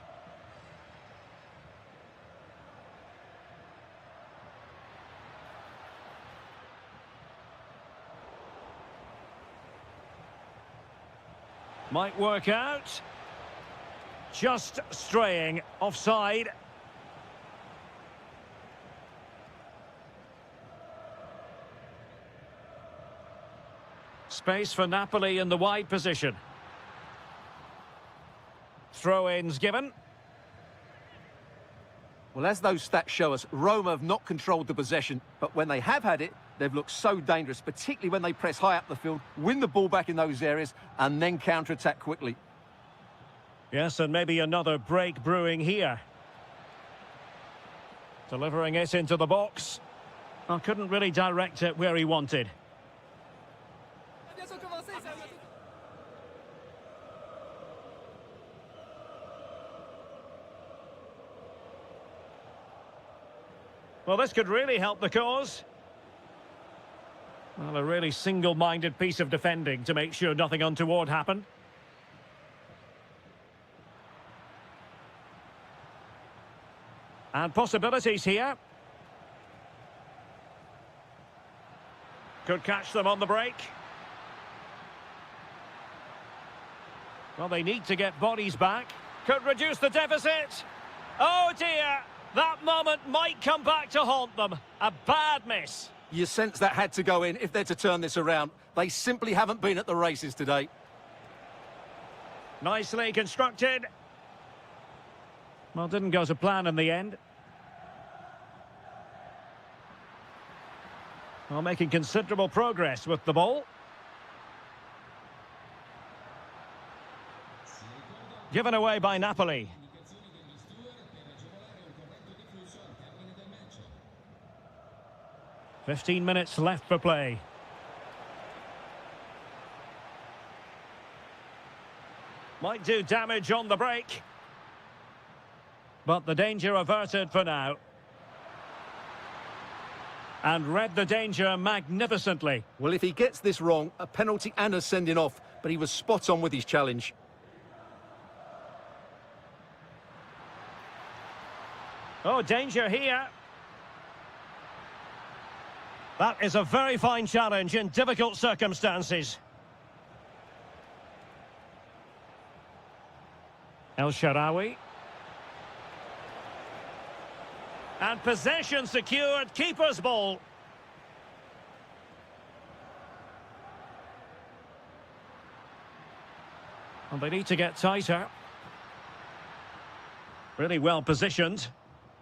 Might work out. Just straying offside. Space for Napoli in the wide position. Throw-ins given. Well, as those stats show us, Roma have not controlled the possession, but when they have had it, they've looked so dangerous, particularly when they press high up the field, win the ball back in those areas, and then counter-attack quickly. Yes, and maybe another break brewing here. Delivering it into the box. Well, couldn't really direct it where he wanted. Well, this could really help the cause. Well, a really single-minded piece of defending to make sure nothing untoward happened. And possibilities here. Could catch them on the break. Well, they need to get bodies back. Could reduce the deficit. Oh dear! That moment might come back to haunt them. A bad miss. You sense that had to go in if they're to turn this around. They simply haven't been at the races today. Nicely constructed. Well, didn't go to plan in the end. Well, making considerable progress with the ball. Given away by Napoli. "15 minutes left for play. Might do damage on the break. But the danger averted for now. And read the danger magnificently. Well, if he gets this wrong, a penalty and a sending off, but he was spot on with his challenge. Oh, danger here. That is a very fine challenge in difficult circumstances. El Shaarawy. And possession secured, keeper's ball. And they need to get tighter. Really well positioned.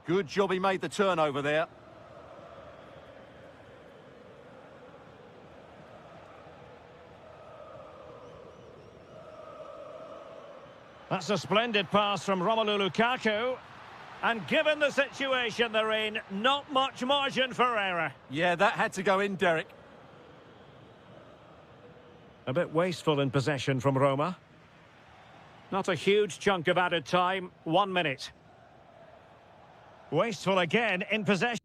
Good job he made the turnover there. That's a splendid pass from Romelu Lukaku. And given the situation they're in, not much margin for error. Yeah, that had to go in, Derek. A bit wasteful in possession from Roma. Not a huge chunk of added time, 1 minute. Wasteful again in possession.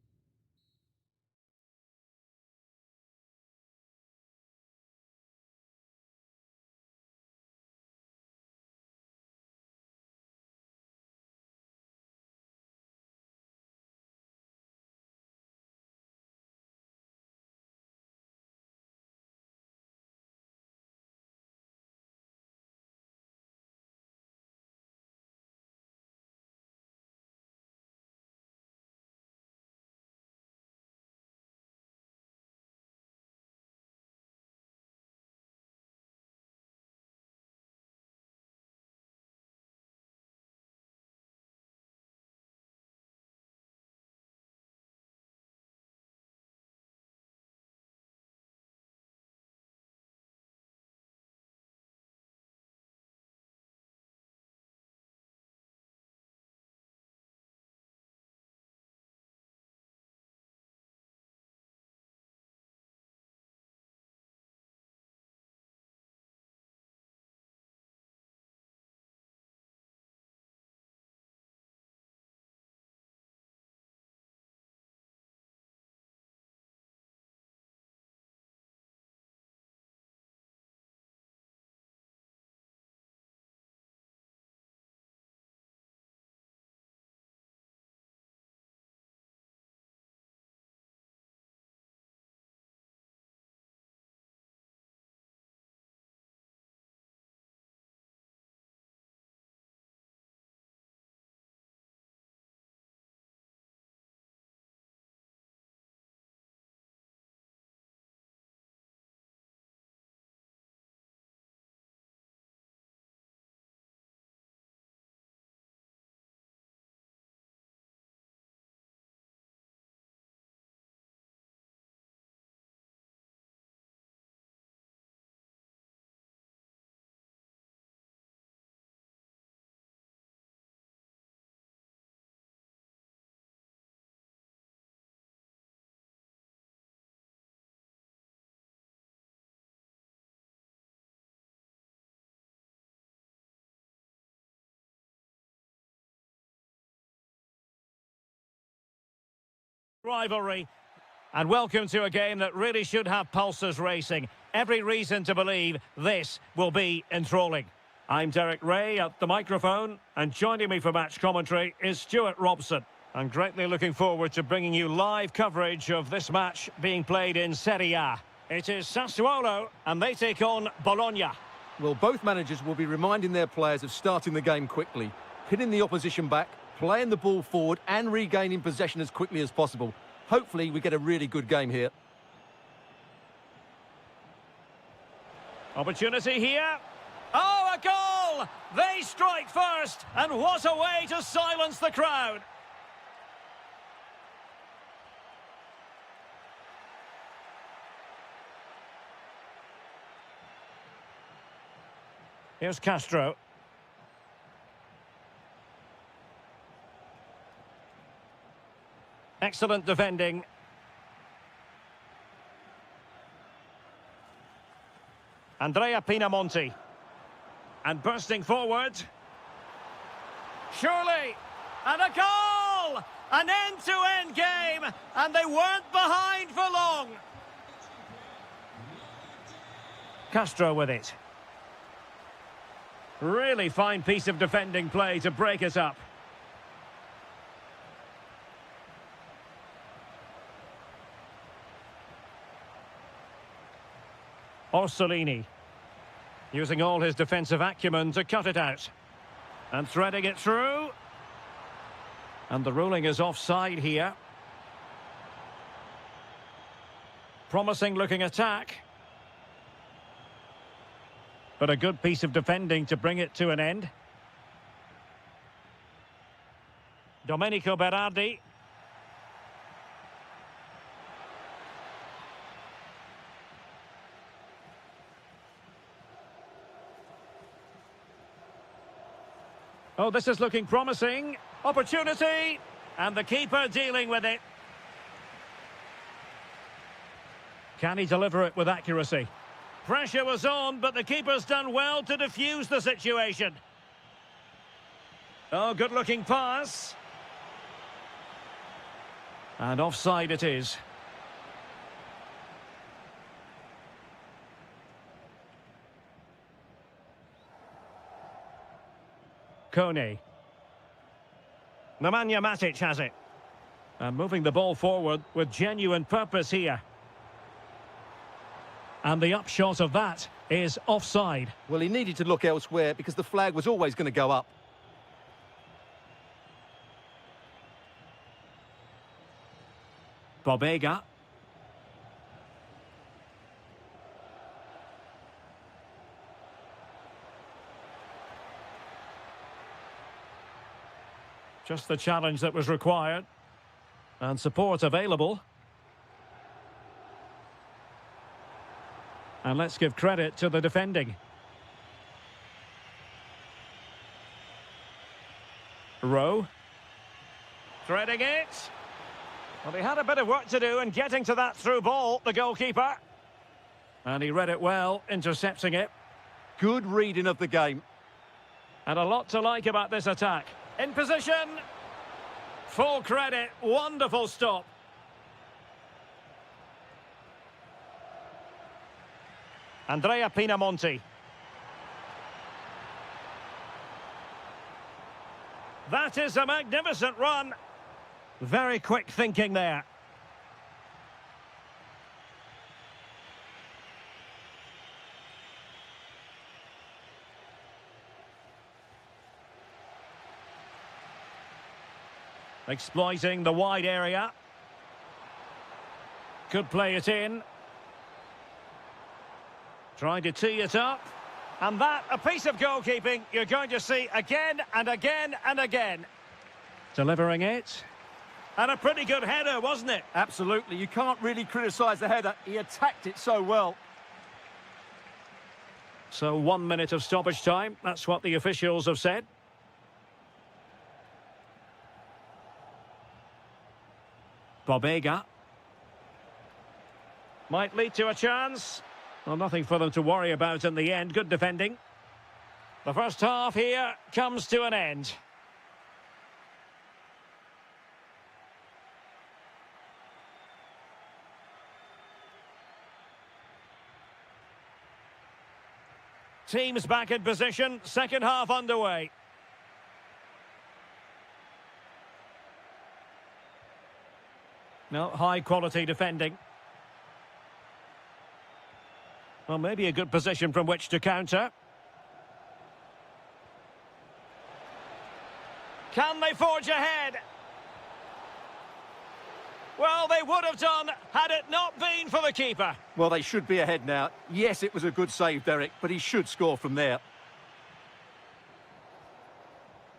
Rivalry. And welcome to a game that really should have pulses racing. Every reason to believe this will be enthralling. I'm Derek Ray at the microphone, and joining me for match commentary is Stuart Robson. I'm greatly looking forward to bringing you live coverage of this match being played in Serie A. It is Sassuolo, and they take on Bologna. Well, both managers will be reminding their players of starting the game quickly, hitting the opposition back, playing the ball forward and regaining possession as quickly as possible. Hopefully we get a really good game here. Opportunity here. Oh, a goal! They strike first, and what a way to silence the crowd. Here's Castro. Excellent defending. Andrea Pinamonti. And bursting forward. Surely. And a goal! An end-to-end game. And they weren't behind for long. Castro with it. Really fine piece of defending play to break it up. Orsolini, using all his defensive acumen to cut it out. And threading it through. And the ruling is offside here. Promising looking attack. But a good piece of defending to bring it to an end. Domenico Berardi. Oh, this is looking promising. Opportunity. And the keeper dealing with it. Can he deliver it with accuracy? Pressure was on, but the keeper's done well to defuse the situation. Oh, good-looking pass. And offside it is. Kone. Nemanja Matic has it. And moving the ball forward with genuine purpose here. And the upshot of that is offside. Well, he needed to look elsewhere because the flag was always going to go up. Bobega. Just the challenge that was required. And support available. And let's give credit to the defending. Rowe. Threading it. Well, he had a bit of work to do in getting to that through ball, the goalkeeper. And he read it well, intercepting it. Good reading of the game. And a lot to like about this attack. In position. Full credit. Wonderful stop. Andrea Pinamonti. That is a magnificent run. Very quick thinking there. Exploiting the wide area. Could play it in. Trying to tee it up. And that, a piece of goalkeeping you're going to see again and again and again. Delivering it. And a pretty good header, wasn't it? Absolutely. You can't really criticise the header. He attacked it so well. So 1 minute of stoppage time. That's what the officials have said. Bobega. Might lead to a chance. Well, nothing for them to worry about in the end. Good defending. The first half here comes to an end. Teams back in position, second half underway. No, high quality defending. Well, maybe a good position from which to counter. Can they forge ahead? Well, they would have done had it not been for the keeper. Well, they should be ahead now. Yes, it was a good save, Derek, but he should score from there.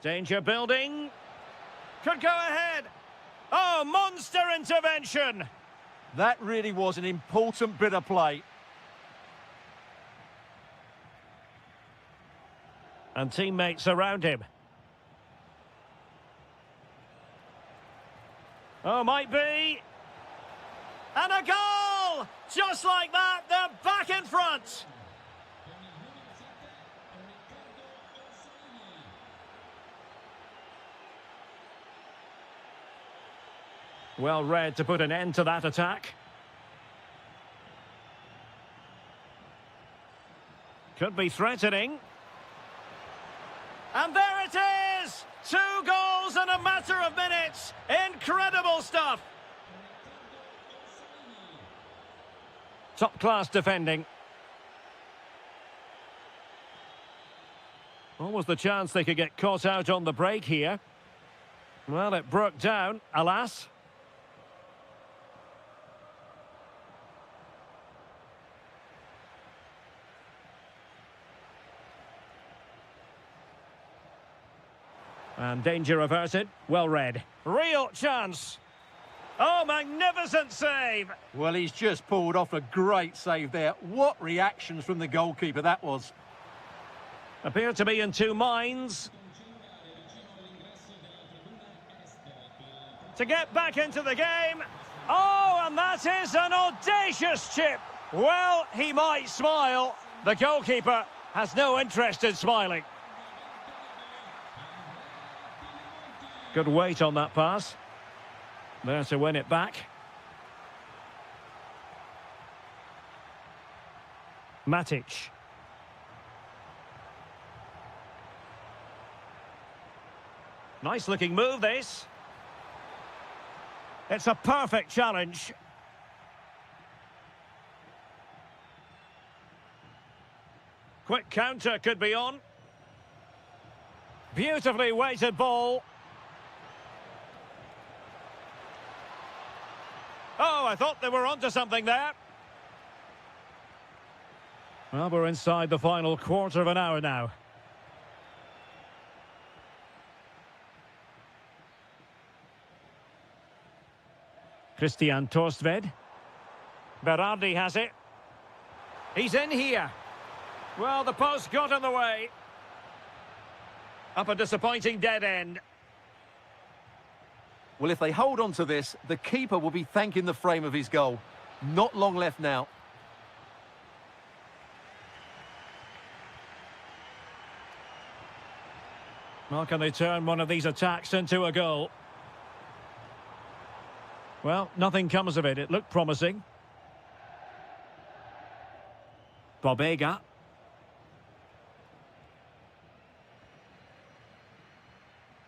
Danger building. Could go ahead. Oh, monster intervention. That really was an important bit of play. And teammates around him. Oh, might be. And a goal! Just like that, they're back in front. Well read to put an end to that attack. Could be threatening. And there it is! 2 goals in a matter of minutes. Incredible stuff. Top-class defending. What was the chance they could get caught out on the break here? Well, it broke down, alas. And danger averted. Well read. Real chance. Oh, magnificent save. Well, he's just pulled off a great save there. What reactions from the goalkeeper that was. Appear to be in 2 minds. To get back into the game. Oh, and that is an audacious chip. Well, he might smile. The goalkeeper has no interest in smiling. Good weight on that pass. There to win it back. Matic. Nice looking move, this. It's a perfect challenge. Quick counter could be on. Beautifully weighted ball. Oh, I thought they were onto something there. Well, we're inside the final quarter of an hour now. Christian Torstved. Berardi has it. He's in here. Well, the post got in the way. Up a disappointing dead end. Well, if they hold on to this, the keeper will be thanking the frame of his goal. Not long left now. Well, can they turn one of these attacks into a goal? Well, nothing comes of it. It looked promising. Bobega.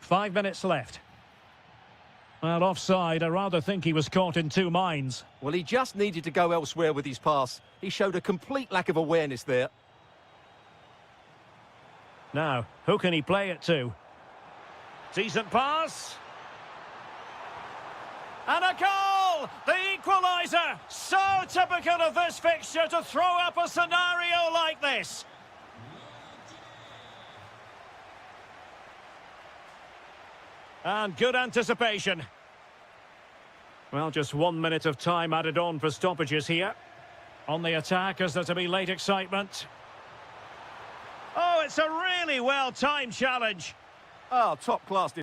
Five minutes left. Well, offside. I rather think he was caught in 2 minds. Well, he just needed to go elsewhere with his pass. He showed a complete lack of awareness there. Now, who can he play it to? Decent pass. And a goal! The equaliser! So typical of this fixture to throw up a scenario like this. And good anticipation. Well, just 1 minute of time added on for stoppages here. On the attack, as there to be late excitement. Oh, it's a really well-timed challenge. Oh, top class.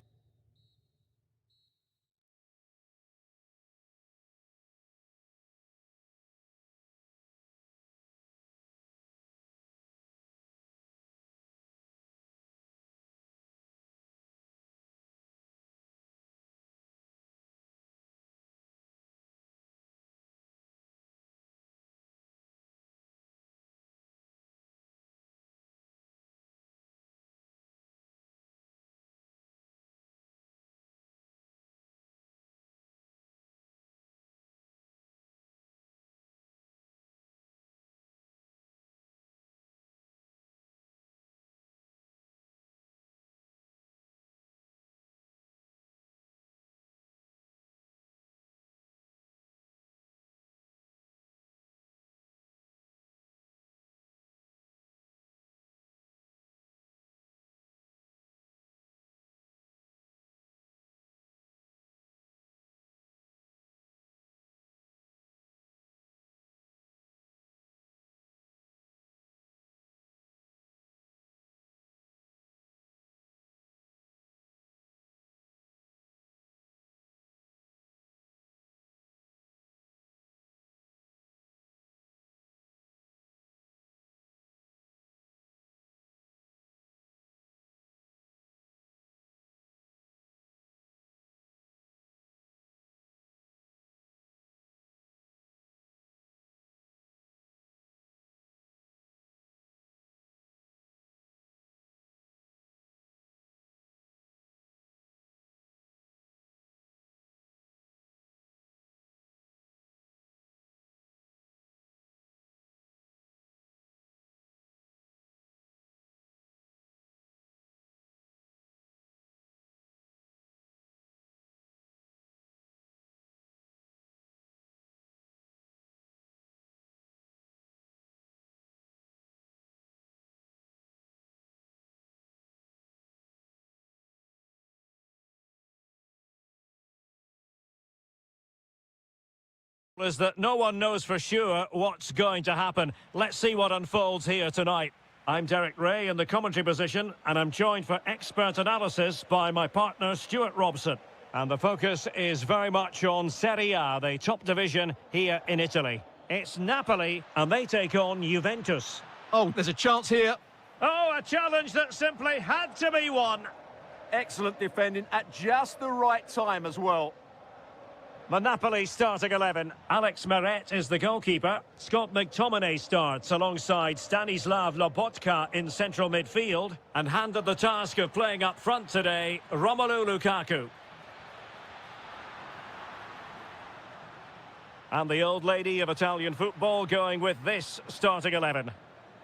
Is that no one knows for sure what's going to happen. Let's see what unfolds here tonight. I'm Derek Ray in the commentary position, and I'm joined for expert analysis by my partner Stuart Robson. And the focus is very much on Serie A, the top division here in Italy. It's Napoli, and they take on Juventus. Oh, there's a chance here. Oh, a challenge that simply had to be won. Excellent defending at just the right time as well. The Napoli starting 11. Alex Meret is the goalkeeper. Scott McTominay starts alongside Stanislav Lobotka in central midfield. And handed the task of playing up front today, Romelu Lukaku. And the old lady of Italian football going with this starting 11.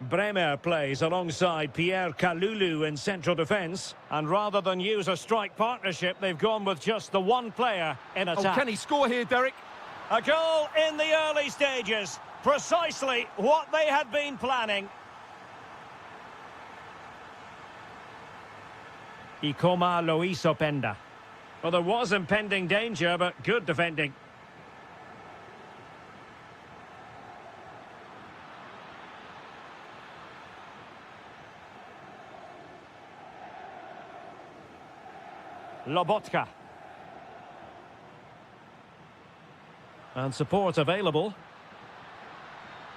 Bremer plays alongside Pierre Kalulu in central defence. And rather than use a strike partnership, they've gone with just the one player in attack. Oh, can he score here, Derek? A goal in the early stages. Precisely what they had been planning. Ikoma Lois Openda. Well, there was impending danger, but good defending. Lobotka. And support available.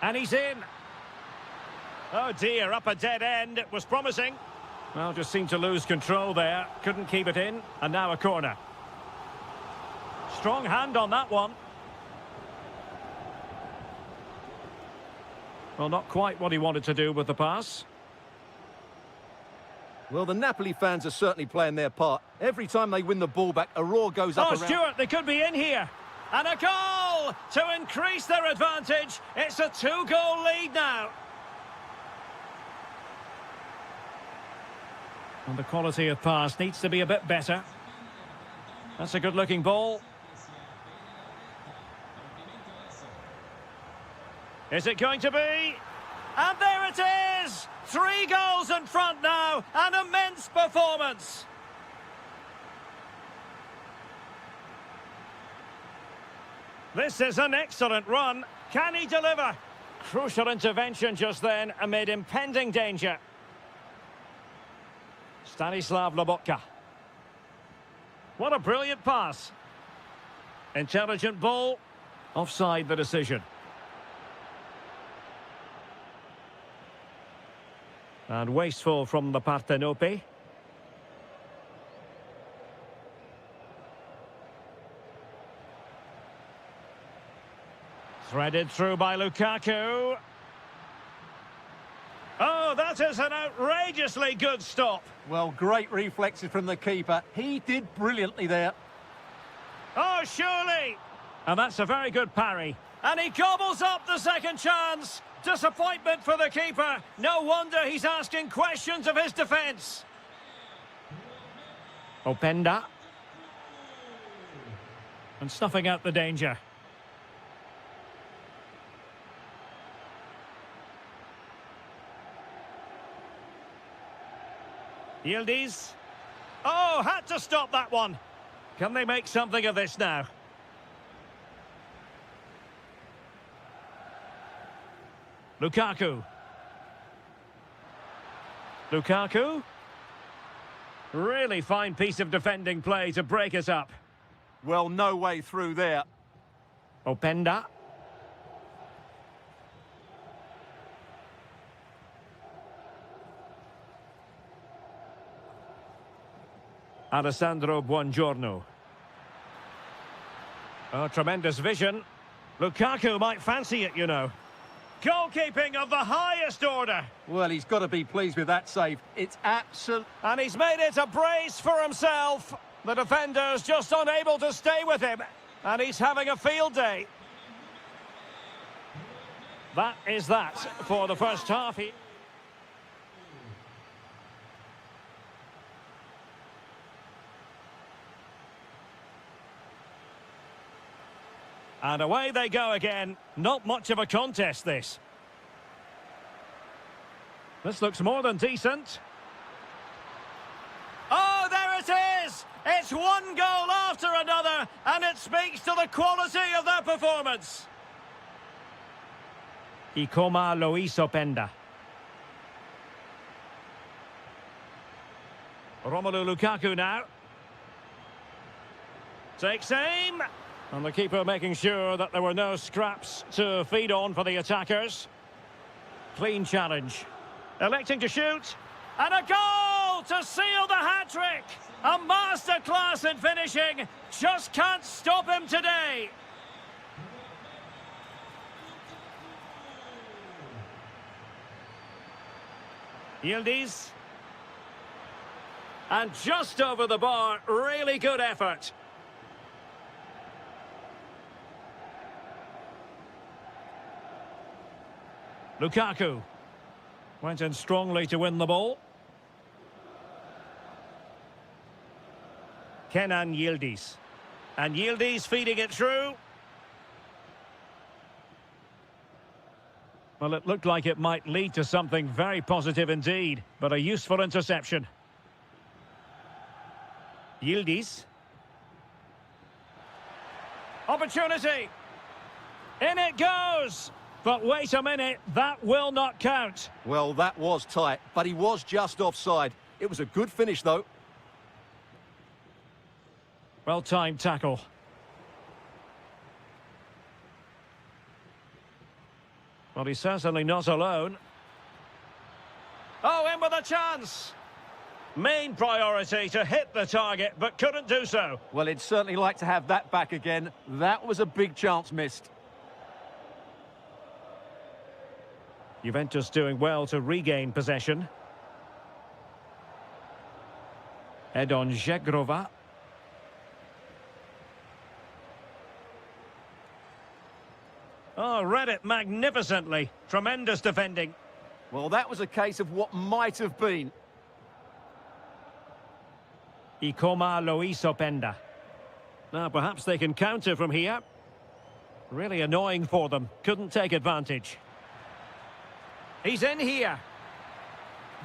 And he's in. Oh dear, up a dead end. It was promising. Well, just seemed to lose control there. Couldn't keep it in. And now a corner. Strong hand on that one. Well, not quite what he wanted to do with the pass. Well, the Napoli fans are certainly playing their part. Every time they win the ball back, a roar goes up around. Stuart, they could be in here. And a goal to increase their advantage. It's a 2-goal lead now. And the quality of pass needs to be a bit better. That's a good-looking ball. Is it going to be? And there it is! 3 goals in front now. An immense performance. This is an excellent run. Can he deliver? Crucial intervention just then amid impending danger. Stanislav Lobotka. What a brilliant pass. Intelligent ball. Offside the decision. And wasteful from the Partenope. Threaded through by Lukaku. Oh, that is an outrageously good stop. Well, great reflexes from the keeper. He did brilliantly there. Oh, surely. And that's a very good parry. And he gobbles up the second chance. Disappointment for the keeper. No wonder he's asking questions of his defence. Openda. And snuffing out the danger. Yildiz. Oh, had to stop that one. Can they make something of this now? Lukaku. Lukaku. Really fine piece of defending play to break us up. Well, no way through there. Openda. Alessandro Buongiorno. Oh, tremendous vision. Lukaku might fancy it, you know. Goalkeeping of the highest order. Well, he's got to be pleased with that save. It's absolute. And he's made it a brace for himself. The defender's just unable to stay with him. And he's having a field day. That is that for the first half. And away they go again. Not much of a contest, this. This looks more than decent. Oh, there it is! It's one goal after another, and it speaks to the quality of their performance. Ikoma Loisopenda. Romelu Lukaku now. Takes aim. And the keeper making sure that there were no scraps to feed on for the attackers. Clean challenge. Electing to shoot. And a goal to seal the hat-trick. A masterclass in finishing. Just can't stop him today. Yildiz. And just over the bar, really good effort. Lukaku went in strongly to win the ball. Kenan Yildiz. And Yildiz feeding it through. Well, it looked like it might lead to something very positive indeed, but a useful interception. Yildiz. Opportunity. In it goes. But wait a minute, that will not count. Well, that was tight, but he was just offside. It was a good finish, though. Well-timed tackle. Well, he's certainly not alone. Oh, in with a chance. Main priority to hit the target, but couldn't do so. Well, he'd certainly like to have that back again. That was a big chance missed. Juventus doing well to regain possession. Edon Žegrova. Oh, read it magnificently. Tremendous defending. Well, that was a case of what might have been. Ikoma Loisopenda. Now, perhaps they can counter from here. Really annoying for them. Couldn't take advantage. He's in here.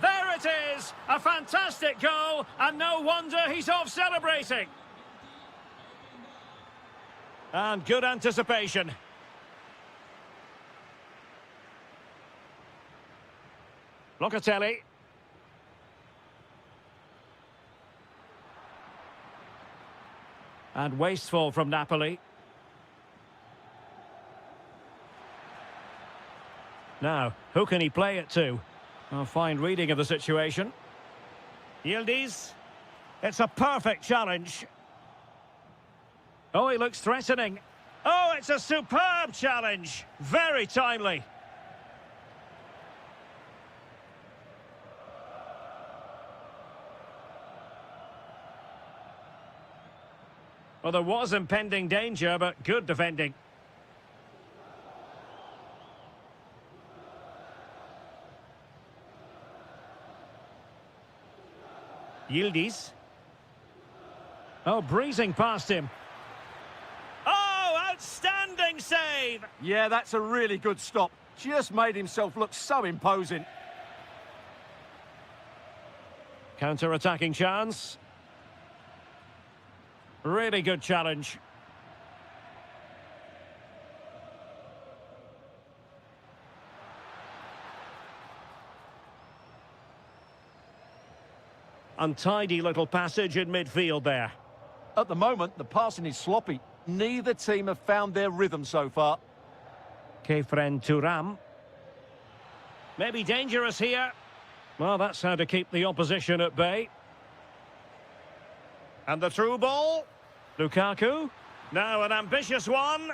There it is! A fantastic goal, and no wonder he's off celebrating. And good anticipation. Locatelli. And wasteful from Napoli. Now, who can he play it to? A fine reading of the situation. Yildiz. It's a perfect challenge. Oh, he looks threatening. Oh, it's a superb challenge. Very timely. Well, there was impending danger, but good defending. Yildiz. Oh, breezing past him. Oh, outstanding save! Yeah, that's a really good stop. Just made himself look so imposing. Counter-attacking chance. Really good challenge. Untidy little passage in midfield there. At the moment, the passing is sloppy. Neither team have found their rhythm so far. Kefren Turam. Maybe dangerous here. Well, that's how to keep the opposition at bay. And the through ball. Lukaku. Now an ambitious one.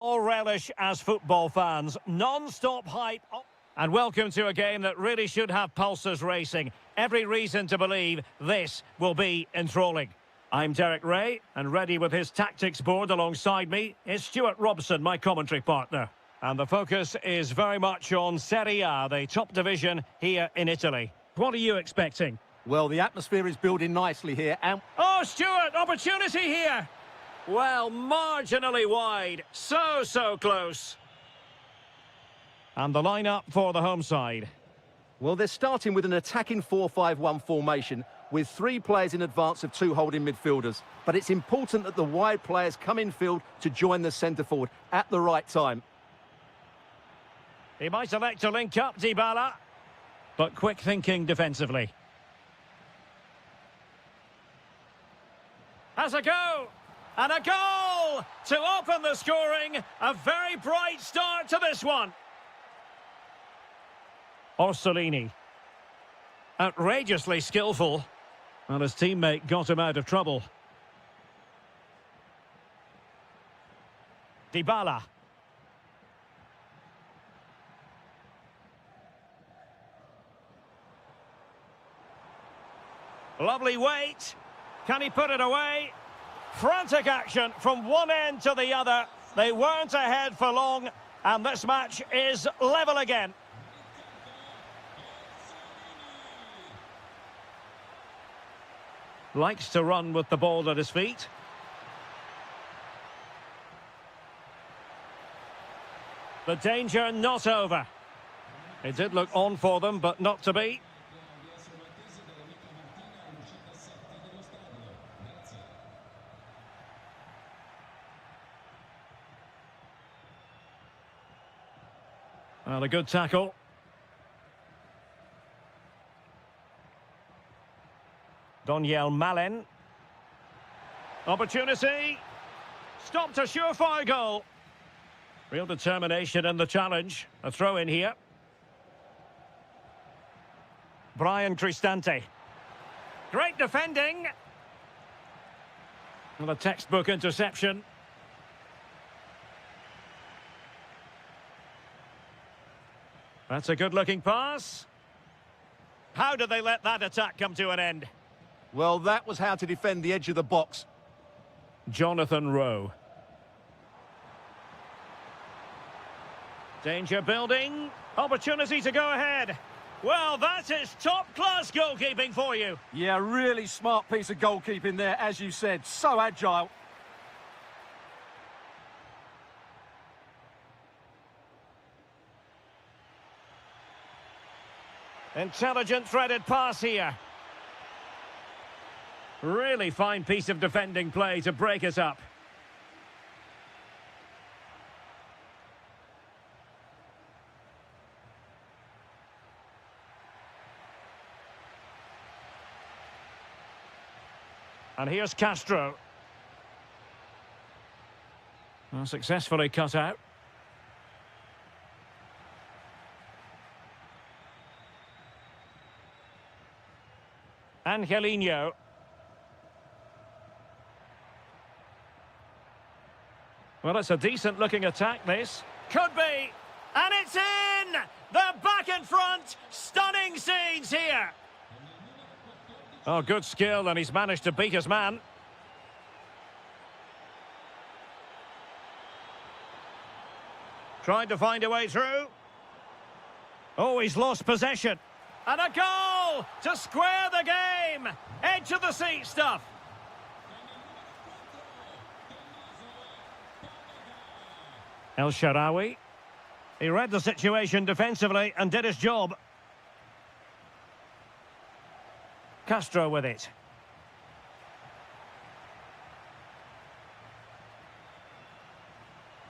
All relish as football fans. Non-stop hype. And welcome to a game that really should have pulses racing. Every reason to believe this will be enthralling. I'm Derek Ray, and ready with his tactics board alongside me is Stuart Robson, my commentary partner. And the focus is very much on Serie A, the top division here in Italy. What are you expecting? Well, the atmosphere is building nicely here, and... Oh, Stuart, opportunity here! Well, marginally wide. So close. And the lineup for the home side. Well, they're starting with an attacking 4-5-1 formation with 3 players in advance of 2 holding midfielders. But it's important that the wide players come in field to join the centre forward at the right time. He might elect to link up Dybala, but quick thinking defensively. Has a go! And a goal to open the scoring. A very bright start to this one. Orsolini. Outrageously skillful. Well, his teammate got him out of trouble. Dybala. Lovely weight. Can he put it away? Frantic action from one end to the other. They weren't ahead for long, and this match is level again. Likes to run with the ball at his feet. The danger not over. It did look on for them, but not to be. Well, a good tackle. Doniel Malen. Opportunity. Stopped a surefire goal. Real determination in the challenge. A throw in here. Brian Cristante. Great defending. And a textbook interception. That's a good-looking pass. How did they let that attack come to an end? Well, that was how to defend the edge of the box. Jonathan Rowe. Danger building. Opportunity to go ahead. Well, that is top-class goalkeeping for you. Yeah, really smart piece of goalkeeping there, as you said. So agile. Intelligent threaded pass here. Really fine piece of defending play to break us up. And here's Castro. Well, successfully cut out. Angelino. Well, it's a decent-looking attack, this. Could be. And it's in! They're back in front. Stunning scenes here. Oh, good skill, and he's managed to beat his man. Tried to find a way through. Oh, he's lost possession. And a goal to square the game. Edge of the seat stuff. El Shaarawy. He read the situation defensively and did his job. Castro with it.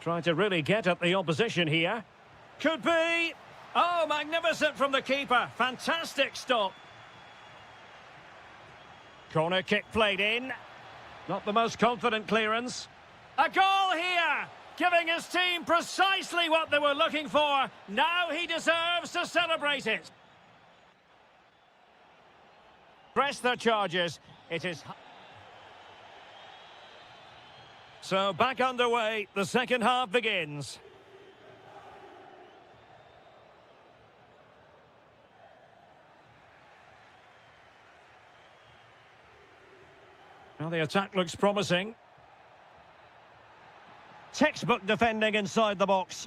Trying to really get at the opposition here. Could be. Oh, magnificent from the keeper. Fantastic stop. Corner kick played in. Not the most confident clearance. A goal here, giving his team precisely what they were looking for. Now he deserves to celebrate it. Press their charges. It is... So back underway, the second half begins. Well, the attack looks promising. Textbook defending inside the box.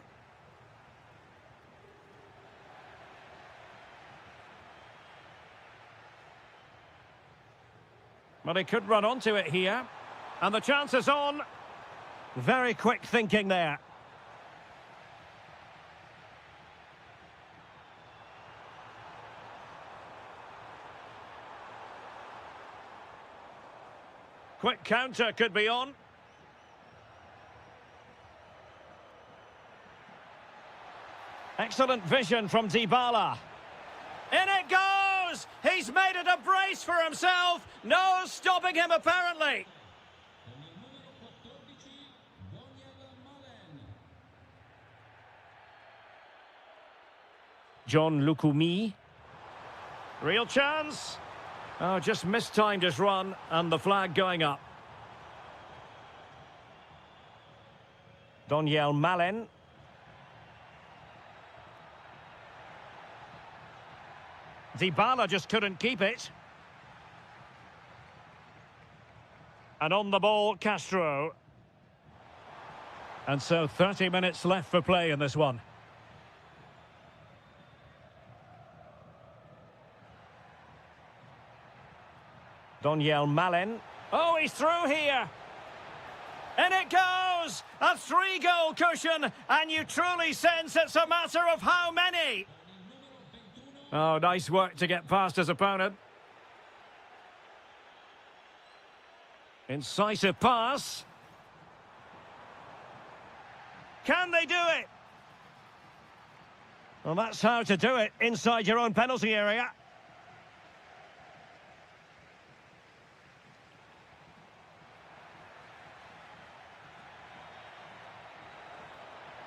But he could run onto it here. And the chance is on. Very quick thinking there. Quick counter could be on. Excellent vision from Dybala. In it goes! He's made it a brace for himself. No stopping him, apparently. John Lukumi. Real chance. Oh, just mistimed his run, and the flag going up. Donyell Malen. Dybala just couldn't keep it. And on the ball, Castro. And so 30 minutes left for play in this one. Donyell Malen. Oh, he's through here. In it goes! A 3-goal cushion, and you truly sense it's a matter of how many. Oh, nice work to get past his opponent. Incisive pass. Can they do it? Well, that's how to do it inside your own penalty area.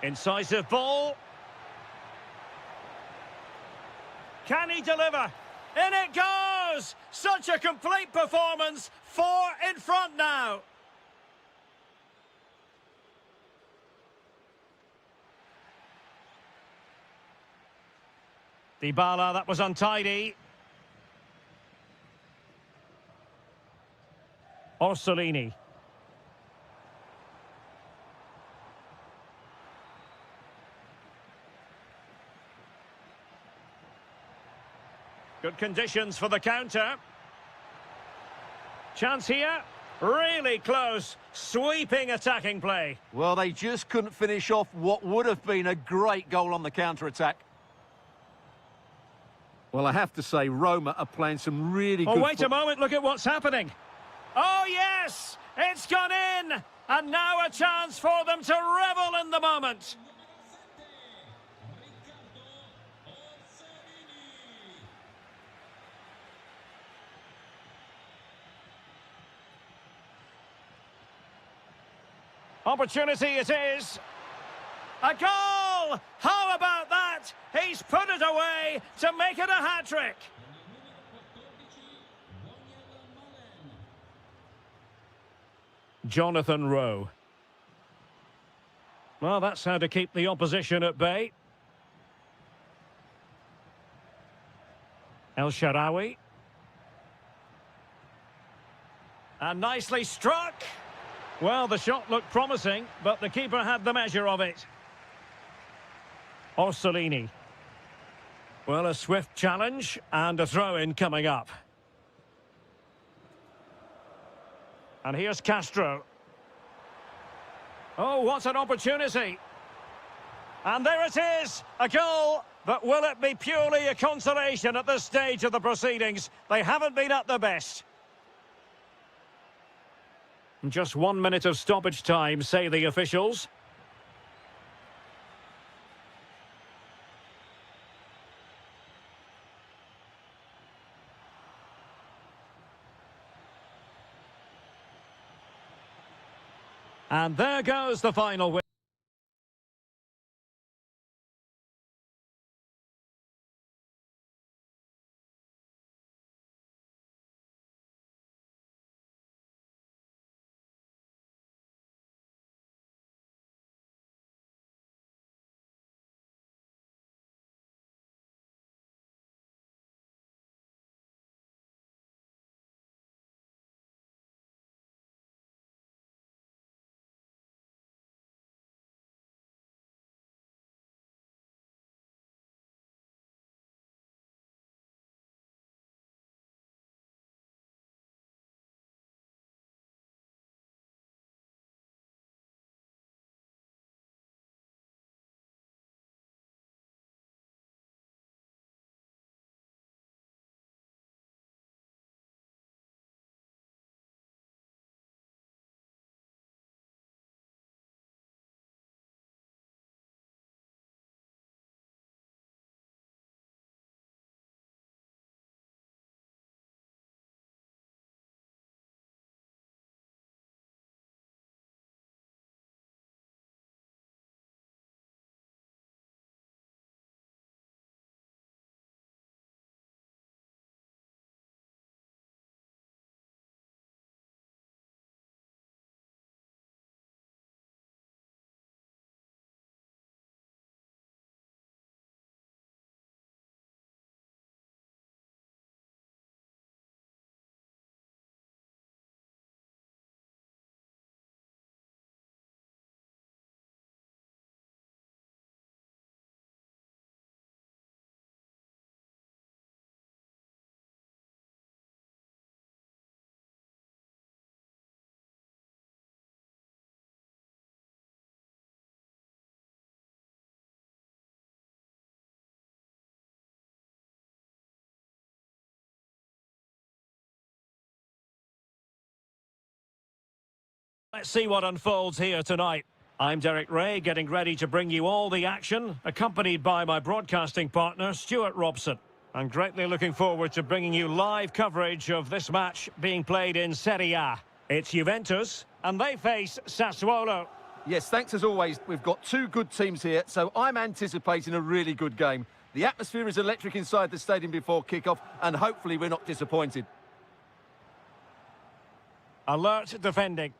Incisive ball. Can he deliver? In it goes! Such a complete performance. 4 in front now. Dybala, that was untidy. Orsolini. Good conditions for the counter. Chance here. Really close. Sweeping attacking play. Well, they just couldn't finish off what would have been a great goal on the counter-attack. Well, I have to say, Roma are playing some really good... Oh, wait a moment. Look at what's happening. Oh, yes! It's gone in! And now a chance for them to revel in the moment. Opportunity it is. A goal! How about that? He's put it away to make it a hat-trick. Jonathan Rowe. Well, that's how to keep the opposition at bay. El Shaarawy. And nicely struck. Well, the shot looked promising, but the keeper had the measure of it. Orsolini. Well, a swift challenge and a throw-in coming up. And here's Castro. Oh, what an opportunity. And there it is, a goal. But will it be purely a consolation at this stage of the proceedings? They haven't been at their best. Just 1 minute of stoppage time, say the officials. And there goes the final whistle. Let's see what unfolds here tonight. I'm Derek Ray, getting ready to bring you all the action, accompanied by my broadcasting partner, Stuart Robson. I'm greatly looking forward to bringing you live coverage of this match being played in Serie A. It's Juventus, and they face Sassuolo. Yes, thanks as always. We've got two good teams here, so I'm anticipating a really good game. The atmosphere is electric inside the stadium before kick-off, and hopefully we're not disappointed. Alert defending.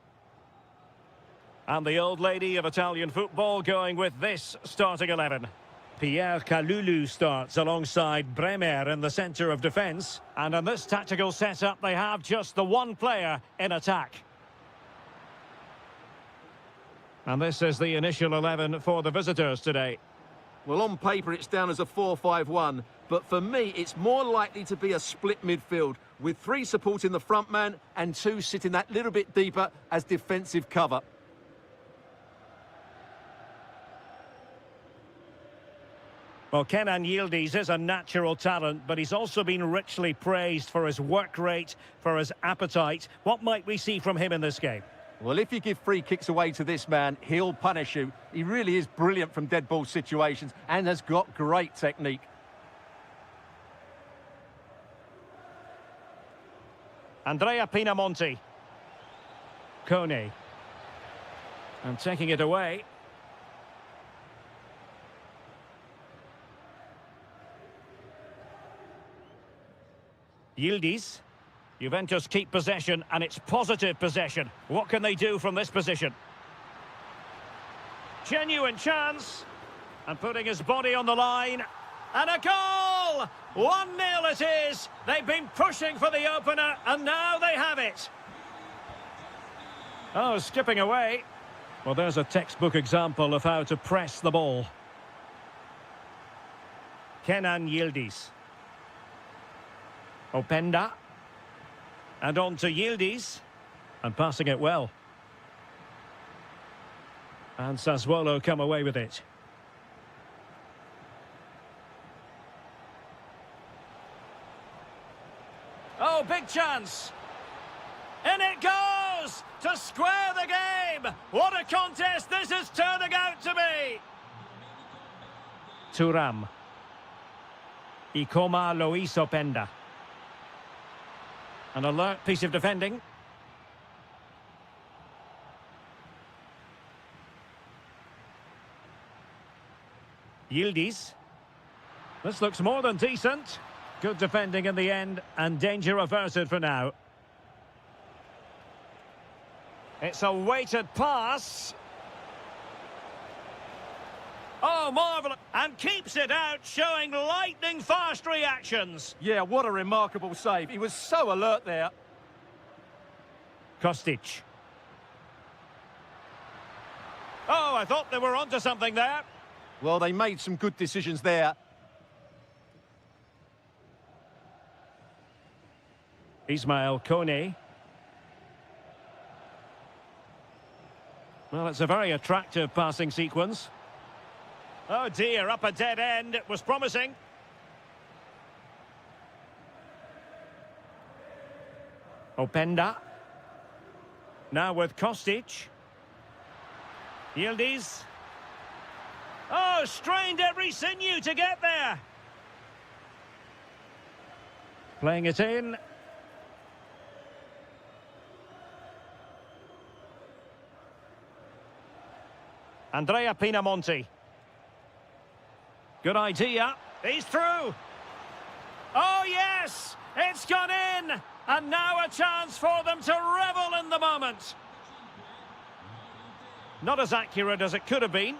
And the old lady of Italian football going with this starting 11. Pierre Kalulu starts alongside Bremer in the centre of defence. And in this tactical setup, they have just the one player in attack. And this is the initial 11 for the visitors today. Well, on paper, it's down as a 4-5-1, but for me, it's more likely to be a split midfield, with 3 supporting the front man and 2 sitting that little bit deeper as defensive cover. Well, Kenan Yildiz is a natural talent, but he's also been richly praised for his work rate, for his appetite. What might we see from him in this game? Well, if you give free kicks away to this man, he'll punish you. He really is brilliant from dead ball situations and has got great technique. Andrea Pinamonti. Kone. And taking it away. Yildiz. Juventus keep possession, and it's positive possession. What can they do from this position? Genuine chance. And putting his body on the line. And a goal! 1-0 it is. They've been pushing for the opener, and now they have it. Oh, skipping away. Well, there's a textbook example of how to press the ball. Kenan Yildiz. Openda. And on to Yildiz. And passing it well. And Sassuolo come away with it. Oh, big chance. In it goes! To square the game! What a contest this is turning out to be! Thuram. Ikoma Lois Openda. An alert piece of defending. Yildiz. This looks more than decent. Good defending in the end, and danger averted for now. It's a weighted pass. Oh, marvellous. And keeps it out, showing lightning-fast reactions. Yeah, what a remarkable save. He was so alert there. Kostic. Oh, I thought they were onto something there. Well, they made some good decisions there. Ismail Kone. Well, it's a very attractive passing sequence. Oh dear, up a dead end. It was promising. Openda. Now with Kostic. Yildiz. Oh, strained every sinew to get there. Playing it in. Andrea Pinamonti. Good idea. He's through. Oh, yes! It's gone in! And now a chance for them to revel in the moment. Not as accurate as it could have been.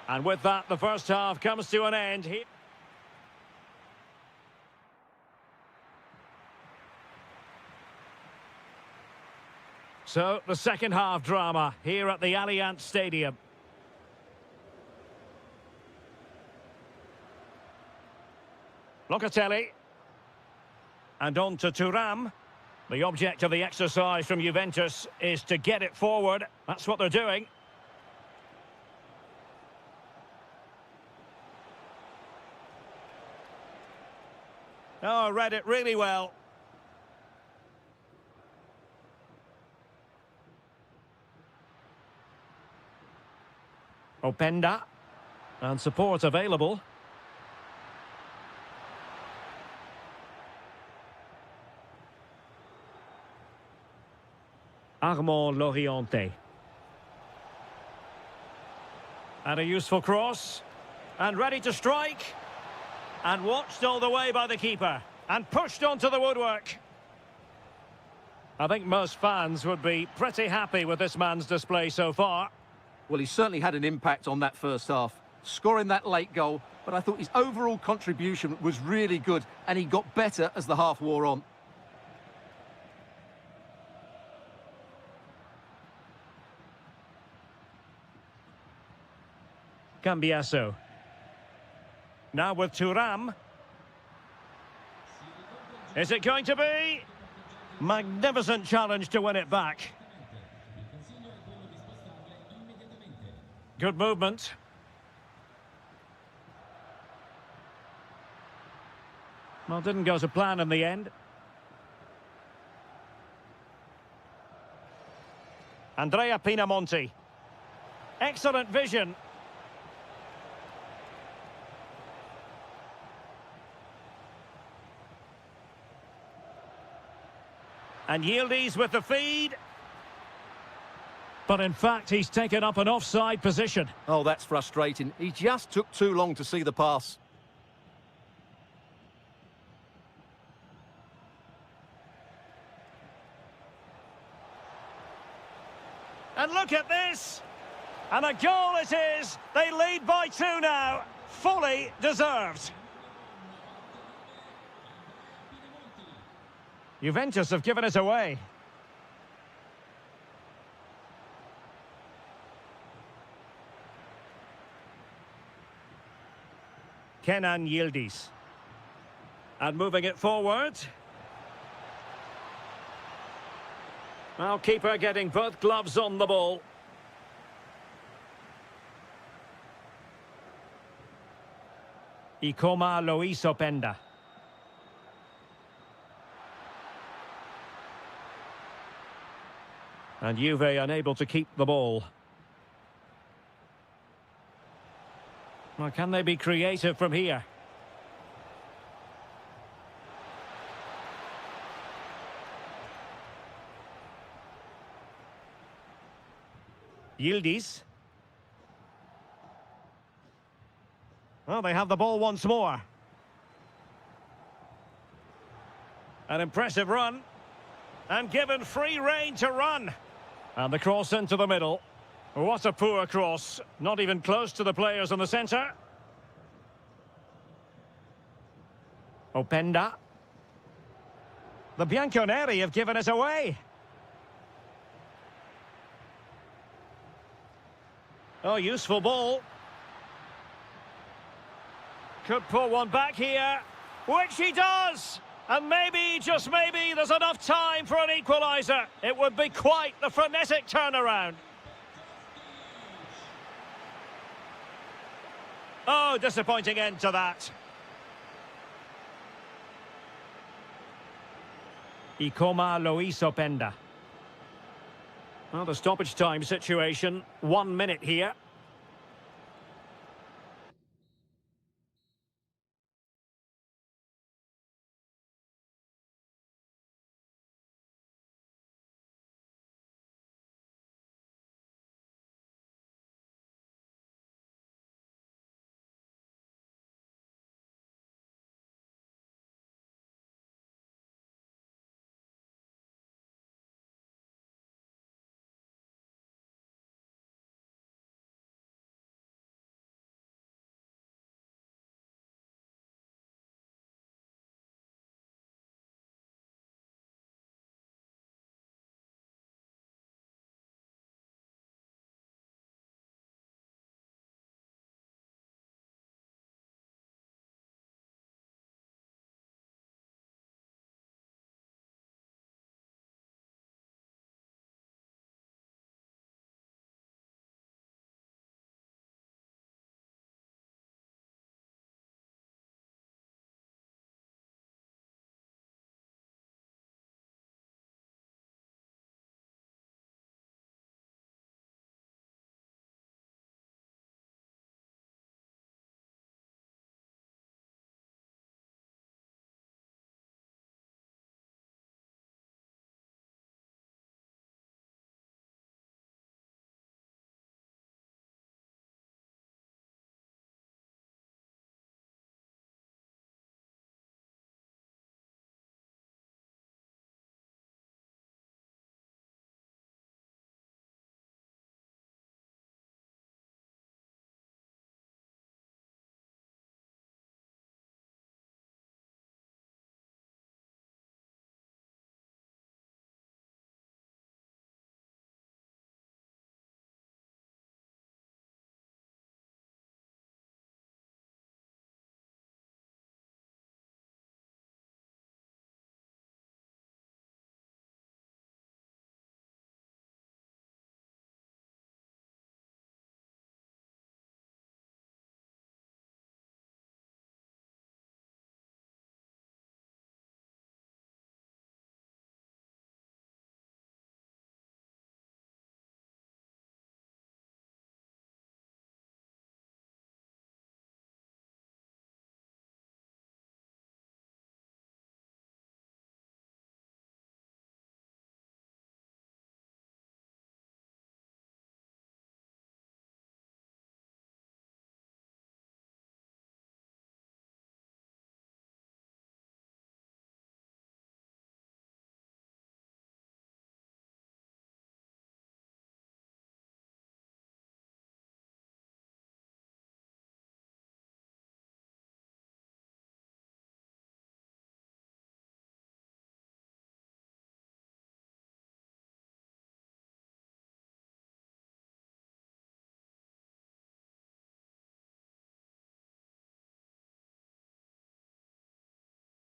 And with that, the first half comes to an end here. So, the second half drama here at the Allianz Stadium. Locatelli. And on to Thuram. The object of the exercise from Juventus is to get it forward. That's what they're doing. Oh, read it really well. Openda. And support available. Armand Loriente. And a useful cross. And ready to strike. And watched all the way by the keeper. And pushed onto the woodwork. I think most fans would be pretty happy with this man's display so far. Well, he certainly had an impact on that first half, scoring that late goal, but I thought his overall contribution was really good, and he got better as the half wore on. Cambiasso. Now with Thuram. Is it going to be? Magnificent challenge to win it back. Good movement. Well, didn't go to plan in the end. Andrea Pinamonti. Excellent vision. And Yildiz with the feed. But in fact, he's taken up an offside position. Oh, that's frustrating. He just took too long to see the pass. And look at this. And a goal it is. They lead by 2 now. Fully deserved. Juventus have given it away. Kenan Yildiz. And moving it forward. Well, keeper getting both gloves on the ball. Ikoma Luis Openda. And Juve unable to keep the ball. Well, can they be creative from here? Yildiz. Well, they have the ball once more. An impressive run. And given free rein to run. And the cross into the middle. What a poor cross. Not even close to the players in the centre. Openda. The Bianconeri have given it away. Oh, useful ball. Could pull one back here. Which he does! And maybe, just maybe, there's enough time for an equaliser. It would be quite the frenetic turnaround. Oh, disappointing end to that. Ikoma Luis Openda. Well, the stoppage time situation, 1 minute here.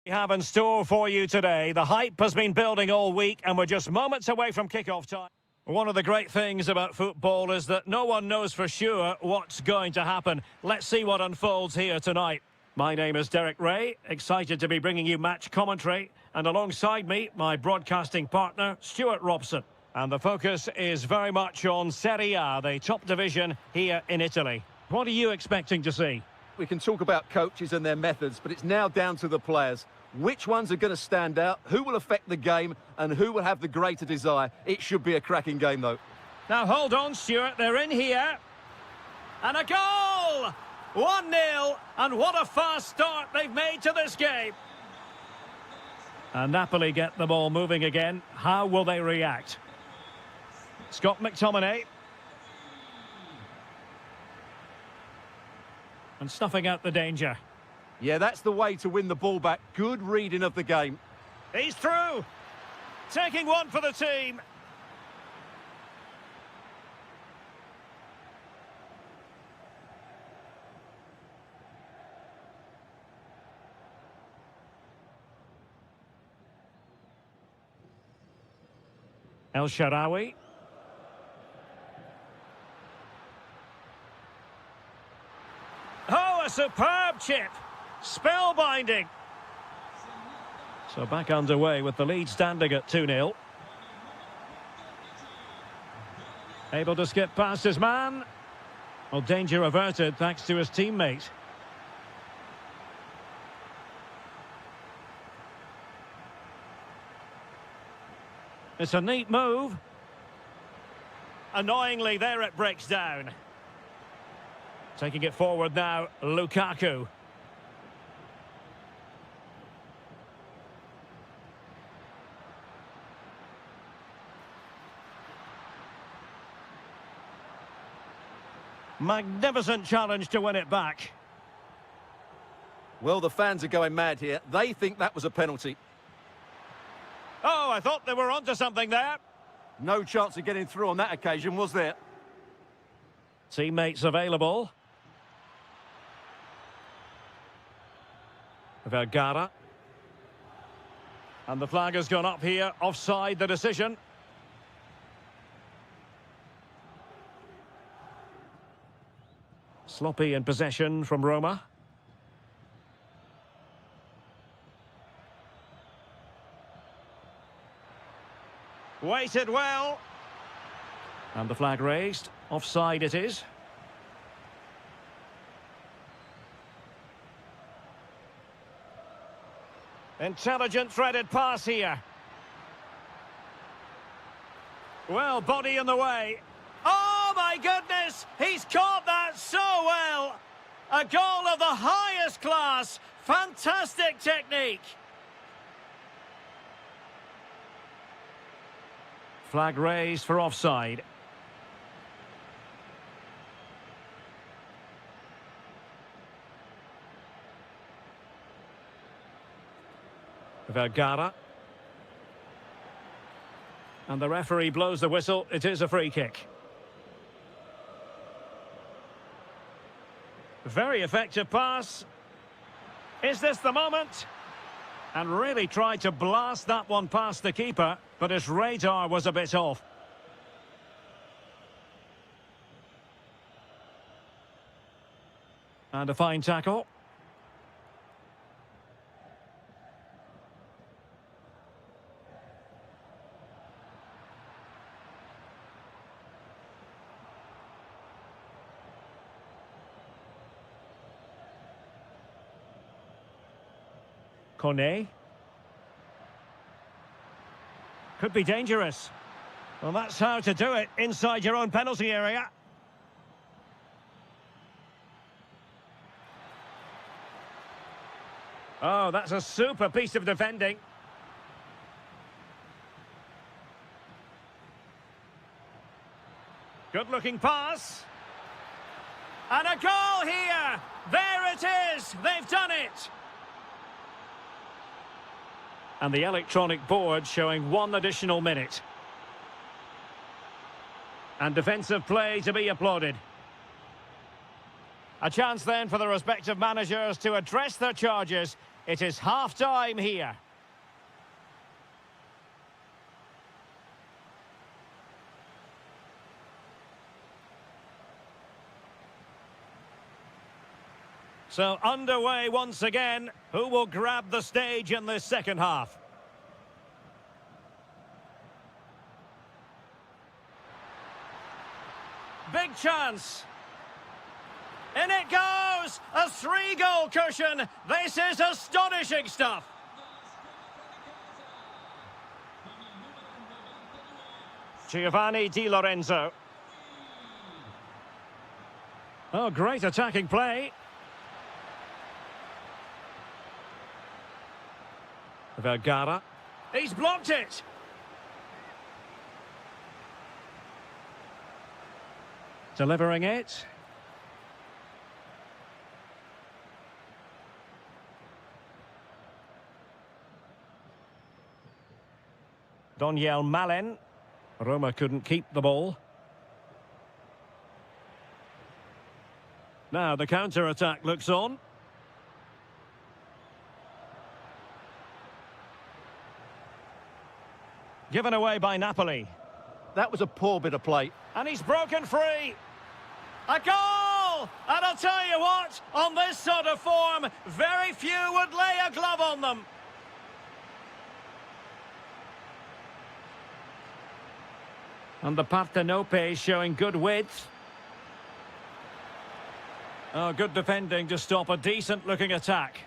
We have in store for you today. The hype has been building all week and we're just moments away from kick-off time. One of the great things about football is that no one knows for sure what's going to happen. Let's see what unfolds here tonight. My name is Derek Ray, excited to be bringing you match commentary, and alongside me, my broadcasting partner, Stuart Robson. And the focus is very much on Serie A, the top division here in Italy. What are you expecting to see? We can talk about coaches and their methods, but it's now down to the players. Which ones are going to stand out, who will affect the game, and who will have the greater desire? It should be a cracking game, though. Now, hold on, Stuart. They're in here. And a goal! 1-0. And what a fast start they've made to this game. And Napoli get the ball moving again. How will they react? Scott McTominay. And snuffing out the danger. Yeah, that's the way to win the ball back. Good reading of the game. He's through. Taking one for the team. El Shaarawy. Oh, a superb chip. Spellbinding. So back underway with the lead standing at 2-0. Able to skip past his man. Well, danger averted thanks to his teammate. It's a neat move. Annoyingly, there it breaks down. Taking it forward now, Lukaku. Magnificent challenge to win it back. Well, the fans are going mad here. They think that was a penalty. Oh, I thought they were onto something there. No chance of getting through on that occasion, was there? Teammates available. Vergara. And the flag has gone up here. Offside the decision. Sloppy in possession from Roma. Waited well. And the flag raised. Offside it is. Intelligent threaded pass here. Well, body in the way. Oh, my goodness! He's caught that so well! A goal of the highest class. Fantastic technique. Flag raised for offside. Vergara. And the referee blows the whistle. It is a free kick. Very effective pass. Is this the moment? And really tried to blast that one past the keeper, but his radar was a bit off. And a fine tackle. Kone. Could be dangerous. Well, that's how to do it inside your own penalty area. Oh, that's a super piece of defending. Good-looking pass. And a goal here! There it is! They've done it! And the electronic board showing one additional minute. And defensive play to be applauded. A chance then for the respective managers to address their charges It is half-time here. So underway once again. Who will grab the stage in this second half? Big chance. In it goes! A 3-goal cushion. This is astonishing stuff. Giovanni Di Lorenzo. Oh, great attacking play. Vergara. He's blocked it. Delivering it. Doniel Malen. Roma couldn't keep the ball. Now the counter-attack looks on. Given away by Napoli. That was a poor bit of play. And he's broken free. A goal! And I'll tell you what, on this sort of form, very few would lay a glove on them. And the Partenope showing good width. Oh, good defending to stop a decent-looking attack.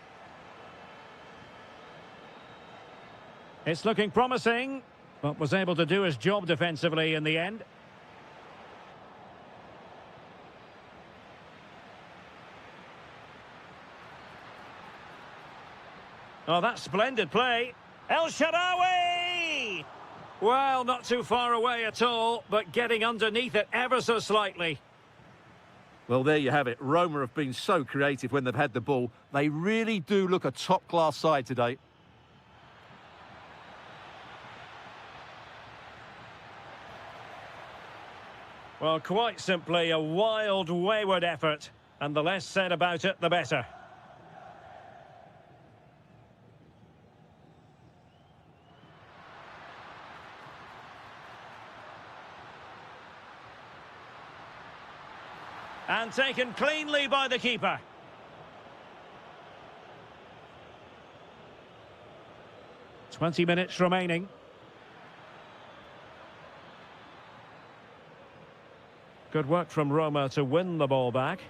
It's looking promising, but was able to do his job defensively in the end. Oh, that's splendid play. El Shaarawy! Well, not too far away at all, but getting underneath it ever so slightly. Well, there you have it. Roma have been so creative when they've had the ball. They really do look a top-class side today. Well, quite simply a wild, wayward effort, and the less said about it, the better. And taken cleanly by the keeper. "20 minutes remaining. Good work from Roma to win the ball back.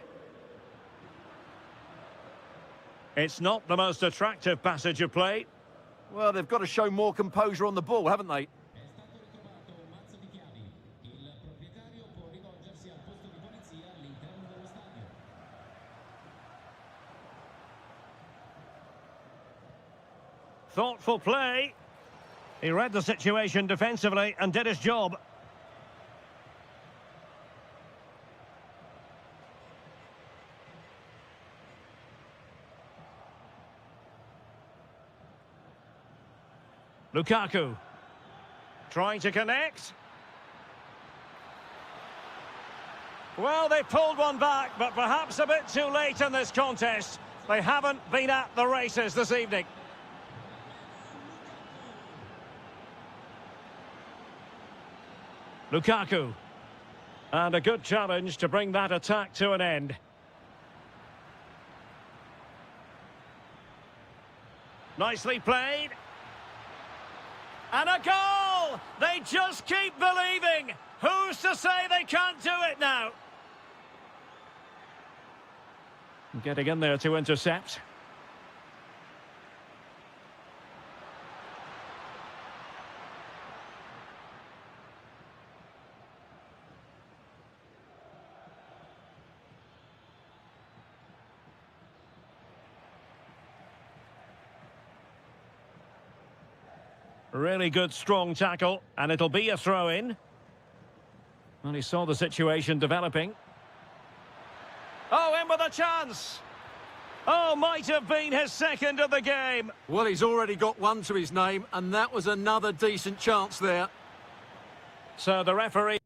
It's not the most attractive passage of play. Well, they've got to show more composure on the ball, haven't they? Thoughtful play. He read the situation defensively and did his job. Lukaku. Trying to connect. Well, they pulled one back, but perhaps a bit too late in this contest. They haven't been at the races this evening. Lukaku. And a good challenge to bring that attack to an end. Nicely played. And a goal! They just keep believing. Who's to say they can't do it now? Getting in there to intercept. Really good, strong tackle, and it'll be a throw-in. Well, he saw the situation developing. Oh, in with a chance! Oh, might have been his second of the game. Well, he's already got one to his name, and that was another decent chance there. So the referee...